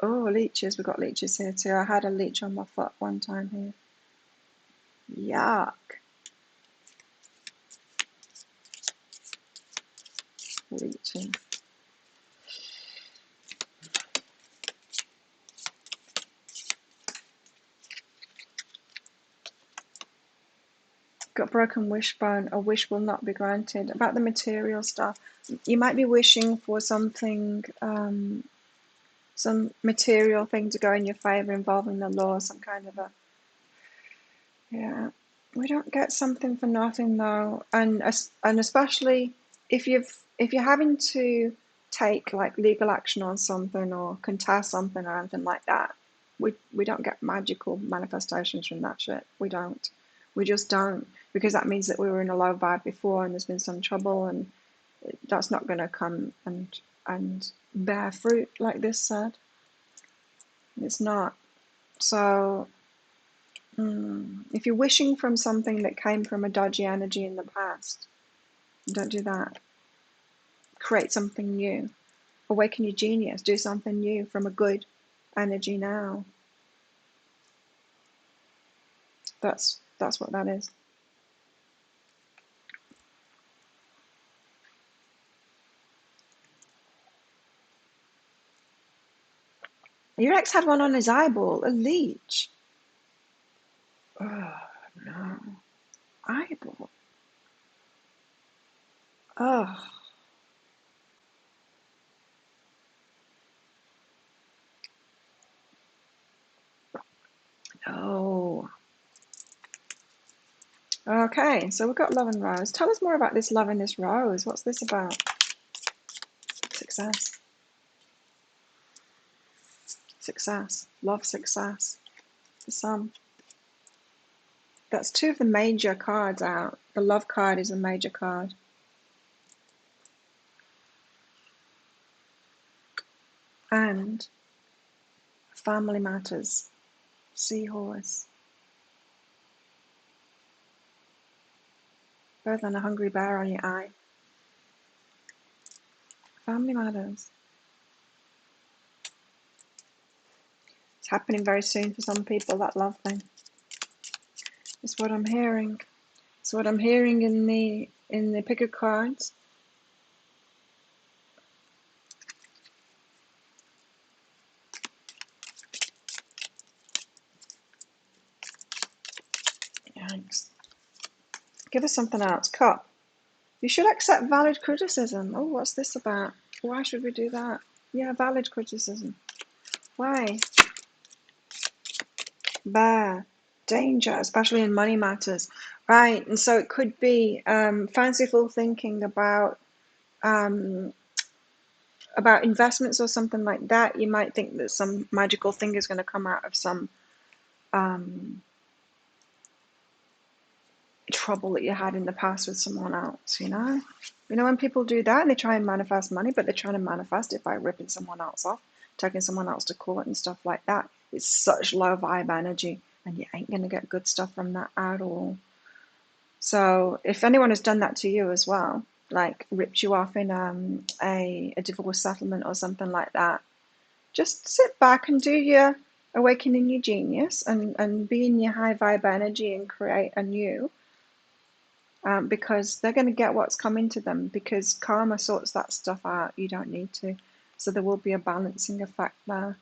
Oh, leeches. We've got leeches here too. I had a leech on my foot one time here. Yuck. Leeching. Got broken wishbone. A wish will not be granted. About the material stuff, you might be wishing for something, some material thing to go in your favor involving the law, some kind of a, yeah. We don't get something for nothing though, and especially if you're having to take like legal action on something or contest something or anything like that, we don't get magical manifestations from that shit. We don't. We just don't, because that means that we were in a low vibe before and there's been some trouble, and that's not going to come and bear fruit like this said. It's not. So if you're wishing from something that came from a dodgy energy in the past, don't do that. Create something new. Awaken your genius. Do something new from a good energy now. That's what that is. Your ex had one on his eyeball, a leech. Oh no. Eyeball. Oh no. Okay, so we've got love and rose. Tell us more about this love and this rose. What's this about? Success. Success. Love, success. The sun. That's two of the major cards out. The love card is a major card. And family matters. Seahorse. Better than a hungry bear on your eye. Family matters. It's happening very soon for some people, that love thing. It's what I'm hearing. It's what I'm hearing in the pick of cards. Yikes. Give us something else. Cup. You should accept valid criticism. Oh, what's this about? Why should we do that? Yeah, valid criticism. Why? Bear. Danger, especially in money matters. Right, and so it could be fanciful thinking about investments or something like that. You might think that some magical thing is going to come out of some trouble that you had in the past with someone else, you know? You know, when people do that and they try and manifest money, but they're trying to manifest it by ripping someone else off, taking someone else to court and stuff like that. It's such low vibe energy, and you ain't going to get good stuff from that at all. So if anyone has done that to you as well, like ripped you off in a divorce settlement or something like that, just sit back and do your awakening your genius and be in your high vibe energy and create anew. Because they're going to get what's coming to them, because karma sorts that stuff out. You don't need to. So there will be a balancing effect there.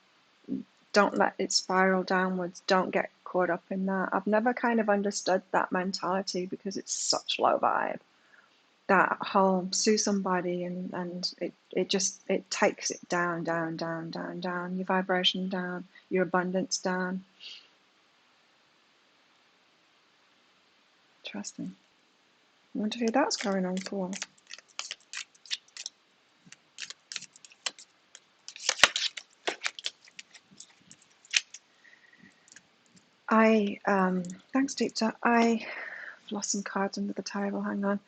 don't let it spiral downwards. Don't get caught up in that. I've never kind of understood that mentality because it's such low vibe. That whole sue somebody and it just it takes it down, down, down, down, down, your vibration down, your abundance down. Interesting. I wonder who that's going on for. Thanks, Deepta. I've lost some cards under the table. Hang on.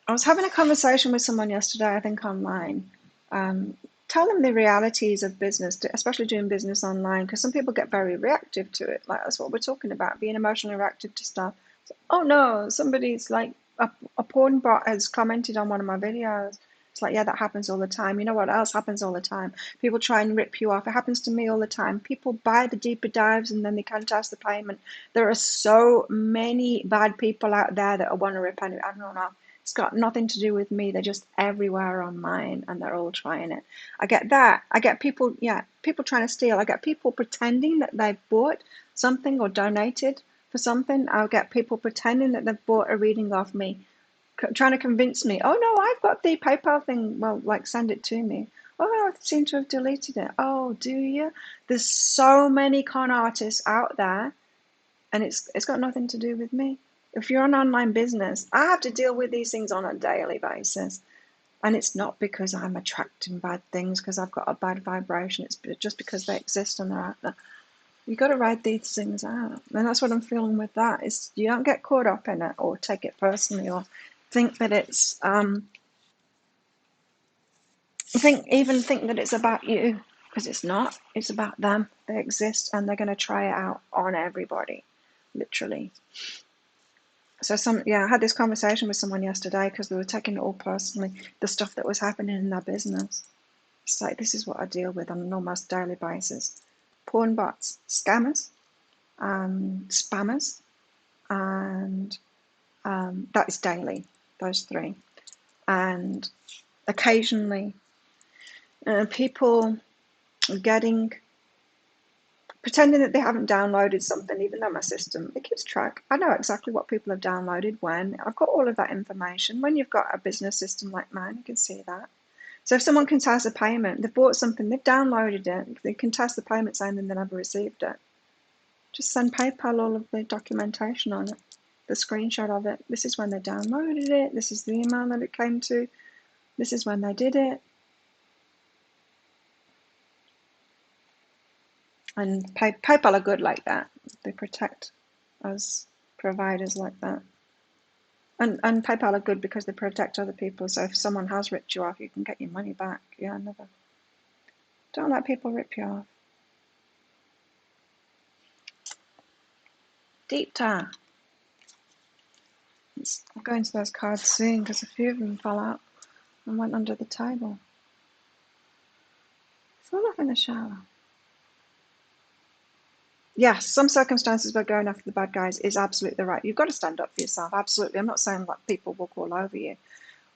I was having a conversation with someone yesterday, I think online. Tell them the realities of business, especially doing business online, because some people get very reactive to it. Like that's what we're talking about, being emotionally reactive to stuff. So, oh no, somebody's like a porn bot has commented on one of my videos. It's like, yeah, that happens all the time. You know what else happens all the time? People try and rip you off. It happens to me all the time. People buy the deeper dives and then they can't ask the payment. There are so many bad people out there that want to rip everyone off. It's got nothing to do with me. They're just everywhere online and they're all trying it. I get that. I get people, people trying to steal. I get people pretending that they've bought something or donated for something. I'll get people pretending that they've bought a reading off me, trying to convince me, oh no, I've got the PayPal thing. Well, like send it to me. Oh, I seem to have deleted it. Oh, do you? There's so many con artists out there, and it's got nothing to do with me. If you're an online business, I have to deal with these things on a daily basis. And it's not because I'm attracting bad things, because I've got a bad vibration. It's just because they exist and they're out there. You've got to ride these things out. And that's what I'm feeling with that. Is you don't get caught up in it or take it personally or think that it's think that it's about you, because it's not. It's about them. They exist and they're going to try it out on everybody, literally. So I had this conversation with someone yesterday because they were taking it all personally, the stuff that was happening in their business. It's like, this is what I deal with on an almost daily basis. Porn bots, scammers, spammers, and that is daily, those three. And occasionally people pretending that they haven't downloaded something, even though my system, it keeps track. I know exactly what people have downloaded when. I've got all of that information. When you've got a business system like mine, you can see that. So if someone contests a payment, they've bought something, they've downloaded it, they contest the payment saying they never received it. Just send PayPal all of the documentation on it, the screenshot of it. This is when they downloaded it. This is the email that it came to. This is when they did it. And PayPal are good like that. They protect us providers like that. And PayPal are good because they protect other people. So if someone has ripped you off, you can get your money back. Yeah, never. Don't let people rip you off. Deep tar. I'll go into those cards soon because a few of them fell out and went under the table. Fall off in the shower. Yes, some circumstances where going after the bad guys is absolutely right. You've got to stand up for yourself. Absolutely. I'm not saying let people walk all over you.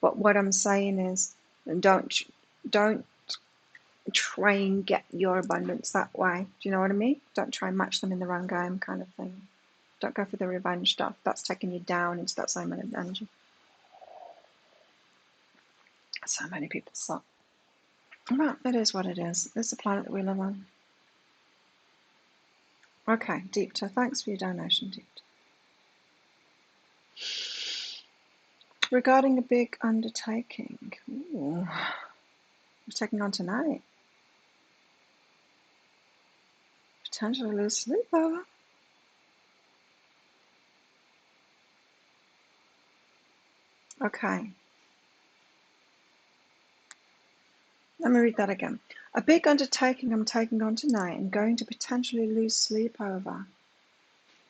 But what I'm saying is don't try and get your abundance that way. Do you know what I mean? Don't try and match them in the wrong game kind of thing. Don't go for the revenge stuff. That's taking you down into that same energy. So many people suck. Well, it is what it is. It's the planet that we live on. Okay, Deepta, thanks for your donation, Deepta. Regarding a big undertaking, we're taking on tonight. Potentially lose sleep over. Okay. Let me read that again. A big undertaking I'm taking on tonight and going to potentially lose sleep over.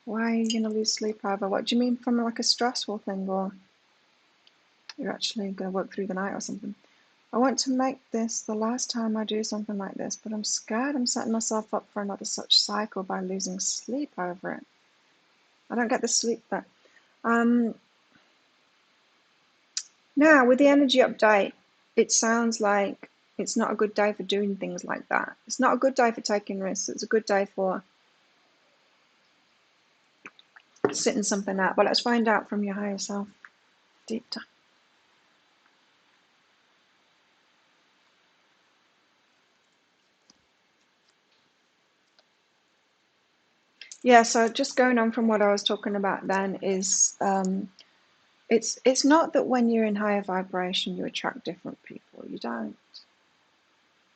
Why are you going to lose sleep over? What do you mean, from like a stressful thing, or you're actually going to work through the night or something? I want to make this the last time I do something like this, but I'm scared I'm setting myself up for another such cycle by losing sleep over it. I don't get the sleep bit. Now, with the energy update, it sounds like It's not a good day for doing things like that. It's not a good day for taking risks. It's a good day for sitting something out. But let's find out from your higher self. Deep down. Yeah, so just going on from what I was talking about then is it's not that when you're in higher vibration you attract different people. You don't.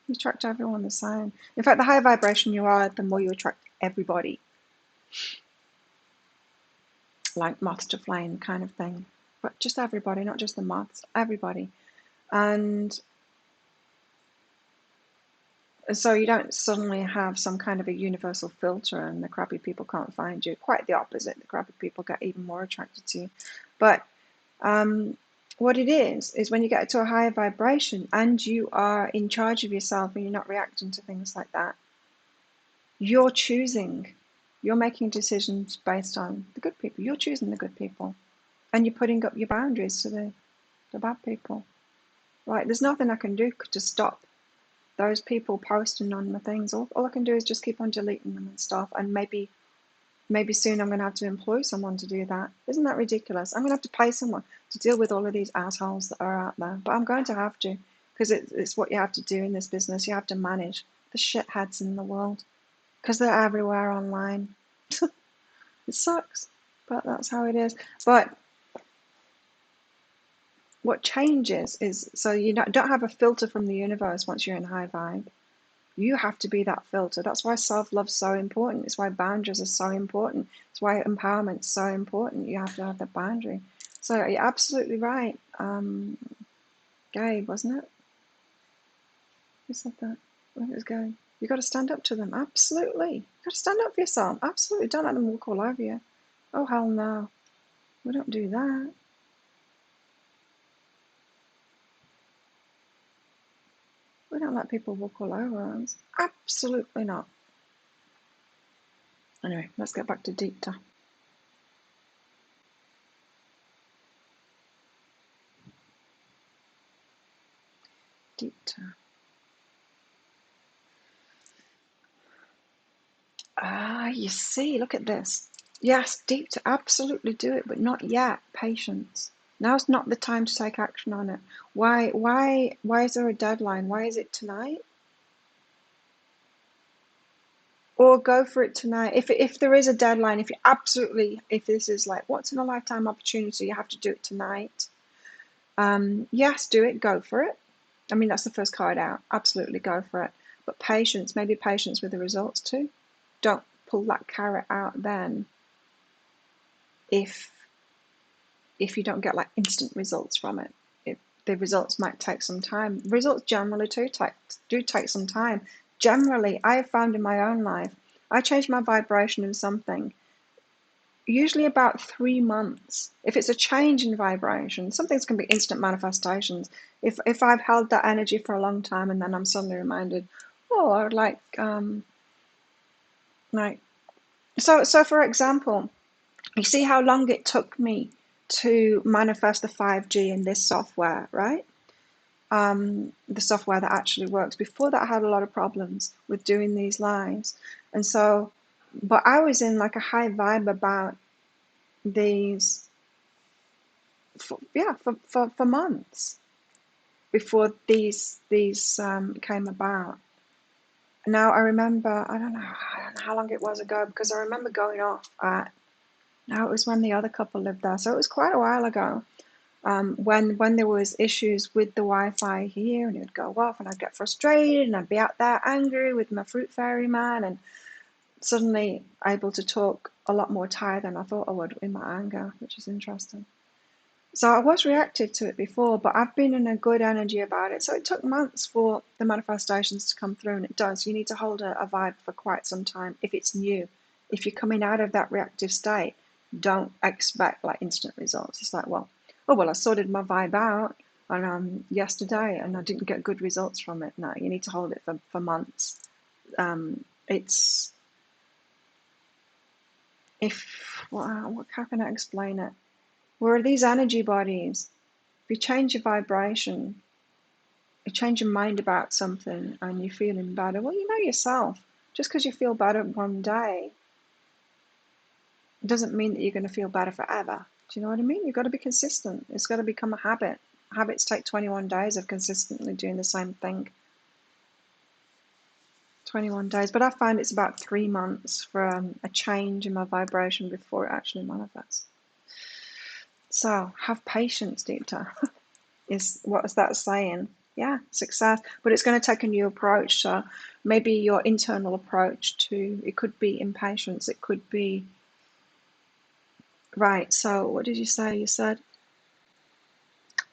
You attract everyone the same. In fact, the higher vibration you are, the more you attract everybody. Like moths to flame kind of thing. But just everybody, not just the moths, everybody. And so you don't suddenly have some kind of a universal filter and the crappy people can't find you. Quite the opposite. The crappy people get even more attracted to you. But what it is when you get to a higher vibration and you are in charge of yourself and you're not reacting to things like that, you're choosing, you're making decisions based on the good people. You're choosing the good people and you're putting up your boundaries to the bad people. Right? There's nothing I can do to stop those people posting on my things. All I can do is just keep on deleting them and stuff, and maybe soon I'm going to have to employ someone to do that. Isn't that ridiculous? I'm going to have to pay someone to deal with all of these assholes that are out there. But I'm going to have to, because it's what you have to do in this business. You have to manage the shitheads in the world, because they're everywhere online. It sucks, but that's how it is. But what changes is, so you don't have a filter from the universe once you're in high vibe. You have to be that filter. That's why self-love is so important. It's why boundaries are so important. It's why empowerment is so important. You have to have the boundary. So you're absolutely right. Gabe, wasn't it? Who said that? I think it was Gabe. You got to stand up to them. Absolutely. You got to stand up for yourself. Absolutely. Don't let them walk all over you. Oh, hell no. We don't do that. We don't let people walk all over us. Absolutely not. Anyway, let's get back to Deepta. Deepta. Ah, you see, look at this. Yes, deep to absolutely do it, but not yet. Patience. Now's not the time to take action on it. Why is there a deadline? Why is it tonight? Or go for it tonight. If there is a deadline, if this is like once in a lifetime opportunity, you have to do it tonight. Yes, do it. Go for it. I mean, that's the first card out. Absolutely go for it. But patience, maybe patience with the results too. Don't pull that carrot out then if you don't get like instant results from it. The results might take some time. Results generally do take some time. Generally, I have found in my own life, I change my vibration in something, usually about 3 months. If it's a change in vibration, some things can be instant manifestations. If I've held that energy for a long time and then I'm suddenly reminded, oh, I would like so for example, you see how long it took me to manifest the 5G in this software, right? The software that actually works. Before that, I had a lot of problems with doing these lives. And so, but I was in like a high vibe about these, for months before these came about. Now I remember, I don't know how long it was ago, because I remember going off at, now it was when the other couple lived there. So it was quite a while ago. When there was issues with the Wi-Fi here, and it would go off, and I'd get frustrated, and I'd be out there angry with my fruit fairy man, and suddenly able to talk a lot more tired than I thought I would in my anger, which is interesting. So I was reactive to it before, but I've been in a good energy about it. So it took months for the manifestations to come through, and it does. You need to hold a vibe for quite some time if it's new. If you're coming out of that reactive state, don't expect like instant results. It's like, well, I sorted my vibe out yesterday and I didn't get good results from it. No, you need to hold it for months. It's how can I explain it? We're these energy bodies. If you change your vibration, you change your mind about something and you're feeling better. Well, you know yourself. Just because you feel better one day doesn't mean that you're going to feel better forever. Do you know what I mean? You've got to be consistent. It's got to become a habit. Habits take 21 days of consistently doing the same thing. 21 days. But I find it's about 3 months for a change in my vibration before it actually manifests. So have patience, Deepta, is what is that saying? Yeah, success. But it's going to take a new approach. So maybe your internal approach to, it could be impatience. It could be, right, so what did you say? You said,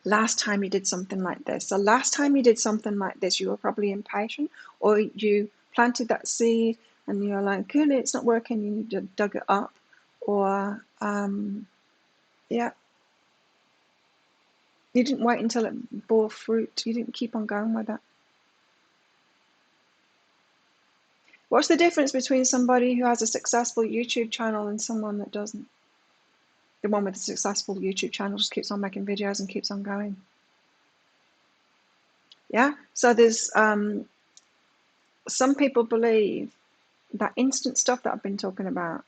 last time you did something like this. So last time you did something like this, you were probably impatient, or you planted that seed and you're like, good, it's not working, you need to dug it up. Or, yeah, you didn't wait until it bore fruit. You didn't keep on going with it. What's the difference between somebody who has a successful YouTube channel and someone that doesn't? The one with a successful YouTube channel just keeps on making videos and keeps on going. Yeah, so there's some people believe that instant stuff that I've been talking about.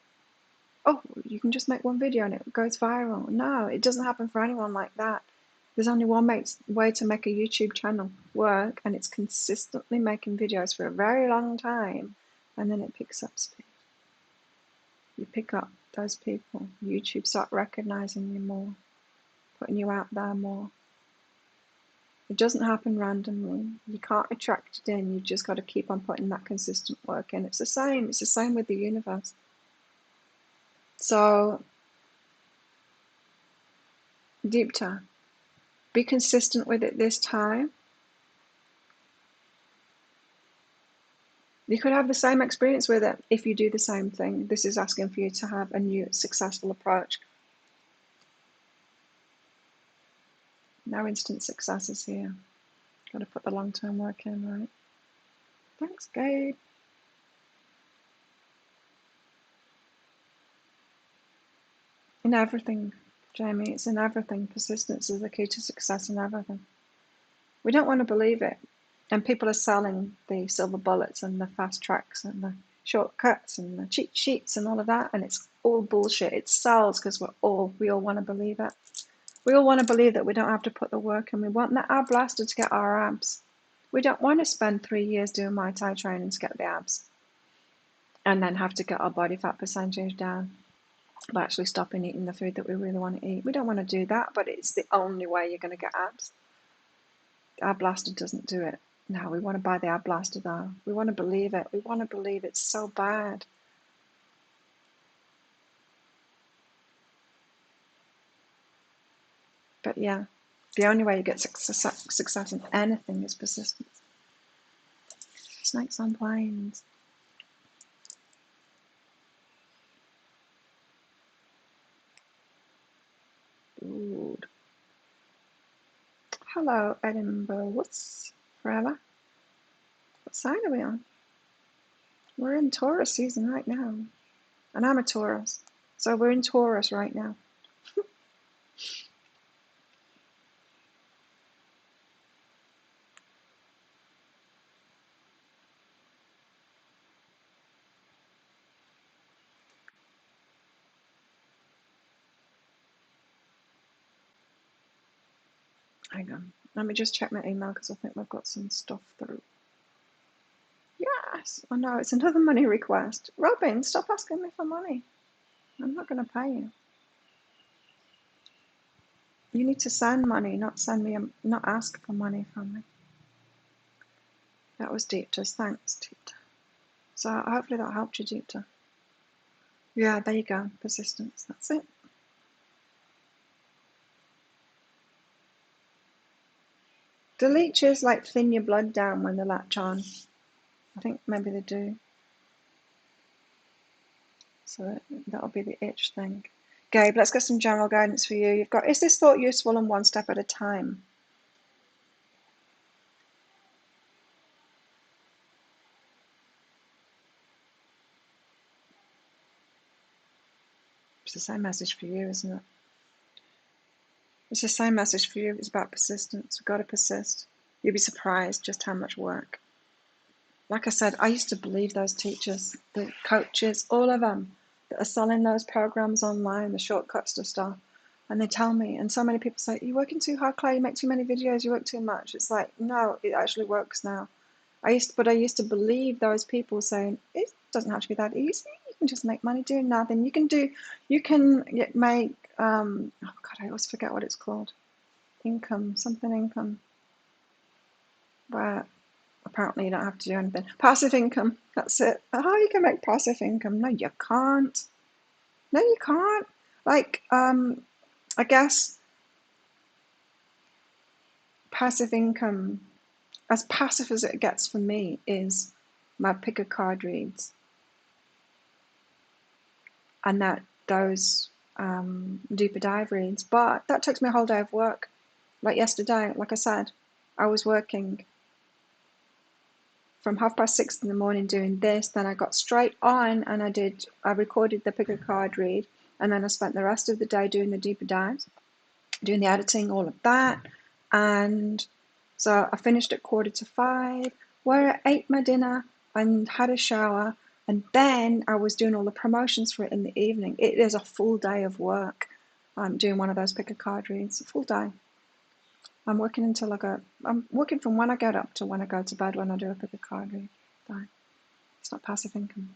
Oh, you can just make one video and it goes viral. No, it doesn't happen for anyone like that. There's only one way to make a YouTube channel work, and it's consistently making videos for a very long time, and then it picks up speed. You pick up those people. YouTube start recognizing you more, putting you out there more. It doesn't happen randomly. You can't attract it in. You've just got to keep on putting that consistent work in. It's the same. It's the same with the universe. So, Deepta, be consistent with it this time. You could have the same experience with it if you do the same thing. This is asking for you to have a new successful approach. No instant successes here. Got to put the long-term work in, right? Thanks, Gabe. In everything, Jamie, it's in everything. Persistence is the key to success in everything. We don't want to believe it. And people are selling the silver bullets and the fast tracks and the shortcuts and the cheat sheets and all of that, and it's all bullshit. It sells because we all want to believe it. We all want to believe that we don't have to put the work in. We want that ab blaster to get our abs. We don't want to spend 3 years doing Muay Thai training to get the abs and then have to get our body fat percentage down by actually stopping eating the food that we really want to eat. We don't want to do that, but it's the only way you're going to get abs. The ab blaster doesn't do it. No, we want to buy the ab blaster though. We want to believe it. We want to believe it's so bad. But yeah, the only way you get success in anything is persistence. Snakes on planes. Dude. Hello, Edinburgh. What's forever? What sign are we on? We're in Taurus season right now. And I'm a Taurus. So we're in Taurus right now. Hang on. Let me just check my email because I think we've got some stuff through. Yes. Oh no, it's another money request. Robin, stop asking me for money. I'm not going to pay you. You need to send money, not ask for money from me. That was Deepta. Thanks, Deepta. So hopefully that helped you, Deepta. Yeah, there you go. Persistence. That's it. Do leeches like thin your blood down when they latch on? I think maybe they do. So that'll be the itch thing. Gabe, let's get some general guidance for you. You've got, is this thought useful and one step at a time? It's the same message for you, isn't it? It's the same message for you. It's about persistence. We've got to persist. You'd be surprised just how much work. Like I said, I used to believe those teachers, the coaches, all of them that are selling those programs online, the shortcuts to stuff. And they tell me, and so many people say, you're working too hard, Claire, you make too many videos, you work too much. It's like, no, it actually works now. I used to believe those people saying, it doesn't have to be that easy. You can just make money doing nothing. You can make, oh God, I always forget what it's called. Income, where apparently you don't have to do anything. Passive income, that's it. How you can make passive income? No, you can't. No, you can't. Like, I guess passive income, as passive as it gets for me, is my pick a card reads, and those deeper dive reads. But that takes me a whole day of work. Like yesterday, like I said, I was working from 6:30 in the morning doing this. Then I got straight on and I recorded the pick a card read, and then I spent the rest of the day doing the deeper dives, doing the editing, all of that. And so I finished at 4:45, where I ate my dinner and had a shower, and then I was doing all the promotions for it in the evening. It is a full day of work. I'm doing one of those pick a card reads, a full day. I'm working I'm working from when I get up to when I go to bed when I do a pick a card read. It's not passive income.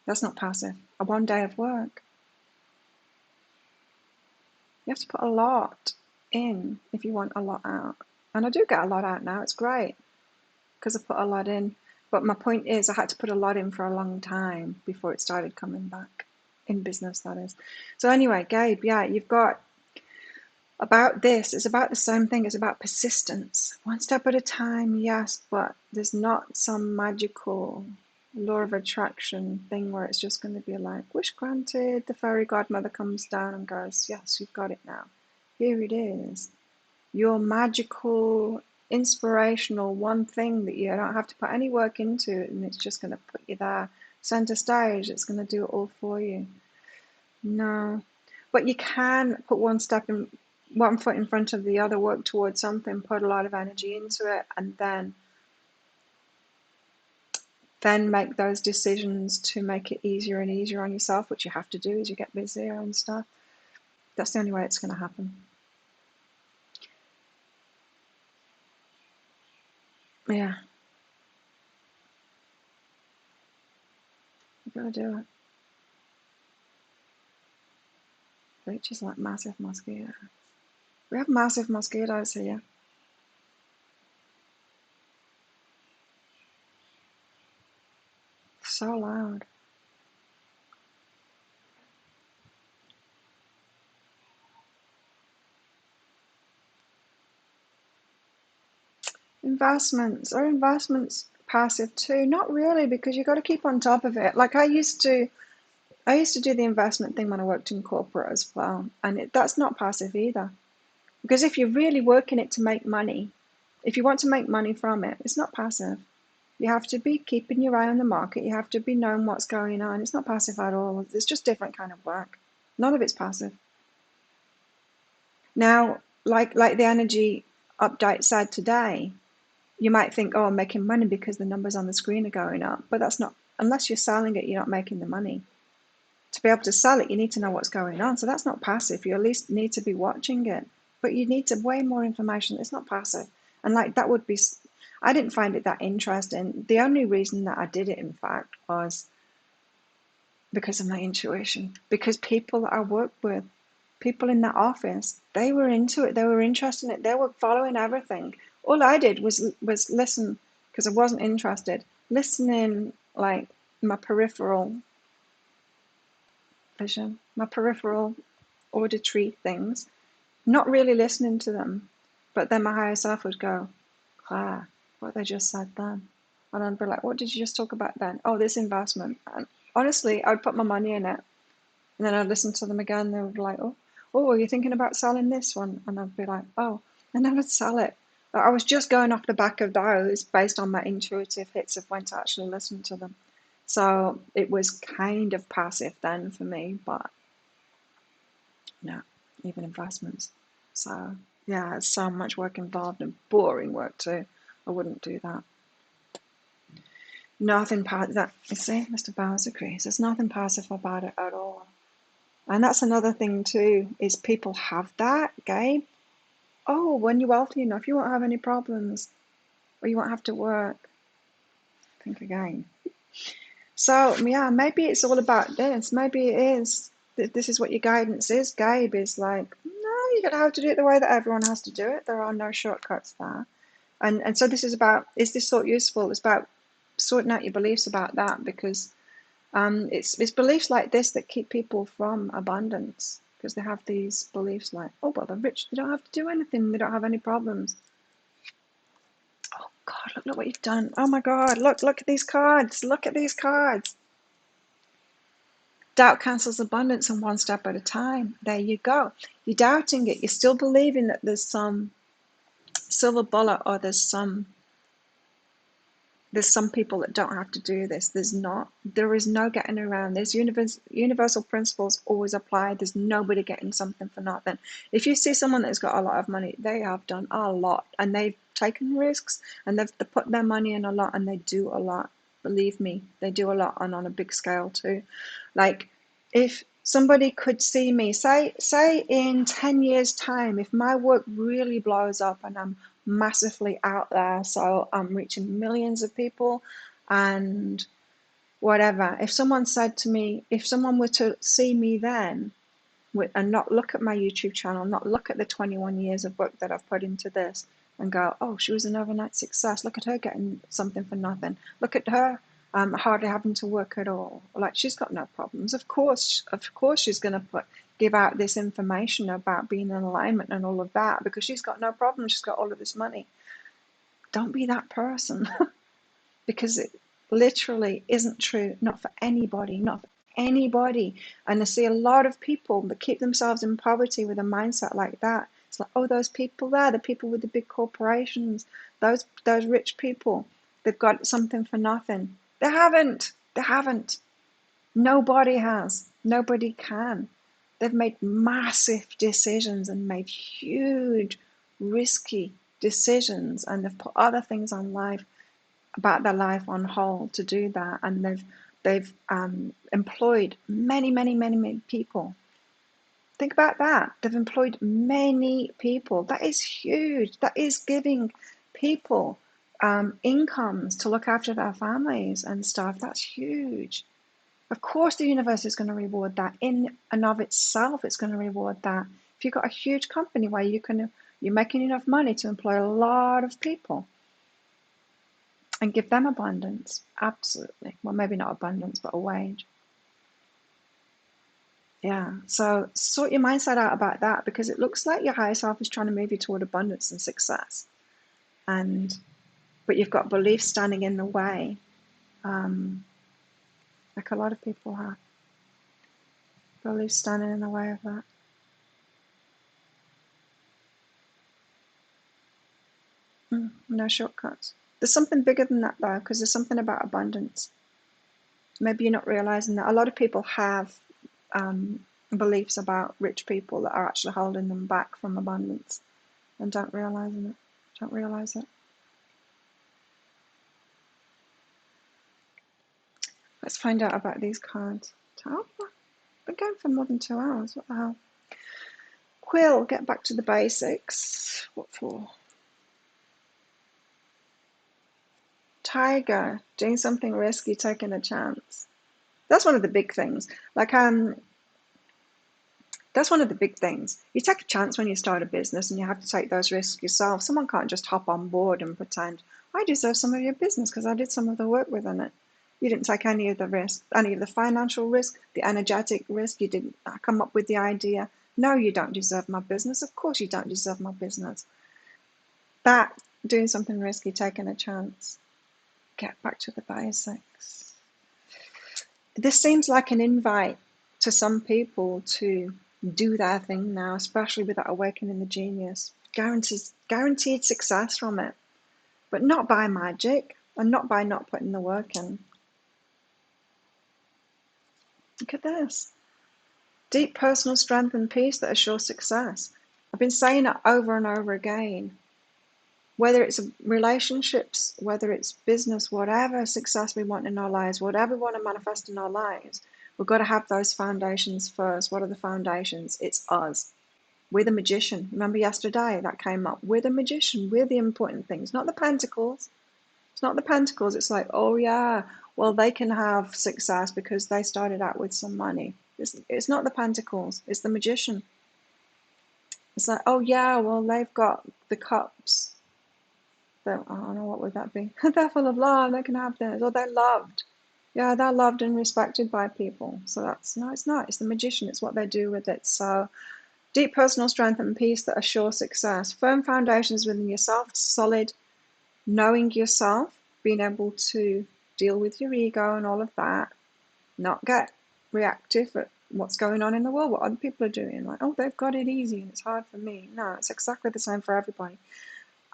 That's not passive. A one day of work. You have to put a lot in if you want a lot out. And I do get a lot out now. It's great because I put a lot in. But my point is I had to put a lot in for a long time before it started coming back. In business, that is. So anyway, Gabe, yeah, you've got about this. It's about the same thing. It's about persistence. One step at a time, yes, but there's not some magical law of attraction thing where it's just going to be like, wish granted, the fairy godmother comes down and goes, yes, you've got it now. Here it is. Your magical, inspirational one thing that you don't have to put any work into it, and it's just going to put you there. Center stage, it's going to do it all for you. No. But you can put one foot in front of the other, work towards something, put a lot of energy into it, and then make those decisions to make it easier and easier on yourself, which you have to do as you get busier and stuff. That's the only way it's going to happen. Yeah. You've got to do it. Bleach is like massive mosquitoes. We have massive mosquitoes here. So loud. Investments. Are investments passive too? Not really, because you've got to keep on top of it. Like I used to do the investment thing when I worked in corporate as well, and that's not passive either. Because if you're really working it to make money, if you want to make money from it, it's not passive. You have to be keeping your eye on the market. You have to be knowing what's going on. It's not passive at all. It's just different kind of work. None of it's passive. Now, like the energy update said today, you might think, oh, I'm making money because the numbers on the screen are going up. But that's not, unless you're selling it, you're not making the money. To be able to sell it, you need to know what's going on. So that's not passive. You at least need to be watching it. But you need to way more information. It's not passive. And like that would be, I didn't find it that interesting. The only reason that I did it, in fact, was because of my intuition. Because people that I worked with, people in that office, they were into it. They were interested in it. They were following everything. All I did was listen because I wasn't interested. Listening, like my peripheral vision, my peripheral auditory things, not really listening to them. But then my higher self would go, Claire, what they just said then. And I'd be like, what did you just talk about then? Oh, this investment. And honestly, I would put my money in it. And then I'd listen to them again. They would be like, oh, are you thinking about selling this one? And I'd be like, oh, and then I'd sell it. I was just going off the back of those based on my intuitive hits of when to actually listen to them. So it was kind of passive then for me, but no, even investments. So Yeah, there's so much work involved and boring work too. I wouldn't do that. Nothing part that you see, Mr. Bowers agrees. There's nothing passive about it at all. And that's another thing too, is people have that, Gabe. Oh, when you're wealthy enough, you won't have any problems, or you won't have to work. Think again. So yeah, maybe it's all about this. Maybe it is. This is what your guidance is, Gabe. Is like, no, you're gonna have to do it the way that everyone has to do it. There are no shortcuts there. And so this is about, is this thought useful? It's about sorting out your beliefs about that, because it's beliefs like this that keep people from abundance, because they have these beliefs like, oh, well, they're rich, they don't have to do anything, they don't have any problems. Oh God, look what you've done. Oh my God, look at these cards. Look at these cards. Doubt cancels abundance, and one step at a time. There you go. You're doubting it. You're still believing that there's some silver bullet, or there's some people that don't have to do this. There's not. There is no getting around. There's universal principles always apply. There's nobody getting something for nothing. If you see someone that's got a lot of money, they have done a lot, and they've taken risks, and they've put their money in a lot, and they do a lot. Believe me, they do a lot, and on a big scale too. Like, if somebody could see me, say in 10 years time, if my work really blows up and I'm massively out there, so I'm reaching millions of people and whatever, if someone said to me, if someone were to see me then and not look at my YouTube channel, not look at the 21 years of work that I've put into this, and go, oh, she was an overnight success, look at her getting something for nothing, look at her hardly having to work at all, like, she's got no problems. Of course she's going to give out this information about being in alignment and all of that, because she's got no problem, she's got all of this money. Don't be that person. Because it literally isn't true, not for anybody, not for anybody. And I see a lot of people that keep themselves in poverty with a mindset like that. It's like, oh, those people there, the people with the big corporations, those rich people, they've got something for nothing. They haven't. They haven't. Nobody has. Nobody can. They've made massive decisions and made huge, risky decisions, and they've put other things on life, about their life, on hold to do that, and they've employed many people. Think about that. They've employed many people. That is huge. That is giving people incomes to look after their families and stuff. That's huge. Of course, the universe is going to reward that. In and of itself, it's going to reward that. If you've got a huge company where you're making enough money to employ a lot of people and give them abundance, absolutely. Well, maybe not abundance, but a wage. Yeah, so sort your mindset out about that, because it looks like your higher self is trying to move you toward abundance and success, but you've got beliefs standing in the way, like a lot of people have beliefs standing in the way of that. No shortcuts. There's something bigger than that though, because there's something about abundance. Maybe you're not realizing that a lot of people have beliefs about rich people that are actually holding them back from abundance, and don't realize it. Let's find out about these cards. Oh, been going for more than 2 hours. What the hell? Quill, get back to the basics. What for? Tiger, doing something risky, taking a chance. That's one of the big things. Like, that's one of the big things. You take a chance when you start a business, and you have to take those risks yourself. Someone can't just hop on board and pretend, I deserve some of your business because I did some of the work within it. You didn't take any of the risk, any of the financial risk, the energetic risk. You didn't come up with the idea. No, you don't deserve my business. Of course you don't deserve my business. That, doing something risky, taking a chance. Get back to the basics. This seems like an invite to some people to do their thing now, especially with that awakening the genius. Guaranteed success from it, but not by magic, and not by not putting the work in. Look at this. Deep personal strength and peace that assure success. I've been saying it over and over again. Whether it's relationships, whether it's business, whatever success we want in our lives, whatever we want to manifest in our lives, we've got to have those foundations first. What are the foundations? It's us. We're the magician. Remember yesterday that came up? We're the magician. We're the important things, not the pentacles. It's not the pentacles. It's like, oh yeah, well, they can have success because they started out with some money. It's not the pentacles. It's the magician. It's like, oh yeah, well, they've got the cups. I don't know, what would that be? They're full of love. They can have this. Or they're loved. Yeah, they're loved and respected by people. So no, it's not. It's the magician. It's what they do with it. So deep personal strength and peace that assure success. Firm foundations within yourself, solid, knowing yourself, being able to deal with your ego and all of that, not get reactive at what's going on in the world, what other people are doing. Like, oh, they've got it easy and it's hard for me. No, it's exactly the same for everybody.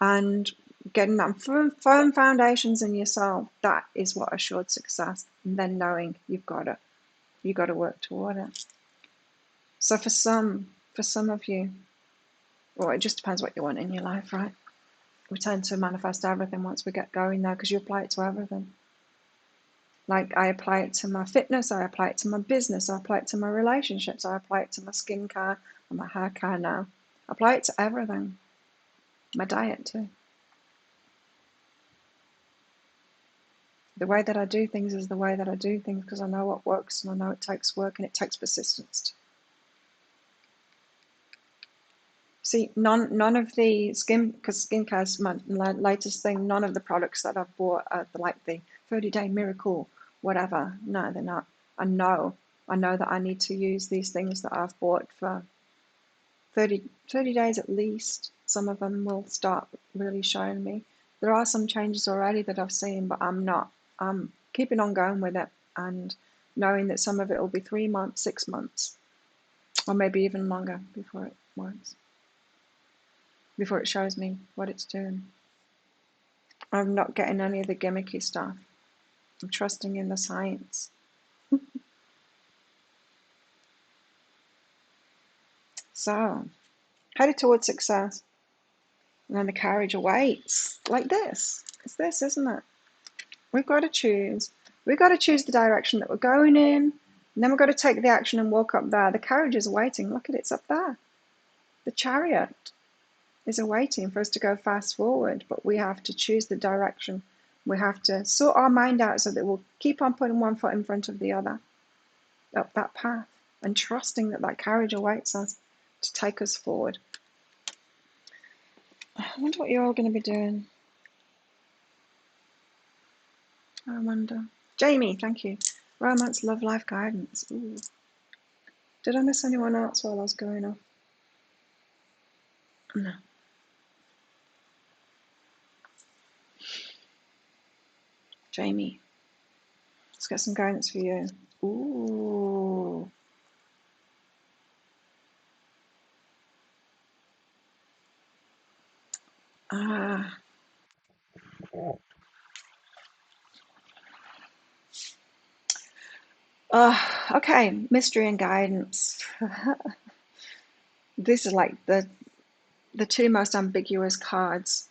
And getting that firm foundations in yourself, that is what assured success. And then knowing you've got to work toward it. So for some of you, well, it just depends what you want in your life, right? We tend to manifest everything once we get going there because you apply it to everything. Like I apply it to my fitness, I apply it to my business, I apply it to my relationships, I apply it to my skincare and my hair care now. I apply it to everything. My diet too. The way that I do things is the way that I do things because I know what works and I know it takes work and it takes persistence. See, none of the because skincare is my latest thing, none of the products that I've bought are like the 30-day miracle, whatever. No, they're not. I know that I need to use these things that I've bought for 30 days at least. Some of them will start really showing me. There are some changes already that I've seen, but I'm keeping on going with it and knowing that some of it will be 3 months, 6 months, or maybe even longer before it works. Before it shows me what it's doing. I'm not getting any of the gimmicky stuff. I'm trusting in the science. So, headed towards success. And then the carriage awaits. Like this. It's this, isn't it? We've got to choose. We've got to choose the direction that we're going in. And then we've got to take the action and walk up there. The carriage is waiting. Look at it, it's up there. The chariot is awaiting for us to go fast forward, but we have to choose the direction. We have to sort our mind out so that we'll keep on putting one foot in front of the other up that path and trusting that that carriage awaits us to take us forward. I wonder what you're all going to be doing. I wonder. Jamie, thank you. Romance, love, life guidance. Ooh. Did I miss anyone else while I was going off? No. Jamie, let's get some guidance for you. Ooh. Ah. Okay, mystery and guidance. These are like the two most ambiguous cards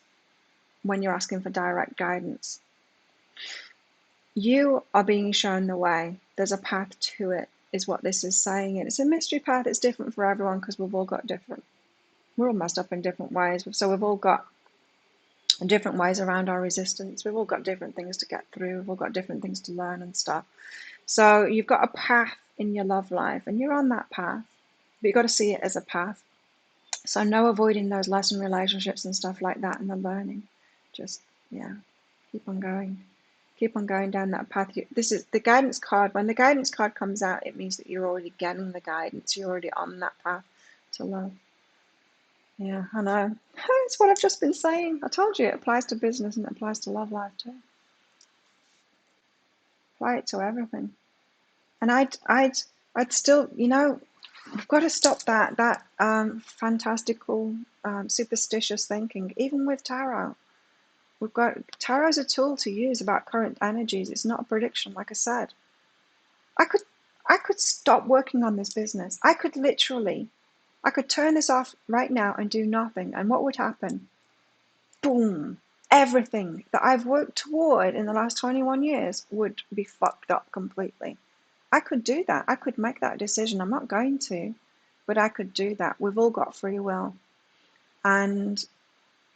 when you're asking for direct guidance. You are being shown the way. There's a path to it, is what this is saying. And it's a mystery path. It's different for everyone because we're all messed up in different ways. So we've all got different ways around our resistance. We've all got different things to get through. We've all got different things to learn and stuff. So you've got a path in your love life and you're on that path, but you've got to see it as a path. So no avoiding those lesson relationships and stuff like that and the learning. Just, yeah, keep on going. Keep on going down that path. This is the guidance card. When the guidance card comes out, it means that you're already getting the guidance. You're already on that path to love. Yeah, I know. It's what I've just been saying. I told you it applies to business and it applies to love life too. Apply it to everything. And I'd still, we've got to stop that fantastical, superstitious thinking, even with tarot. Tarot's a tool to use about current energies. It's not a prediction, like I said. I could stop working on this business. I could literally I could turn this off right now and do nothing. And what would happen? Boom. Everything that I've worked toward in the last 21 years would be fucked up completely. I could do that. I could make that decision. I'm not going to, but I could do that. We've all got free will. And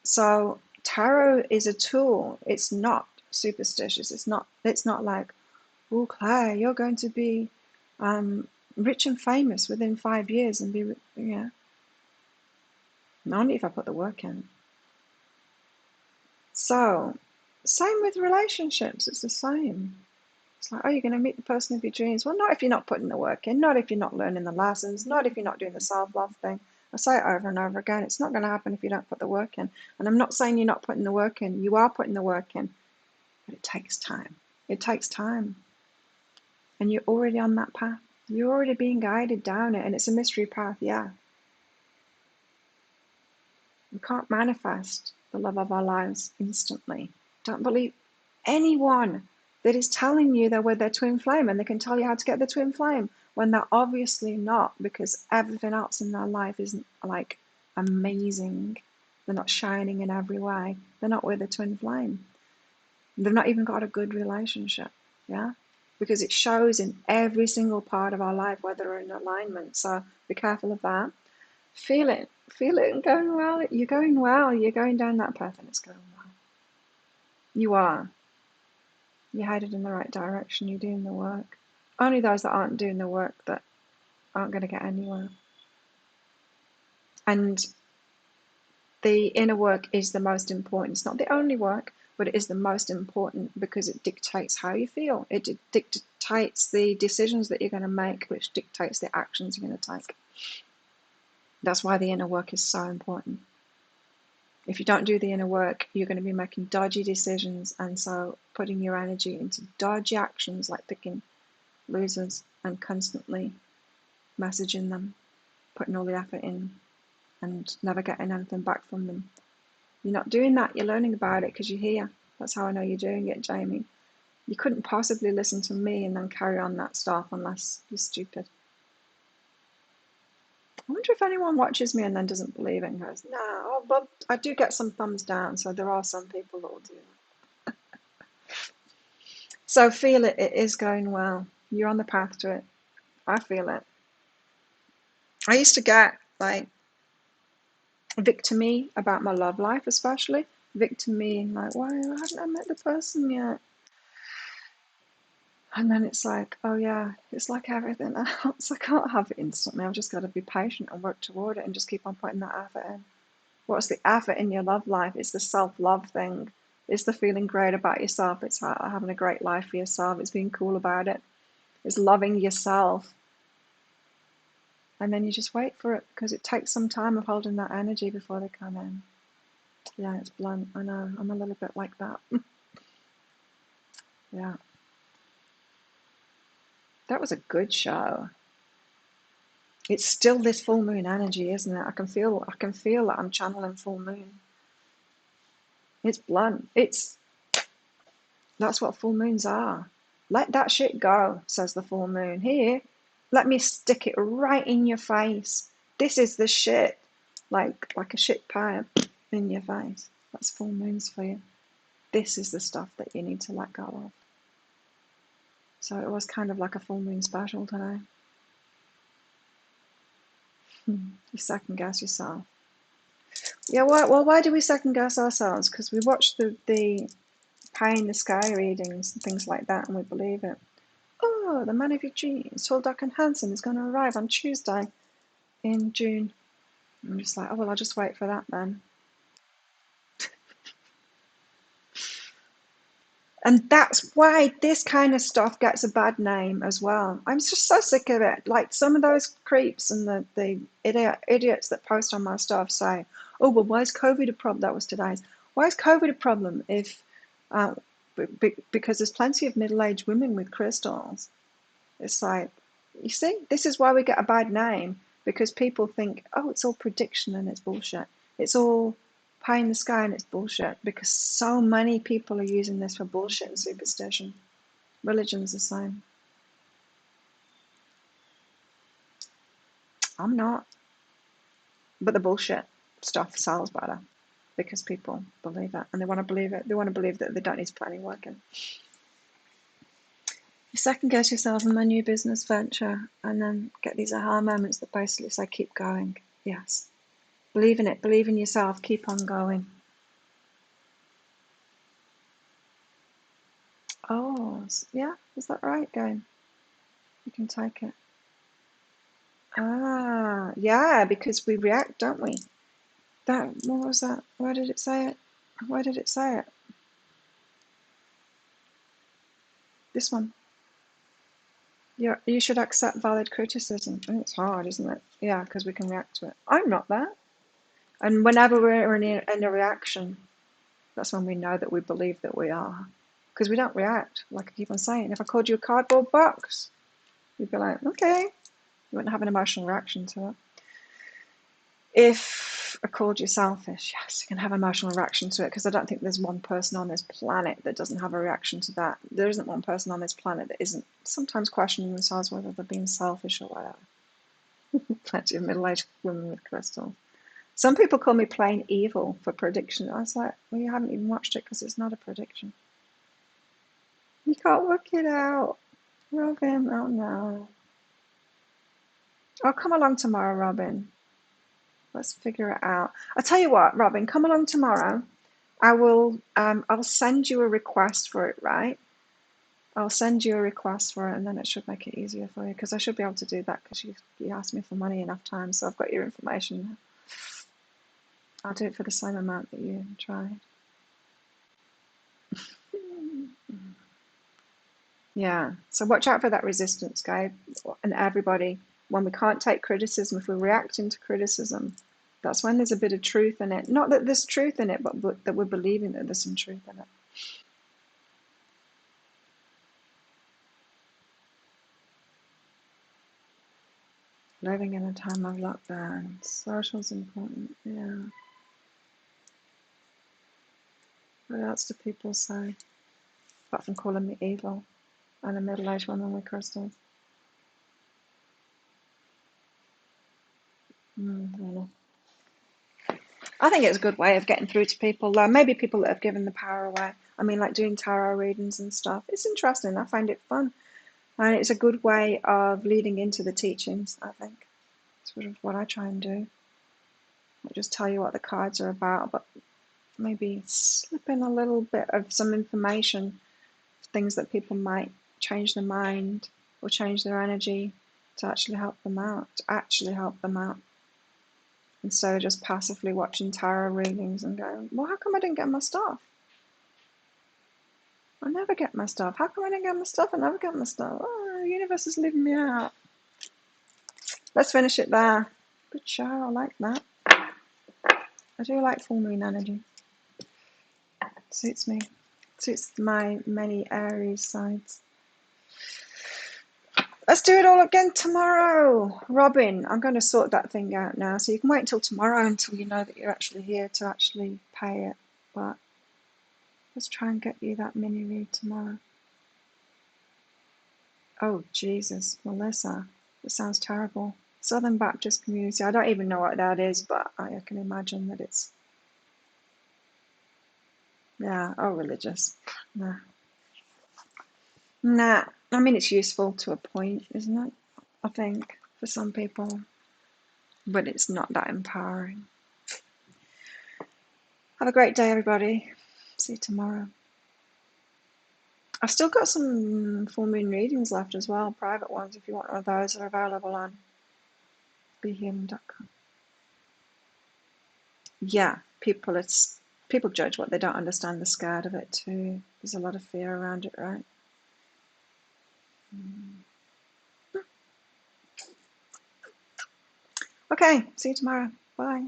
so tarot is a tool. It's not superstitious. It's not like, oh, Claire, you're going to be rich and famous within 5 years and be, yeah. Only if I put the work in. So, same with relationships. It's the same. It's like, oh, you're going to meet the person of your dreams. Well, not if you're not putting the work in, not if you're not learning the lessons, not if you're not doing the self-love thing. I say it over and over again. It's not going to happen if you don't put the work in. And I'm not saying you're not putting the work in. You are putting the work in. But it takes time. It takes time. And you're already on that path. You're already being guided down it. And it's a mystery path, yeah. We can't manifest the love of our lives instantly. Don't believe anyone that is telling you they're with their twin flame and they can tell you how to get the twin flame when they're obviously not, because everything else in their life isn't like amazing. They're not shining in every way. They're not with a twin flame. They've not even got a good relationship, yeah? Because it shows in every single part of our life whether we're in alignment. So be careful of that. Feel it and going well. You're going well. You're going down that path and it's going well. You are. You're headed in the right direction. You're doing the work. Only those that aren't doing the work that aren't going to get anywhere. And the inner work is the most important. It's not the only work, but it is the most important because it dictates how you feel. It dictates the decisions that you're going to make, which dictates the actions you're going to take. That's why the inner work is so important. If you don't do the inner work, you're going to be making dodgy decisions, and so putting your energy into dodgy actions like picking losers and constantly messaging them, putting all the effort in and never getting anything back from them. You're not doing that. You're learning about it because you're here. That's how I know you're doing it, Jamie. You couldn't possibly listen to me and then carry on that stuff unless you're stupid. I wonder if anyone watches me and then doesn't believe it and goes, nah, oh, but I do get some thumbs down, so there are some people that will do that. So feel it. It is going well. You're on the path to it. I feel it. I used to get like victimy about my love life, especially victimy, like, why haven't I met the person yet? And then it's like, oh yeah, it's like everything else. I can't have it instantly. I've just got to be patient and work toward it and just keep on putting that effort in. What's the effort in your love life? It's the self-love thing. It's the feeling great about yourself. It's having a great life for yourself. It's being cool about it. It's loving yourself. And then you just wait for it because it takes some time of holding that energy before they come in. Yeah, it's blunt. I know. I'm a little bit like that. Yeah. That was a good show. It's still this full moon energy, isn't it? I can feel that I'm channeling full moon. It's blunt. That's what full moons are. Let that shit go, says the full moon. Here, let me stick it right in your face. This is the shit. Like a shit pie in your face. That's full moons for you. This is the stuff that you need to let go of. So it was kind of like a full moon special today. You second guess yourself. Yeah, well, why do we second guess ourselves? Because we watch the pie in the sky readings and things like that and we believe it. Oh, the man of your dreams, tall, dark and handsome, is going to arrive on Tuesday in June. I'm just like, oh, well, I'll just wait for that then. And that's why this kind of stuff gets a bad name as well. I'm just so sick of it. Like some of those creeps and the idiots that post on my stuff say, oh, well, why is COVID a problem? That was today's. Why is COVID a problem if, because there's plenty of middle-aged women with crystals. It's like, you see, this is why we get a bad name, because people think, oh, it's all prediction and it's bullshit. It's all pie in the sky and it's bullshit, because so many people are using this for bullshit and superstition. Religion's the same. I'm not. But the bullshit stuff sells better because people believe it, and they want to believe it. They want to believe that they don't need to put any work in. You second guess yourself in my new business venture, and then get these aha moments that basically say, keep going. Yes. Believe in it. Believe in yourself. Keep on going. Oh, yeah. Is that right, game? You can take it. Ah, yeah, because we react, don't we? What was that? Where did it say it? Where did it say it? This one. You should accept valid criticism. I think it's hard, isn't it? Yeah, because we can react to it. I'm not that. And whenever we're in a reaction, that's when we know that we believe that we are. Because we don't react, like I keep on saying. If I called you a cardboard box, you'd be like, okay. You wouldn't have an emotional reaction to it. If I called you selfish, yes, you can have an emotional reaction to it, because I don't think there's one person on this planet that doesn't have a reaction to that. There isn't one person on this planet that isn't sometimes questioning themselves whether they're being selfish or whatever. Plenty of middle-aged women with crystals. Some people call me plain evil for prediction. I was like, well, you haven't even watched it because it's not a prediction. You can't work it out. Robin, oh no. Oh, come along tomorrow, Robin. Let's figure it out. I'll tell you what, Robin, come along tomorrow. I'll send you a request for it, right? I'll send you a request for it, and then it should make it easier for you, because I should be able to do that, because you asked me for money enough times, so I've got your information. I'll do it for the same amount that you tried. Yeah, so watch out for that resistance, guys, and everybody. When we can't take criticism, if we're reacting to criticism, that's when there's a bit of truth in it. Not that there's truth in it, but that we're believing that there's some truth in it. Living in a time of lockdown. Social's important, yeah. What else do people say? Apart from calling me evil and a middle-aged woman with crystals. I don't know. I think it's a good way of getting through to people. Maybe people that have given the power away. I mean, like doing tarot readings and stuff. It's interesting. I find it fun. And it's a good way of leading into the teachings, I think. It's sort of what I try and do. Not just tell you what the cards are about, but maybe slip in a little bit of some information, things that people might change their mind or change their energy to actually help them out, instead of just passively watching tarot readings and going, well, how come I didn't get my stuff? I never get my stuff. How come I didn't get my stuff? I never get my stuff. Oh, the universe is leaving me out. Let's finish it there. Good show. I like that. I do like full moon energy. It suits me. It suits my many Aries sides. Let's do it all again tomorrow. Robin, I'm going to sort that thing out now. So you can wait until tomorrow until you know that you're actually here to actually pay it. But let's try and get you that mini read tomorrow. Oh, Jesus, Melissa. It sounds terrible. Southern Baptist Community. I don't even know what that is, but I can imagine that it's, yeah, oh, religious. Nah. Nah. I mean, it's useful to a point, isn't it? I think, for some people. But it's not that empowering. Have a great day, everybody. See you tomorrow. I've still got some full moon readings left as well, private ones, if you want one of those. They're available on behuman.com. Yeah, people judge what they don't understand. They're scared of it too. There's a lot of fear around it, right? Okay, see you tomorrow. Bye.